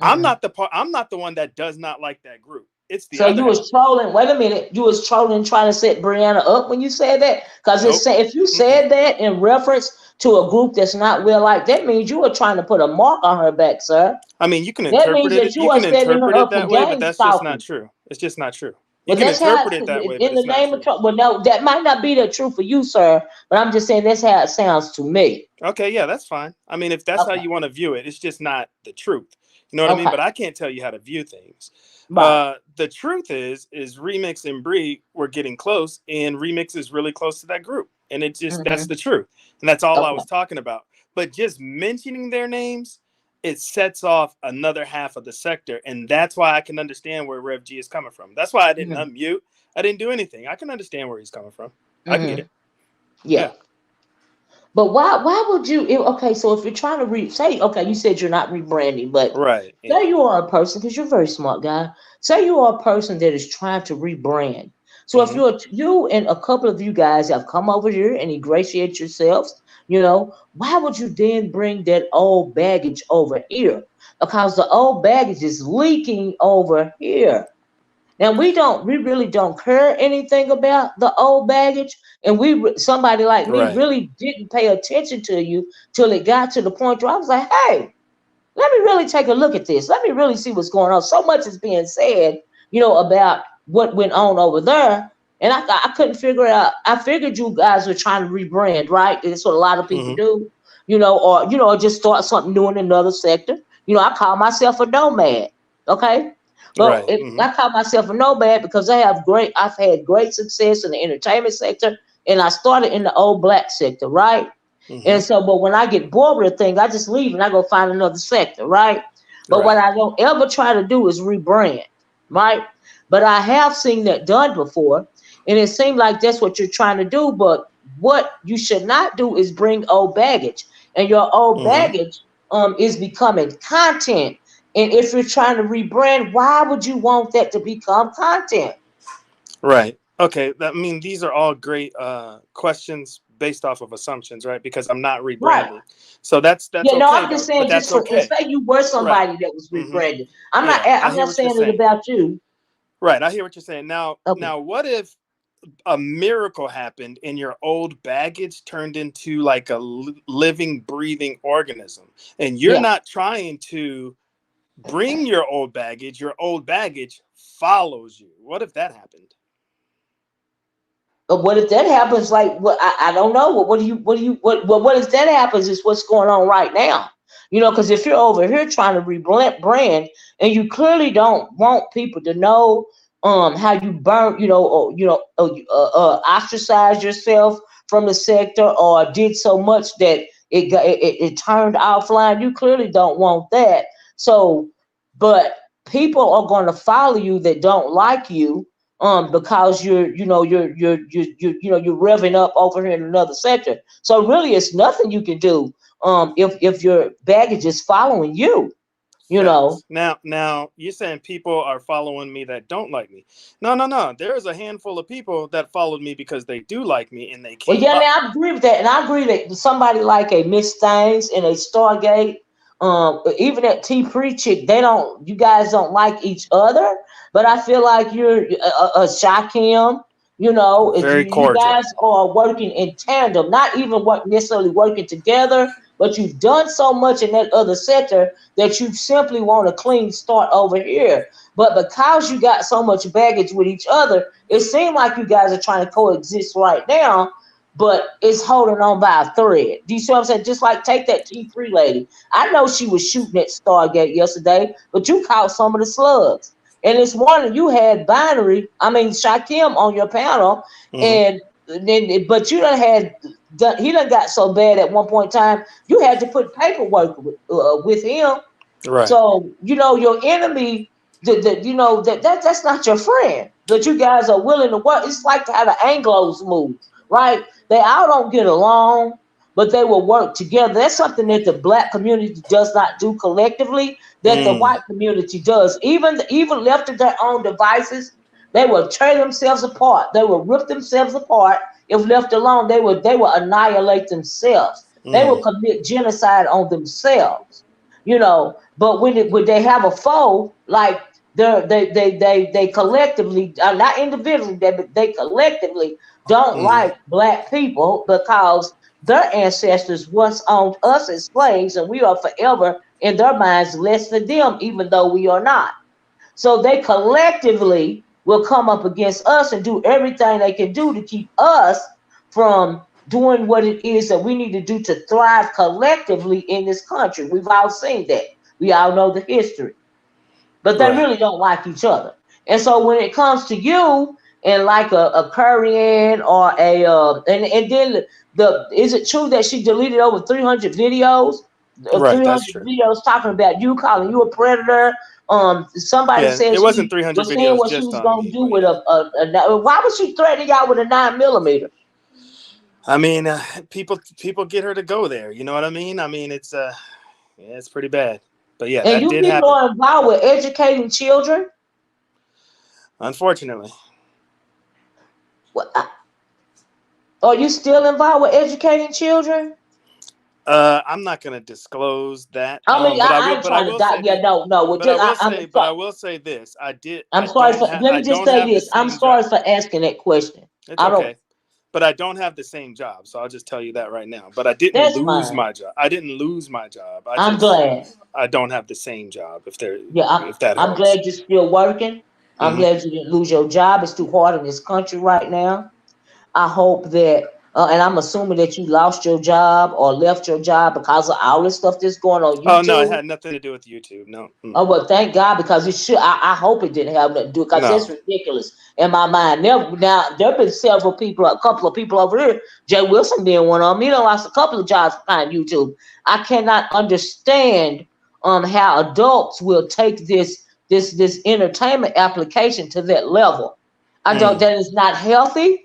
I'm not the one that does not like that group. It's the So other you half. was trolling. Wait a minute. You was trolling, trying to set Brianna up when you said that. Because Nope. if you said that in reference to a group that's not well liked, that means you were trying to put a mark on her back, sir. I mean, you can That interpret means that it. you You are can setting her interpret it up for that way, but gang that's just not stalking. true. It's just not true. You But can that's how, interpret it that way, but in the it's not name of true. Trump. Well, no, that might not be the truth for you, sir. But I'm just saying that's how it sounds to me. Okay, yeah, that's fine. I mean, if that's how Okay. you want to view it, it's just not the truth. You know what I mean? Okay. But I can't tell you how to view things. Right. The truth is Remix and Bree were getting close, and Remix is really close to that group, and it just that's Mm-hmm. the truth, and that's all I Okay. was talking about. But just mentioning their names, it sets off another half of the sector, and that's why I can understand where Rev G is coming from. That's why I didn't Mm-hmm. unmute. I didn't do anything. I can understand where he's coming from. I get Mm-hmm. it. Yeah. But why would you okay, so if you're trying to say, okay, you said you're not rebranding, but Right. Yeah. say you are a person, because you're a very smart guy. Say you are a person that is trying to rebrand. So if you and a couple of you guys have come over here and ingratiate yourselves, why would you then bring that old baggage over here? Because the old baggage is leaking over here. Now we really don't care anything about the old baggage, and somebody like me Right. really didn't pay attention to you till it got to the point where I was like, hey, let me really take a look at this. Let me really see what's going on. So much is being said, about what went on over there, and I couldn't figure out. I figured you guys were trying to rebrand, right? That's what a lot of people do, or just start something new in another sector. I call myself a nomad. Okay. But Right. I call myself a nomad because I've had great success in the entertainment sector, and I started in the old black sector, right? And so, but when I get bored with a thing, I just leave and I go find another sector, right? But what Right. I don't ever try to do is rebrand, right? But I have seen that done before, and it seemed like that's what you're trying to do. But what you should not do is bring old baggage, and your old baggage is becoming content. And if you're trying to rebrand, why would you want that to become content? Right. Okay. I mean, these are all great questions based off of assumptions, right? Because I'm not Right. rebranding. So that's Yeah, no, okay I'm just though. But saying, that's just for okay. say you were Right. somebody that was rebranded. I'm not. Yeah, I I'm hear not what you're saying it saying. about you. Right. I hear what you're saying. Now, Okay. what if a miracle happened and your old baggage turned into like a living, breathing organism, and you're Yeah. not trying to bring your old baggage follows you? What if that happened? But what if that happens? Like, what? I don't know. What do you? What if that happens? Is what's going on right now? Because if you're over here trying to rebrand, and you clearly don't want people to know how you burn, ostracize yourself from the sector, or did so much that it turned offline. You clearly don't want that. So, but people are going to follow you that don't like you, because you're revving up over here in another sector. So really, it's nothing you can do if your baggage is following you. Facts. Now you're saying people are following me that don't like me. No. There's a handful of people that followed me because they do like me and they Well, came yeah, up. now I agree with that, and I agree that somebody like a MsThangs and a Stargate, even that T Chick, you guys don't like each other, but I feel like you're a Shakim. If Very you cordial. guys are working in tandem, not even necessarily working together, but you've done so much in that other sector that you simply want a clean start over here. But because you got so much baggage with each other, it seems like you guys are trying to coexist right now, but it's holding on by a thread. Do you see what I'm saying? Just like take that T3 lady. I know she was shooting at Stargate yesterday, but you caught some of the slugs. And it's one you had Shakim on your panel, and then but you done had he done got so bad at one point in time, you had to put paperwork with him. Right. So, you know, your enemy, you know, that's not your friend. But you guys are willing to work. It's like how the Anglos move, right? They all don't get along, but they will work together. That's something that the black community does not do collectively, that the white community does. Even left to their own devices, they will tear themselves apart. They will rip themselves apart. If left alone, they will annihilate themselves. They will commit genocide on themselves. You know, but when they have a foe, like they collectively, not individually, they collectively don't like black people because their ancestors once owned us as slaves, and we are forever in their minds less than them, even though we are not. So they collectively will come up against us and do everything they can do to keep us from doing what it is that we need to do to thrive collectively in this country. We've all seen that. We all know the history. But they really don't like each other. And so when it comes to you and like a Korean or and then is it true that she deleted over 300 videos? Right, 300 that's true. videos talking about you, calling you a predator. Somebody Yeah, said it wasn't she 300 was seeing videos what she just was on gonna me, do but with why was she threatening y'all with a 9mm? I mean, people get her to go there. You know what I mean? I mean, it's it's pretty bad. But yeah, And that you did people happen. are involved with educating children. Unfortunately. Are you still involved with educating children? I'm not gonna disclose that. I mean, But I I will. ain't But I trying to will die. say. Yeah, no. Well, But I just will I'm say. But sorry. I will say this. I did. I'm sorry for. Let I me just don't say have the this. I'm same sorry job. for asking that question. It's I don't. okay. But I don't have the same job, so I'll just tell you that right now. But I didn't That's lose fine. my job. I didn't lose my job. I'm glad. I don't have the same job. If that I'm helps. glad you're still working. I'm Mm-hmm. glad you didn't lose your job. It's too hard in this country right now. I hope that, and I'm assuming that you lost your job or left your job because of all this stuff that's going on Oh no, it YouTube. had nothing to do with YouTube. No. Oh, well, thank God, because it should. I hope it didn't have nothing to do, because that's No. ridiculous in my mind. Now, there have been several people, a couple of people over here, Jay Wilson being one of them. He done lost a couple of jobs behind YouTube. I cannot understand how adults will take this entertainment application to that level. I don't. That is not healthy.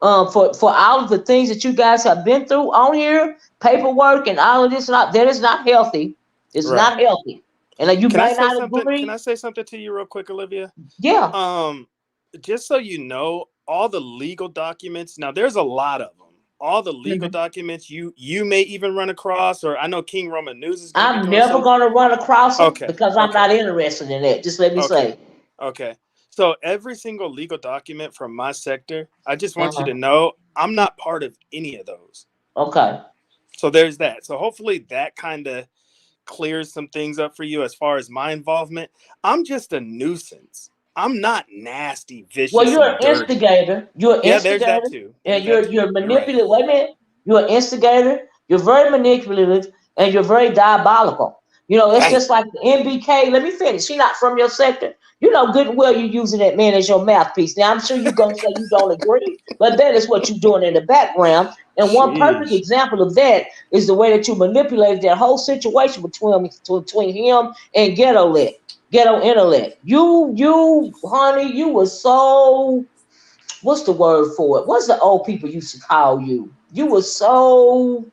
For all of the things that you guys have been through on here, paperwork and all of this, that is not healthy. It's Right. not healthy. And you Can I may say not something? Can agree. I say something to you real quick, Olivia? Yeah. Just so you know, all the legal documents. Now, there's a lot of them. All the legal documents you may even run across, or I know King Roman News is going to be I'm doing never some. going to run across them Okay. because I'm not interested in that. Just let me say. Okay. So every single legal document from my sector, I just want you Uh-huh. to know I'm not part of any of those. Okay. So there's that. So hopefully that kind of clears some things up for you as far as my involvement. I'm just a nuisance. I'm not nasty, vicious, Well, you're and an dirty. instigator. You're an Yeah, there's that instigator, too. and There's that too. you're You're right. manipulative. Wait a minute. You're an instigator. You're very manipulative, and you're very diabolical. You know, it's just like the NBK. Let me finish. She's not from your sector. You know good and well you're using that man as your mouthpiece. Now I'm sure you're gonna say you don't agree, but that is what you're doing in the background. And one perfect Sheesh. example of that is the way that you manipulated that whole situation between him and Ghetto Intellect. You, honey, you were so. What's the word for it? What's the old people used to call you? You were so.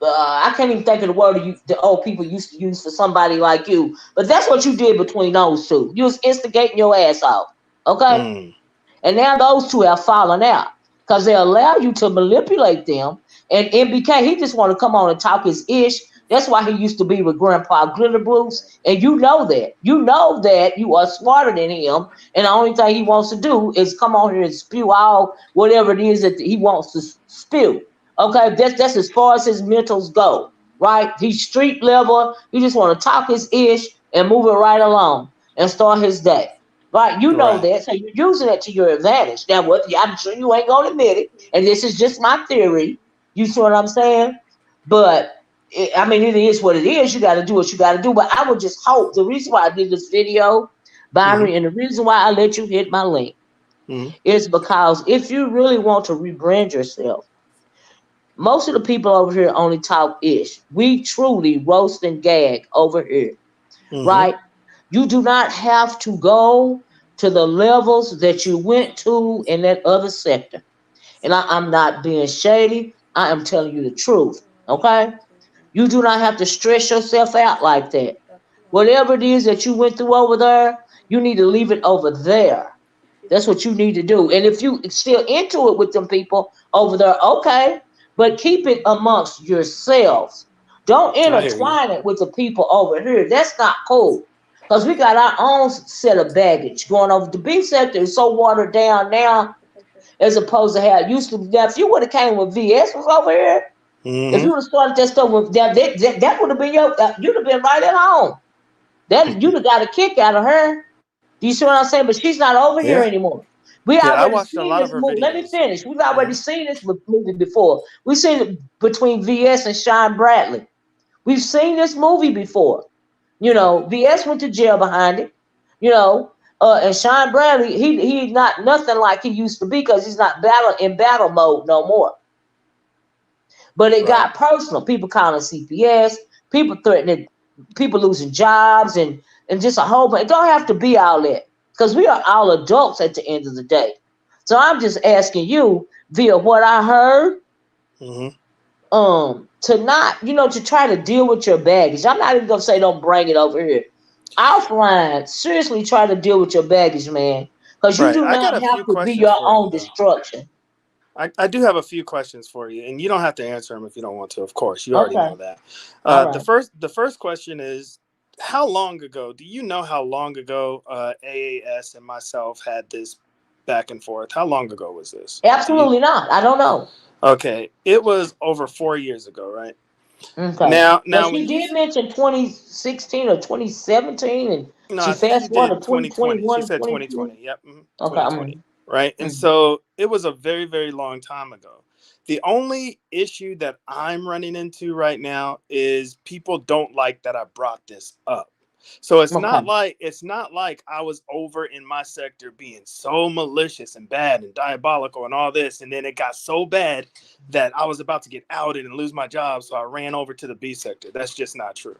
I can't even think of the word the old people used to use for somebody like you. But that's what you did between those two. You was instigating your ass off. Okay? And now those two have fallen out because they allow you to manipulate them. And MBK, he just want to come on and talk his ish. That's why he used to be with Grandpa Glitterblues. And you know that. You know that you are smarter than him. And the only thing he wants to do is come on here and spew all whatever it is that he wants to spew. Okay, that's as far as his mentals go. Right? He's street level. He just want to talk his ish and move it right along and start his day. Right, you know Right. that, so you're using it to your advantage. Now, what I'm sure you ain't gonna admit it, and this is just my theory. You see what I'm saying? But I mean, it is what it is. You got to do what you got to do. But I would just hope the reason why I did this video, Binary, and the reason why I let you hit my link is because if you really want to rebrand yourself, most of the people over here only talk ish. We truly roast and gag over here, right? You do not have to go to the levels that you went to in that other sector. And I'm not being shady. I am telling you the truth. Okay? You do not have to stress yourself out like that. Whatever it is that you went through over there, you need to leave it over there. That's what you need to do. And if you still into it with them people over there, okay, but keep it amongst yourselves. Don't I hear you. intertwine it with the people over here. That's not cool. Because we got our own set of baggage going over. The B sector is so watered down now as opposed to how it used to be. Now, if you would have came with VS was over here, if you would have started that stuff with that would have been you'd have been right at home. That you'd have got a kick out of her. Do you see what I'm saying? But she's not over here Yeah. anymore. We Yeah, I already watched a seen lot this of her movie. Let me videos. finish. We've already seen this movie before. We've seen it between VS and Sean Bradley. We've seen this movie before. You know, VS went to jail behind it. You know, and Sean Bradley, he's not nothing like he used to be because he's not in battle mode no more. But it got personal. People calling CPS, people threatening, people losing jobs, and just a whole bunch. It don't have to be all that because we are all adults at the end of the day. So I'm just asking you via what I heard, to not, to try to deal with your baggage. I'm not even gonna say don't bring it over here. Offline, seriously, try to deal with your baggage, man, because you do I got not a few have to be questions your for you, own though. destruction. I do have a few questions for you, and you don't have to answer them if you don't want to. Of course, you already Okay. know that. All right. The first question is, how long ago? Do you know how long ago AAS and myself had this back and forth? How long ago was this? Absolutely not. I don't know. Okay, it was over 4 years ago, right? Okay. Now Well, when she you did mention 2016 or 2017, and no, she I think she fast forwarded did to 2020. She 2021 and said 22. 2020. Yep, Okay. 2020. Right, and so it was a very, very long time ago. The only issue that I'm running into right now is people don't like that I brought this up. So it's not like I was over in my sector being so malicious and bad and diabolical and all this, and then it got so bad that I was about to get outed and lose my job, so I ran over to the B sector. That's just not true.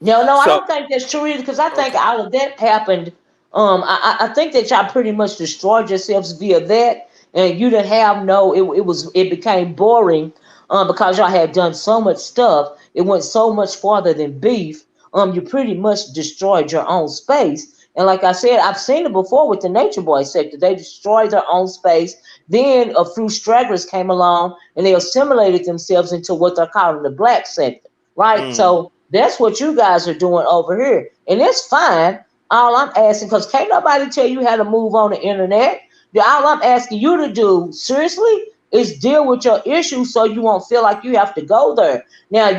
No, I don't think that's true either, because I think all of that happened. I think that y'all pretty much destroyed yourselves via that, and you didn't have it became boring, because y'all had done so much stuff. It went so much farther than beef. You pretty much destroyed your own space. And like I said, I've seen it before with the Nature Boy sector. They destroyed their own space. Then a few stragglers came along and they assimilated themselves into what they're calling the black sector, right? So that's what you guys are doing over here. And it's fine. All I'm asking, because can't nobody tell you how to move on the internet. All I'm asking you to do, seriously, is deal with your issues so you won't feel like you have to go there. Now,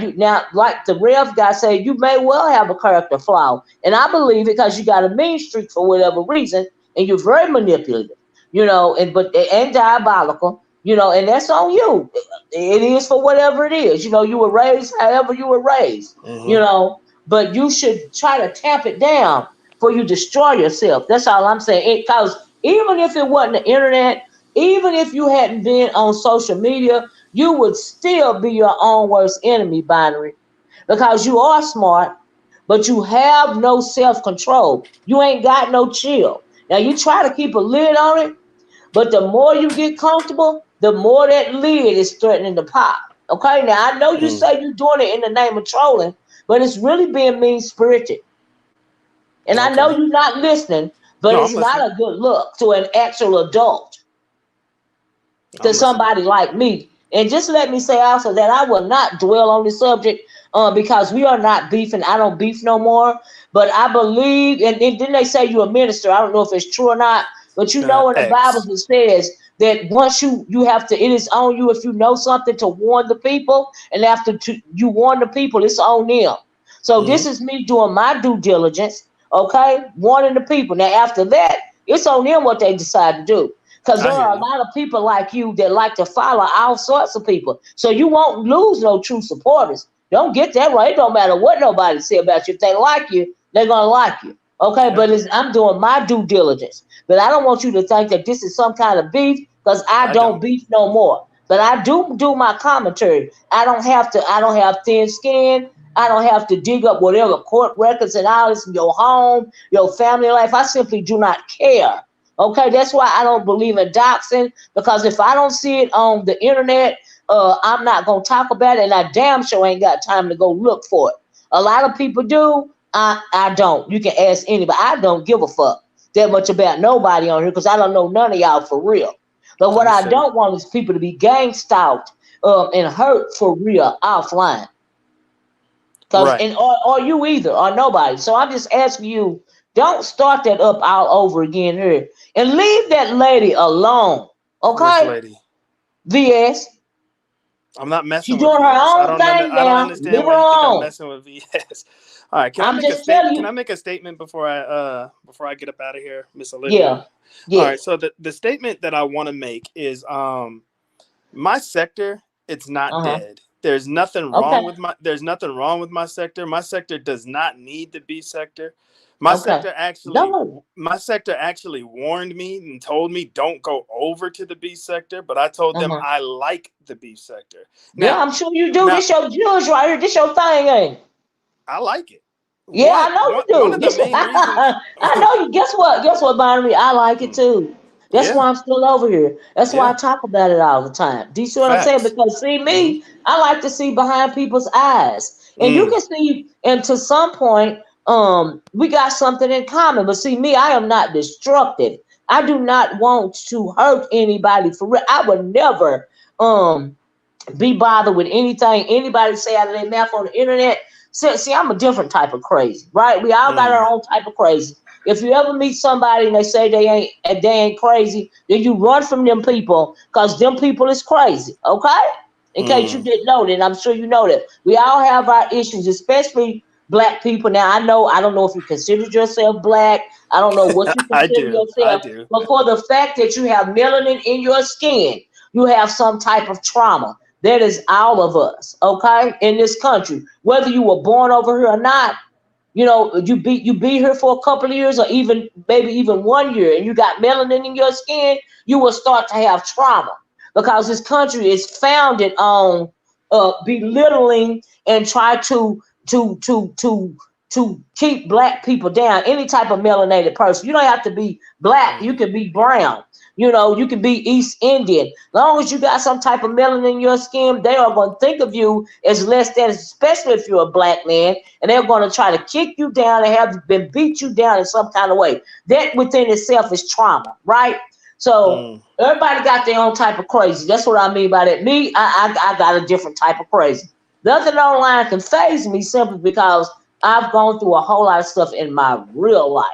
like the Rev guy said, you may well have a character flaw. And I believe it because you got a mean streak for whatever reason, and you're very manipulative, and diabolical, and that's on you. It is for whatever it is. You were raised however you were raised, but you should try to tamp it down before you destroy yourself. That's all I'm saying. Because even if it wasn't the internet, even if you hadn't been on social media, you would still be your own worst enemy, Binary, because you are smart, but you have no self-control. You ain't got no chill. Now, you try to keep a lid on it, but the more you get comfortable, the more that lid is threatening to pop. Okay, now I know you say you're doing it in the name of trolling, but it's really being mean-spirited. And I know you're not listening, but it's not a good look to an actual adult, to somebody like me. And just let me say also that I will not dwell on the subject, because we are not beefing. I don't beef no more. But I believe, and didn't they say you're a minister? I don't know if it's true or not, but in the Bible it says that once you have to, it is on you if you know something to warn the people, and after you warn the people, it's on them. So this is me doing my due diligence, okay, warning the people. Now after that, it's on them what they decide to do. Because there are a lot of people like you that like to follow all sorts of people. So you won't lose no true supporters. Don't get that right. It don't matter what nobody say about you. If they like you, they're going to like you. Okay, Yeah. but I'm doing my due diligence. But I don't want you to think that this is some kind of beef because I don't beef no more. But I do my commentary. I don't have to. I don't have thin skin. I don't have to dig up whatever court records and all this in your home, your family life. I simply do not care. Okay, that's why I don't believe in doxing because if I don't see it on the internet, I'm not gonna talk about it, and I damn sure ain't got time to go look for it. A lot of people do. I don't. You can ask anybody. I don't give a fuck that much about nobody on here because I don't know none of y'all for real. But what I Understood. don't want is people to be gang stalked and hurt for real offline. Cause Right. and or you either or nobody. So I'm just asking you, don't start that up all over again here. And leave that lady alone. Which Okay? lady? VS. I'm not She messing with doing her VS. own thing I don't now. Leave understand her why you think I'm alone. messing with VS. All right, can I I'm make a just telling statement? Can I you. make a statement before I get up out of here, Miss Olivia? Yeah. All Yeah. right, so the statement that I want to make is my sector, it's not Uh-huh. dead. There's nothing Okay. wrong with my sector. My sector does not need to be sector. Okay. No. My sector actually warned me and told me don't go over to the B sector, but I told them Uh-huh. I like the B sector. Yeah, Now, I'm sure you do. now This your judge right here. This your thing, ain't it? I like it. Yeah, I know you One do. of the This main reasons I know you. Guess what? Guess what, Bonnie? I like it too. That's yeah, why I'm still over here. That's why I yeah, talk about it all the time. Do you see what I'm saying? facts. Because see Hmm. me, I like to see behind people's eyes. And you Mm, can see, and to some point, we got something in common. But see me, I am not destructive. I do not want to hurt anybody for real. I would never be bothered with anything anybody say out of their mouth on the internet. See, I'm a different type of crazy, right? We all got our mm, own type of crazy. If you ever meet somebody and they say they ain't crazy, then you run from them people because them people is crazy, okay? In case you mm. didn't know that, I'm sure you know that. We all have our issues, especially black people. Now, I don't know if you consider yourself black. I don't know what you I consider do. I yourself. do. But for the fact that you have melanin in your skin, you have some type of trauma. That is all of us, okay, in this country. Whether you were born over here or not, you be here for a couple of years or even maybe even 1 year, and you got melanin in your skin, you will start to have trauma because this country is founded on belittling and try to keep black people down. Any type of melanated person, you don't have to be black. You Mm, can be brown. You can be East Indian. As long as you got some type of melanin in your skin, they are going to think of you as less than, especially if you're a black man, and they're going to try to kick you down and have been beat you down in some kind of way. That within itself is trauma, right? So mm. everybody got their own type of crazy. That's what I mean by that. Me, I got a different type of crazy. Nothing online can phase me simply because I've gone through a whole lot of stuff in my real life.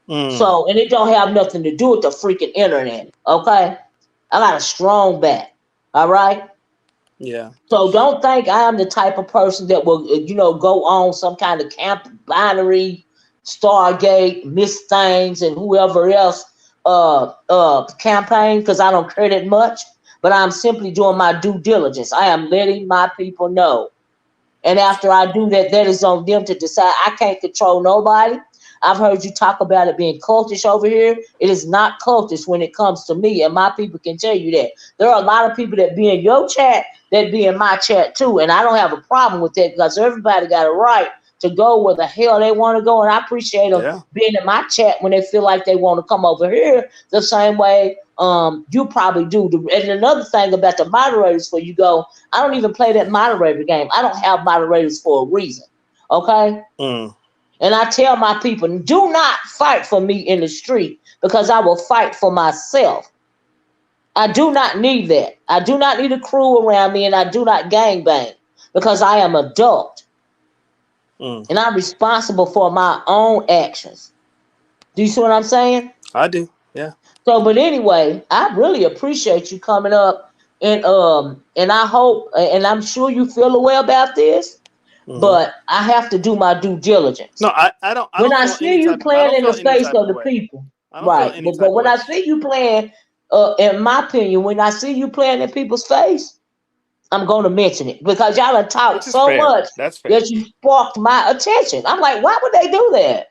Mm, So, and it don't have nothing to do with the freaking internet. Okay, I got a strong back. All right. yeah. So don't think I am the type of person that will, go on some kind of camp binary, Stargate, MsThangs, and whoever else campaign because I don't care that much. But I'm simply doing my due diligence. I am letting my people know. And after I do that, that is on them to decide. I can't control nobody. I've heard you talk about it being cultish over here. It is not cultish when it comes to me, and my people can tell you that. There are a lot of people that be in your chat that be in my chat too, and I don't have a problem with that because everybody got a right to go where the hell they want to go, and I appreciate them Yeah. being in my chat when they feel like they want to come over here the same way you probably do. And another thing about the moderators, for you go, I don't even play that moderator game. I don't have moderators for a reason. Okay? Mm, And I tell my people, do not fight for me in the street because I will fight for myself. I do not need that. I do not need a crew around me, and I do not gangbang because I am adult mm. and I'm responsible for my own actions. Do you see what I'm saying? I do. Yeah. So, but anyway, I really appreciate you coming up, and I hope, and I'm sure you feel a way about this, Hmm. but I have to do my due diligence. No, I don't. When I see you I playing don't in the feel any face type of of the way. people, I don't feel right? any But type of when way. I see you playing, in my opinion, when I see you playing in people's face, I'm going to mention it because y'all have talked Which is so fair. much That's fair. that you sparked my attention. I'm like, why would they do that?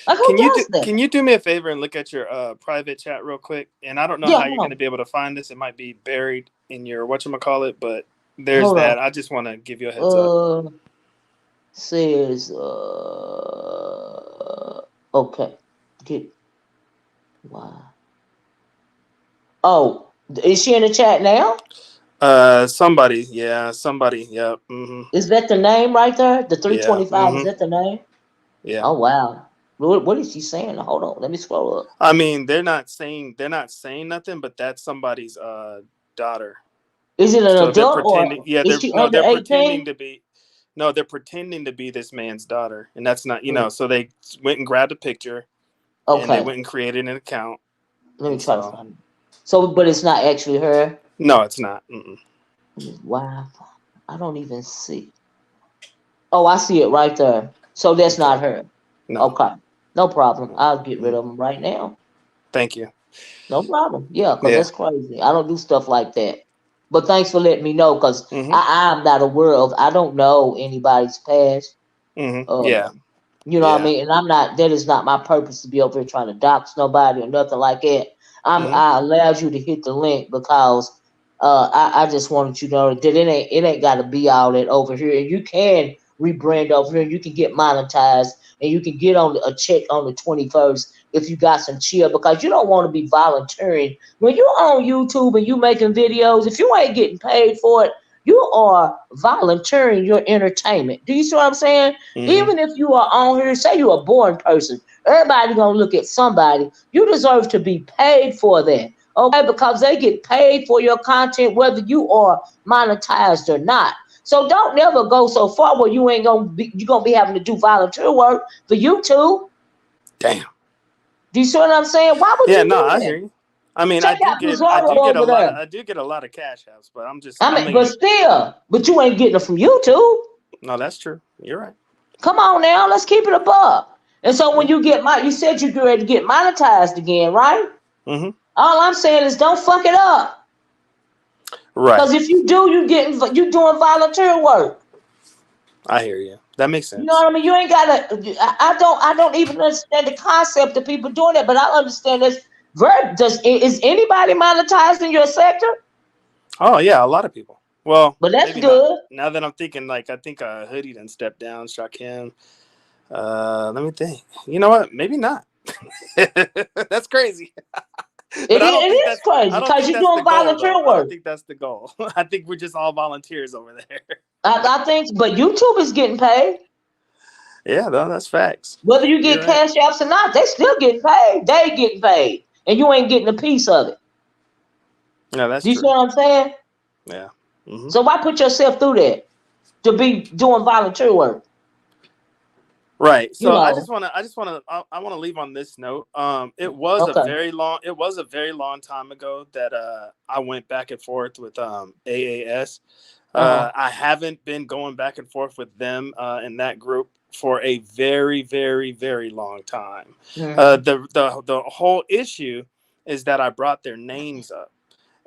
Like, who does that? Can you do me a favor and look at your private chat real quick? And I don't know Yeah, how you're going to be able to find this. It might be buried in your whatchamacallit, but there's hold that. on. I just want to give you a heads up. Says okay. Get why? Oh, is she in the chat now? Somebody, yeah. Mm-hmm. Is that the name right there? The Yeah. 325, is Mm-hmm. that the name? Yeah. Oh wow. What is she saying? Hold on, let me scroll up. I mean, they're not saying nothing, but that's somebody's daughter. Is it an So they're adult pretending. or Yeah, is she under they're 18? pretending to be. No, they're pretending to be this man's daughter, and that's not. Mm. So they went and grabbed a picture, and they Okay, went and created an account. let me And try to so find it. So, but it's not actually her. no, it's not. Mm-mm. Wow, I don't even see. Oh, I see it right there. So that's Okay. not her. No. Okay, no problem. I'll get rid Mm. of them right now. Thank you. No problem. Yeah, because Yeah. that's crazy. I don't do stuff like that. But thanks for letting me know, because Mm-hmm. I'm not aware of. I don't know anybody's past. Mm-hmm. Yeah. You know what I mean? And I'm not. That is not my purpose to be over here trying to dox nobody or nothing like that. Mm-hmm. I allowed you to hit the link because I just wanted you to know that it ain't got to be all that over here. And you can rebrand over here. And you can get monetized, and you can get on a check on the 21st if you got some chill, because you don't want to be volunteering when you're on YouTube and you making videos. If you ain't getting paid for it, you are volunteering your entertainment. Do you see what I'm saying? Mm-hmm. Even if you are on here, say you're a boring person, everybody gonna look at somebody. You deserve to be paid for that, okay? Because they get paid for your content, whether you are monetized or not. So don't never go so far where you ain't gonna be. You're gonna be having to do volunteer work for YouTube. Damn. Do you see what I'm saying? Why would Yeah. you No, do I that? hear you. I mean, Check out Bizarro over there. I do get a lot of cash apps, but But still, but you ain't getting it from YouTube. No, that's true. You're right. Come on now, let's keep it above. And so when you you said you're ready to get monetized again, right? Mm-hmm. All I'm saying is don't fuck it up. Right. Because if you do, you doing volunteer work. I hear you. That makes sense. You know what I mean? You ain't gotta. I don't even understand the concept of people doing that, but I understand this. Is anybody monetized in your sector? Oh yeah, a lot of people. Well, but that's maybe good. Not. Now that I'm thinking, I think Hoodie done stepped down, Shakim. Let me think. You know what? Maybe not. That's crazy. It is crazy because you're doing volunteer work. I don't think that's the goal. I think we're just all volunteers over there. I think, but YouTube is getting paid. Yeah, no, that's facts. Whether you get cash apps or not, they still getting paid. They getting paid, and you ain't getting a piece of it. No, that's true. You see what I'm saying? Yeah. Mm-hmm. So why put yourself through that to be doing volunteer work? Right. So I want to leave on this note. It was a very long time ago that I went back and forth with AAS. I haven't been going back and forth with them in that group for a very, very, very long time. Mm-hmm. The whole issue is that I brought their names up.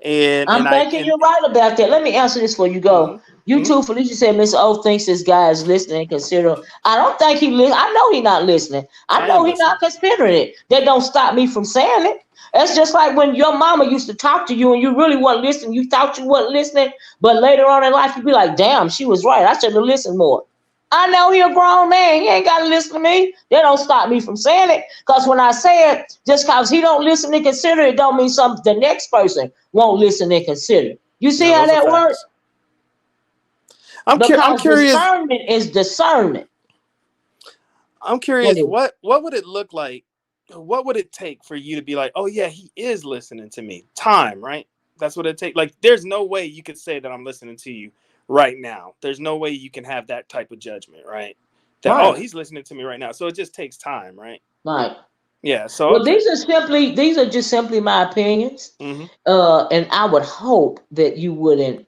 And I'm thinking you're right about that. Let me answer this before you go. YouTube, Felicia said Mr. O thinks this guy is listening. Consider. I don't think he listens. I know he's not listening. I know he's not considering it. That don't stop me from saying it. It's just like when your mama used to talk to you and you really wasn't listening. You thought you wasn't listening, but later on in life you'd be like, "Damn, she was right. I should have listened more." I know he a grown man. He ain't got to listen to me. That don't stop me from saying it. Because when I say it, just because he don't listen and consider it, don't mean the next person won't listen and consider. You see how that works? I'm curious. Discernment is discernment. I'm curious. What would it look like? What would it take for you to be like, oh yeah, he is listening to me? Time, right? That's what it takes. Like, there's no way you could say that I'm listening to you right now. There's no way you can have that type of judgment, right? That oh, he's listening to me right now. So it just takes time, right? Right. Yeah. So these are just simply my opinions. Mm-hmm. And I would hope that you wouldn't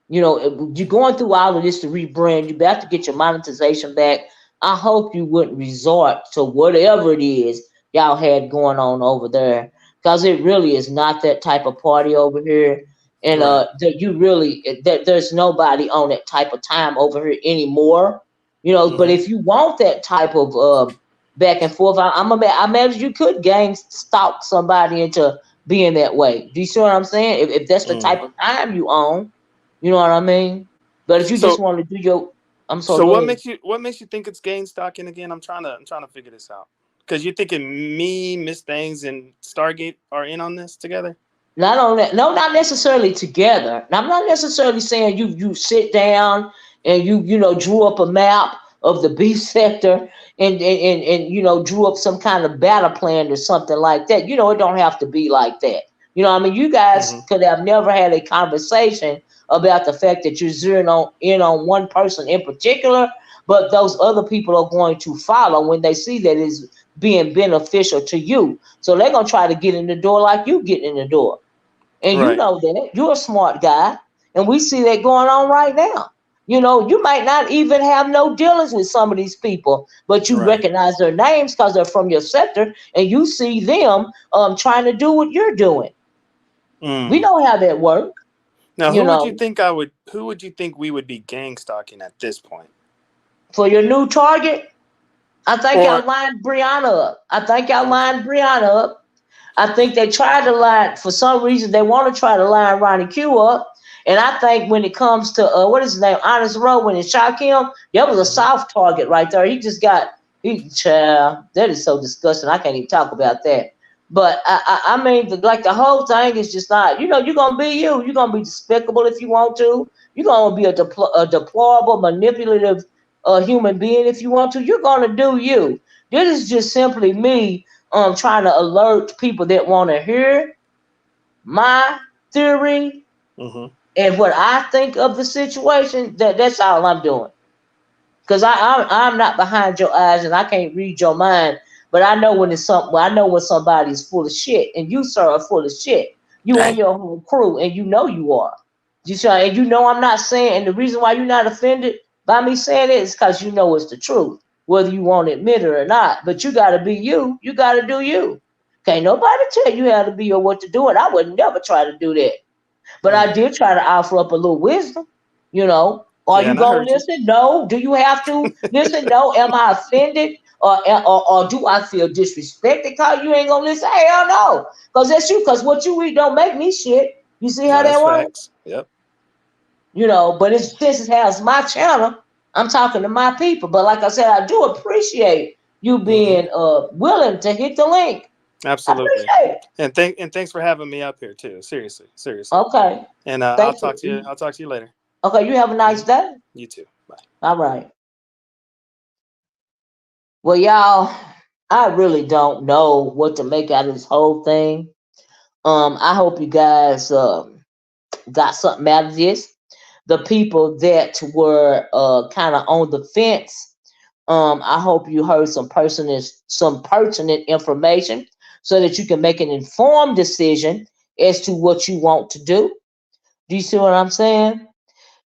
you're going through all of this to rebrand. You have to get your monetization back. I hope you wouldn't resort to whatever it is y'all had going on over there, because it really is not that type of party over here. And there's nobody on that type of time over here anymore. But if you want that type of back and forth. I imagine you could gang stalk somebody into being that way. Do you see what I'm saying? If that's the type of time you own, you know what I mean? But if you just So want to do your, I'm sorry, so go ahead. what makes you think it's gang stalking again? I'm trying to figure this out. Because you're thinking me, MsThangs, and Stargate are in on this together? Not on that, no, not necessarily together. Now, I'm not necessarily saying you sit down and drew up a map of the B sector and drew up some kind of battle plan or something like that. It don't have to be like that. I mean, you guys Mm-hmm. could have never had a conversation about the fact that you're zeroing in on one person in particular, but those other people are going to follow when they see that it's being beneficial to you. So they're gonna try to get in the door like you get in the door. And you Right. know that. You're a smart guy. And we see that going on right now. You might not even have no dealings with some of these people, but you Right. recognize their names because they're from your sector and you see them trying to do what you're doing. We Mm. know how that works. Now, You who would you know, think Who would you think we would be gang stalking at this point? for your new target, I think y'all Or lined Brianna up. I think y'all okay. lined Brianna up. I think they tried to line, for some reason, they want to try to line Ronnie Q up. And I think when it comes to, what is his name, Honest Row, when it shot him, that was a Mm-hmm. soft target right there. Child, that is so disgusting. I can't even talk about that. But I mean, the whole thing is just not, you're going to be you. You're going to be despicable if you want to. You're going to be a deplorable, manipulative human being if you want to. You're going to do you. This is just simply me trying to alert people that want to hear my theory Mm-hmm. and what I think of the situation. That's all I'm doing. Because I'm not behind your eyes and I can't read your mind, but I know when it's something. I know when somebody's full of shit, and you, sir, are full of shit. You and Dang. your whole crew, and you are. And I'm not saying. And the reason why you're not offended by me saying it is because you know it's the truth, whether you want to admit it or not. But you got to be you. You got to do you. Can't nobody tell you how to be or what to do, and I would never try to do that. But I Mm. did try to offer up a little wisdom. Are Yeah, you and I gonna heard you. listen? No. Do you have to listen? No. Am I offended? Or do I feel disrespected because you ain't gonna listen? Hell no. Because that's you. Because what you read don't make me shit. You see how No, that that's works? facts. Yep. But since it has my channel, I'm talking to my people. But like I said, I do appreciate you Mm-hmm. being willing to hit the link. I Absolutely. appreciate it. And thanks for having me up here too. Seriously, seriously. Okay. And Thank you. I'll talk to you later. Okay, you have a nice Mm-hmm. day. You too. Bye. All right. Well, y'all, I really don't know what to make out of this whole thing. I hope you guys got something out of this. The people that were kind of on the fence, I hope you heard some pertinent information so that you can make an informed decision as to what you want to do. Do you see what I'm saying?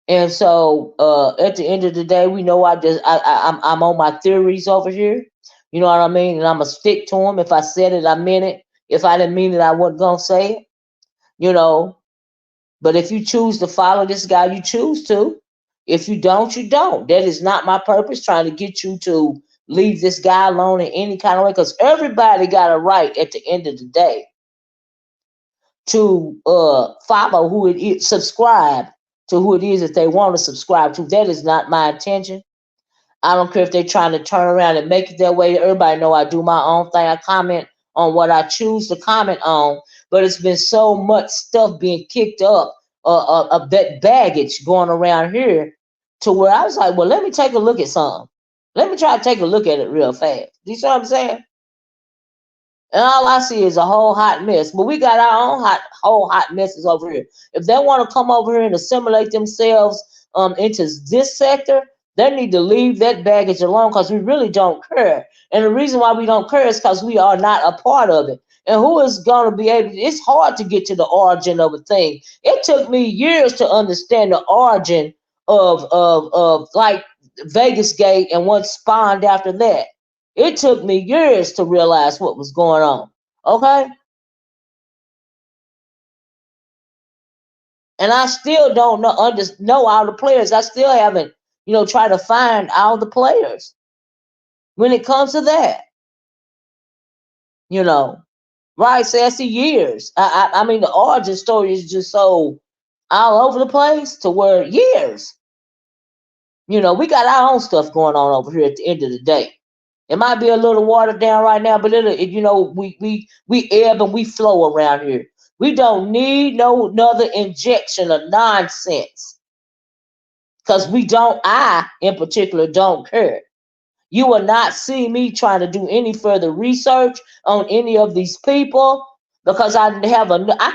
And so at the end of the day, we know I'm on my theories over here. You know what I mean? And I'm gonna stick to them. If I said it, I meant it. If I didn't mean it, I wasn't gonna say it. You know. But if you choose to follow this guy, you choose to. If you don't, you don't. That is not my purpose. Trying to get you to leave this guy alone in any kind of way, because everybody got a right at the end of the day to follow who it is, subscribe to who it is that they want to subscribe to. That is not my intention. I don't care if they're trying to turn around and make it that way. Everybody know I do my own thing. I comment on what I choose to comment on. But it's been so much stuff being kicked up, of that baggage going around here, to where I was like, well, let me take a look at something. Let me try to take a look at it real fast. Do you see what I'm saying? And all I see is a whole hot mess. But we got our own whole hot messes over here. If they want to come over here and assimilate themselves into this sector, they need to leave that baggage alone, because we really don't care. And the reason why we don't care is because we are not a part of it. And who is going to be able? It's hard to get to the origin of a thing. It took me years to understand the origin of like Vegas Gate and what spawned after that. It took me years to realize what was going on. Okay? And I still don't know all the players. I still haven't, tried to find all the players when it comes to that. You know, right? So I see years. I mean, the origin story is just so all over the place to where years. You know, we got our own stuff going on over here at the end of the day. It might be a little watered down right now, but you know, we ebb and we flow around here. We don't need no another injection of nonsense. Because we don't, I in particular don't care. You will not see me trying to do any further research on any of these people because I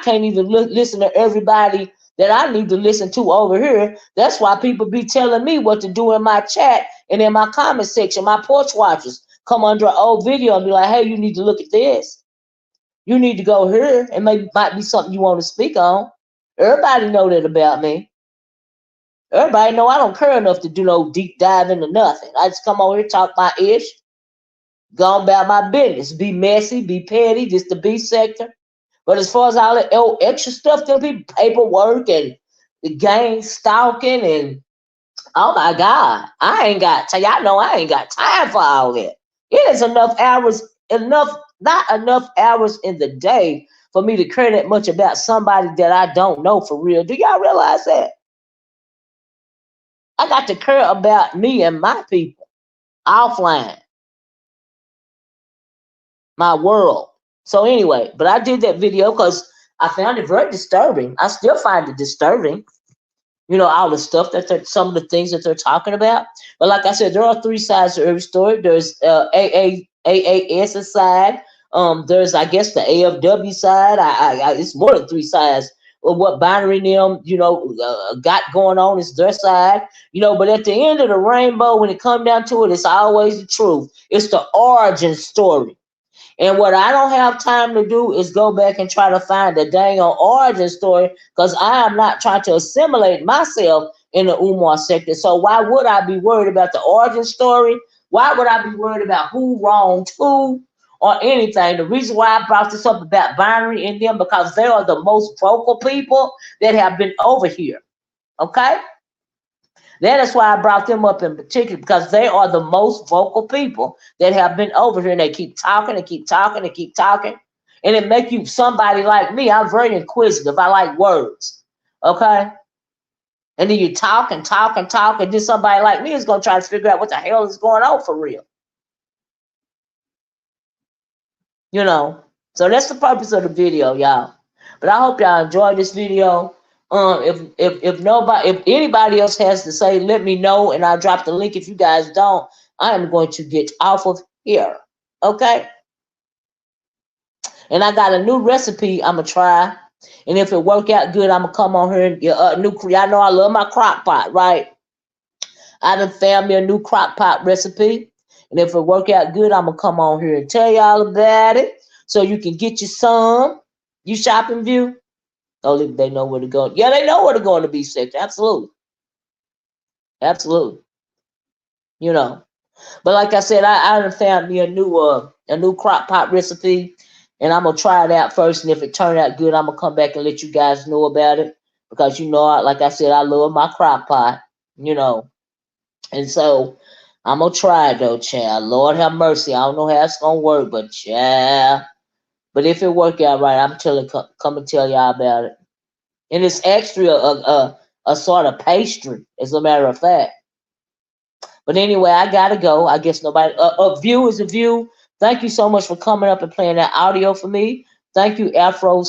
can't even listen to everybody that I need to listen to over here. That's why people be telling me what to do in my chat and in my comment section. My porch watchers come under an old video and be like, hey, you need to look at this. You need to go here, and maybe might be something you want to speak on. Everybody know that about me. Everybody know I don't care enough to do no deep dive into nothing. I just come over here, talk my ish, go about my business, be messy, be petty, just the B sector. But as far as all that extra stuff, there be paperwork and the gang stalking and oh my God, I ain't got time. Y'all know I ain't got time for all that. It is not enough hours in the day for me to care that much about somebody that I don't know for real. Do y'all realize that? I got to care about me and my people offline, my world. So anyway, but I did that video because I found it very disturbing. I still find it disturbing. You know, all the stuff that some of the things that they're talking about. But like I said, there are three sides to every story. There's AAS side. There's, I guess, the AFW side. It's more than three sides. Well, what Binary them, you know, got going on is their side. You know, but at the end of the rainbow, when it comes down to it, it's always the truth. It's the origin story. And what I don't have time to do is go back and try to find the dang on origin story because I am not trying to assimilate myself in the Umar sector. So why would I be worried about the origin story? Why would I be worried about who wronged who or anything? The reason why I brought this up about Binary and them because they are the most vocal people that have been over here. Okay? That is why I brought them up in particular because they are the most vocal people that have been over here and they keep talking and keep talking and keep talking. And it make you somebody like me. I'm very inquisitive. I like words. Okay? And then you talk and talk and talk, and then somebody like me is going to try to figure out what the hell is going on for real. You know? So that's the purpose of the video, y'all. But I hope y'all enjoyed this video. If anybody else has to say, let me know, and I'll drop the link. If you guys don't, I am going to get off of here. Okay? And I got a new recipe I'm gonna try, and if it work out good, I'm gonna come on here and get a new. I know I love my crock pot, right? I done found me a new crock pot recipe, and if it work out good, I'm gonna come on here and tell y'all about it, so you can get you some. You shopping view? Oh, they know where to go. Yeah, they know where to go in the beef sector. Absolutely. Absolutely. You know. But like I said, I done found me a new crock pot recipe, and I'm gonna try it out first. And if it turn out good, I'm gonna come back and let you guys know about it. Because you know, like I said, I love my crock pot, you know. And so I'm gonna try it though, child. Lord have mercy. I don't know how it's gonna work, but child. But if it work out right, I'm come and tell y'all about it. And it's actually a sort of pastry, as a matter of fact. But anyway, I gotta go. I guess nobody. A view is a view. Thank you so much for coming up and playing that audio for me. Thank you, Afro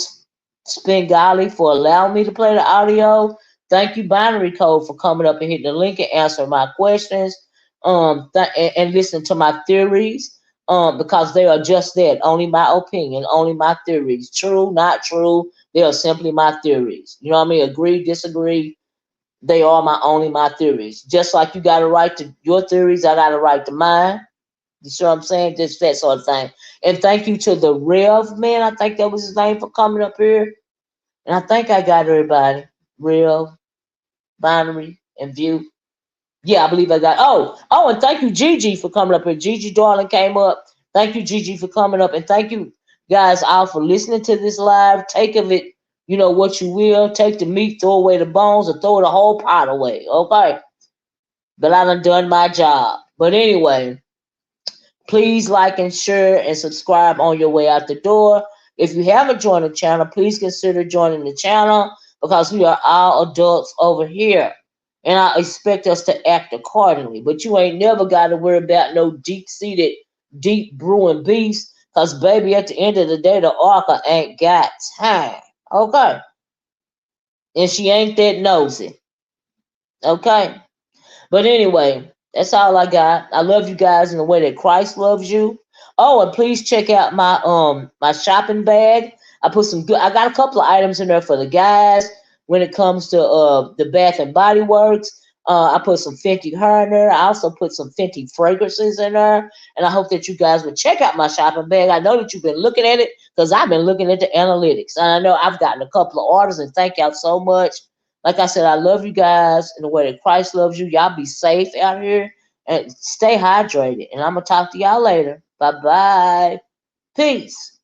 Spengali, for allowing me to play the audio. Thank you, Binary Code, for coming up and hitting the link and answering my questions. And listen to my theories. Because they are just that. Only my opinion, only my theories. True, not true. They are simply my theories. You know what I mean? Agree, disagree. They are my theories. Just like you got a right to your theories, I got a right to mine. You see what I'm saying? Just that sort of thing. And thank you to the Rev man. I think that was his name for coming up here. And I think I got everybody. Rev, Binary, and View. Yeah, I believe I got. Oh, and thank you, Gigi, for coming up here. Gigi Darling came up. Thank you, Gigi, for coming up. And thank you, guys, all for listening to this live. Take of it, you know, what you will. Take the meat, throw away the bones, or throw the whole pot away. Okay? But I done my job. But anyway, Please like and share and subscribe on your way out the door. If you haven't joined the channel, please consider joining the channel because we are all adults over here. And I expect us to act accordingly. But you ain't never got to worry about no deep-seated, deep brewing beefs because, baby, at the end of the day, the Arca ain't got time. Okay? And she ain't that nosy. Okay? But anyway, that's all I got. I love you guys in the way that Christ loves you. Oh, and please check out my shopping bag. I put some good. I got a couple of items in there for the guys when it comes to the Bath and Body Works. I put some Fenty hair in there. I also put some Fenty fragrances in there. And I hope that you guys would check out my shopping bag. I know that you've been looking at it because I've been looking at the analytics. And I know I've gotten a couple of orders, and thank y'all so much. Like I said, I love you guys in the way that Christ loves you. Y'all be safe out here and stay hydrated. And I'm going to talk to y'all later. Bye-bye. Peace.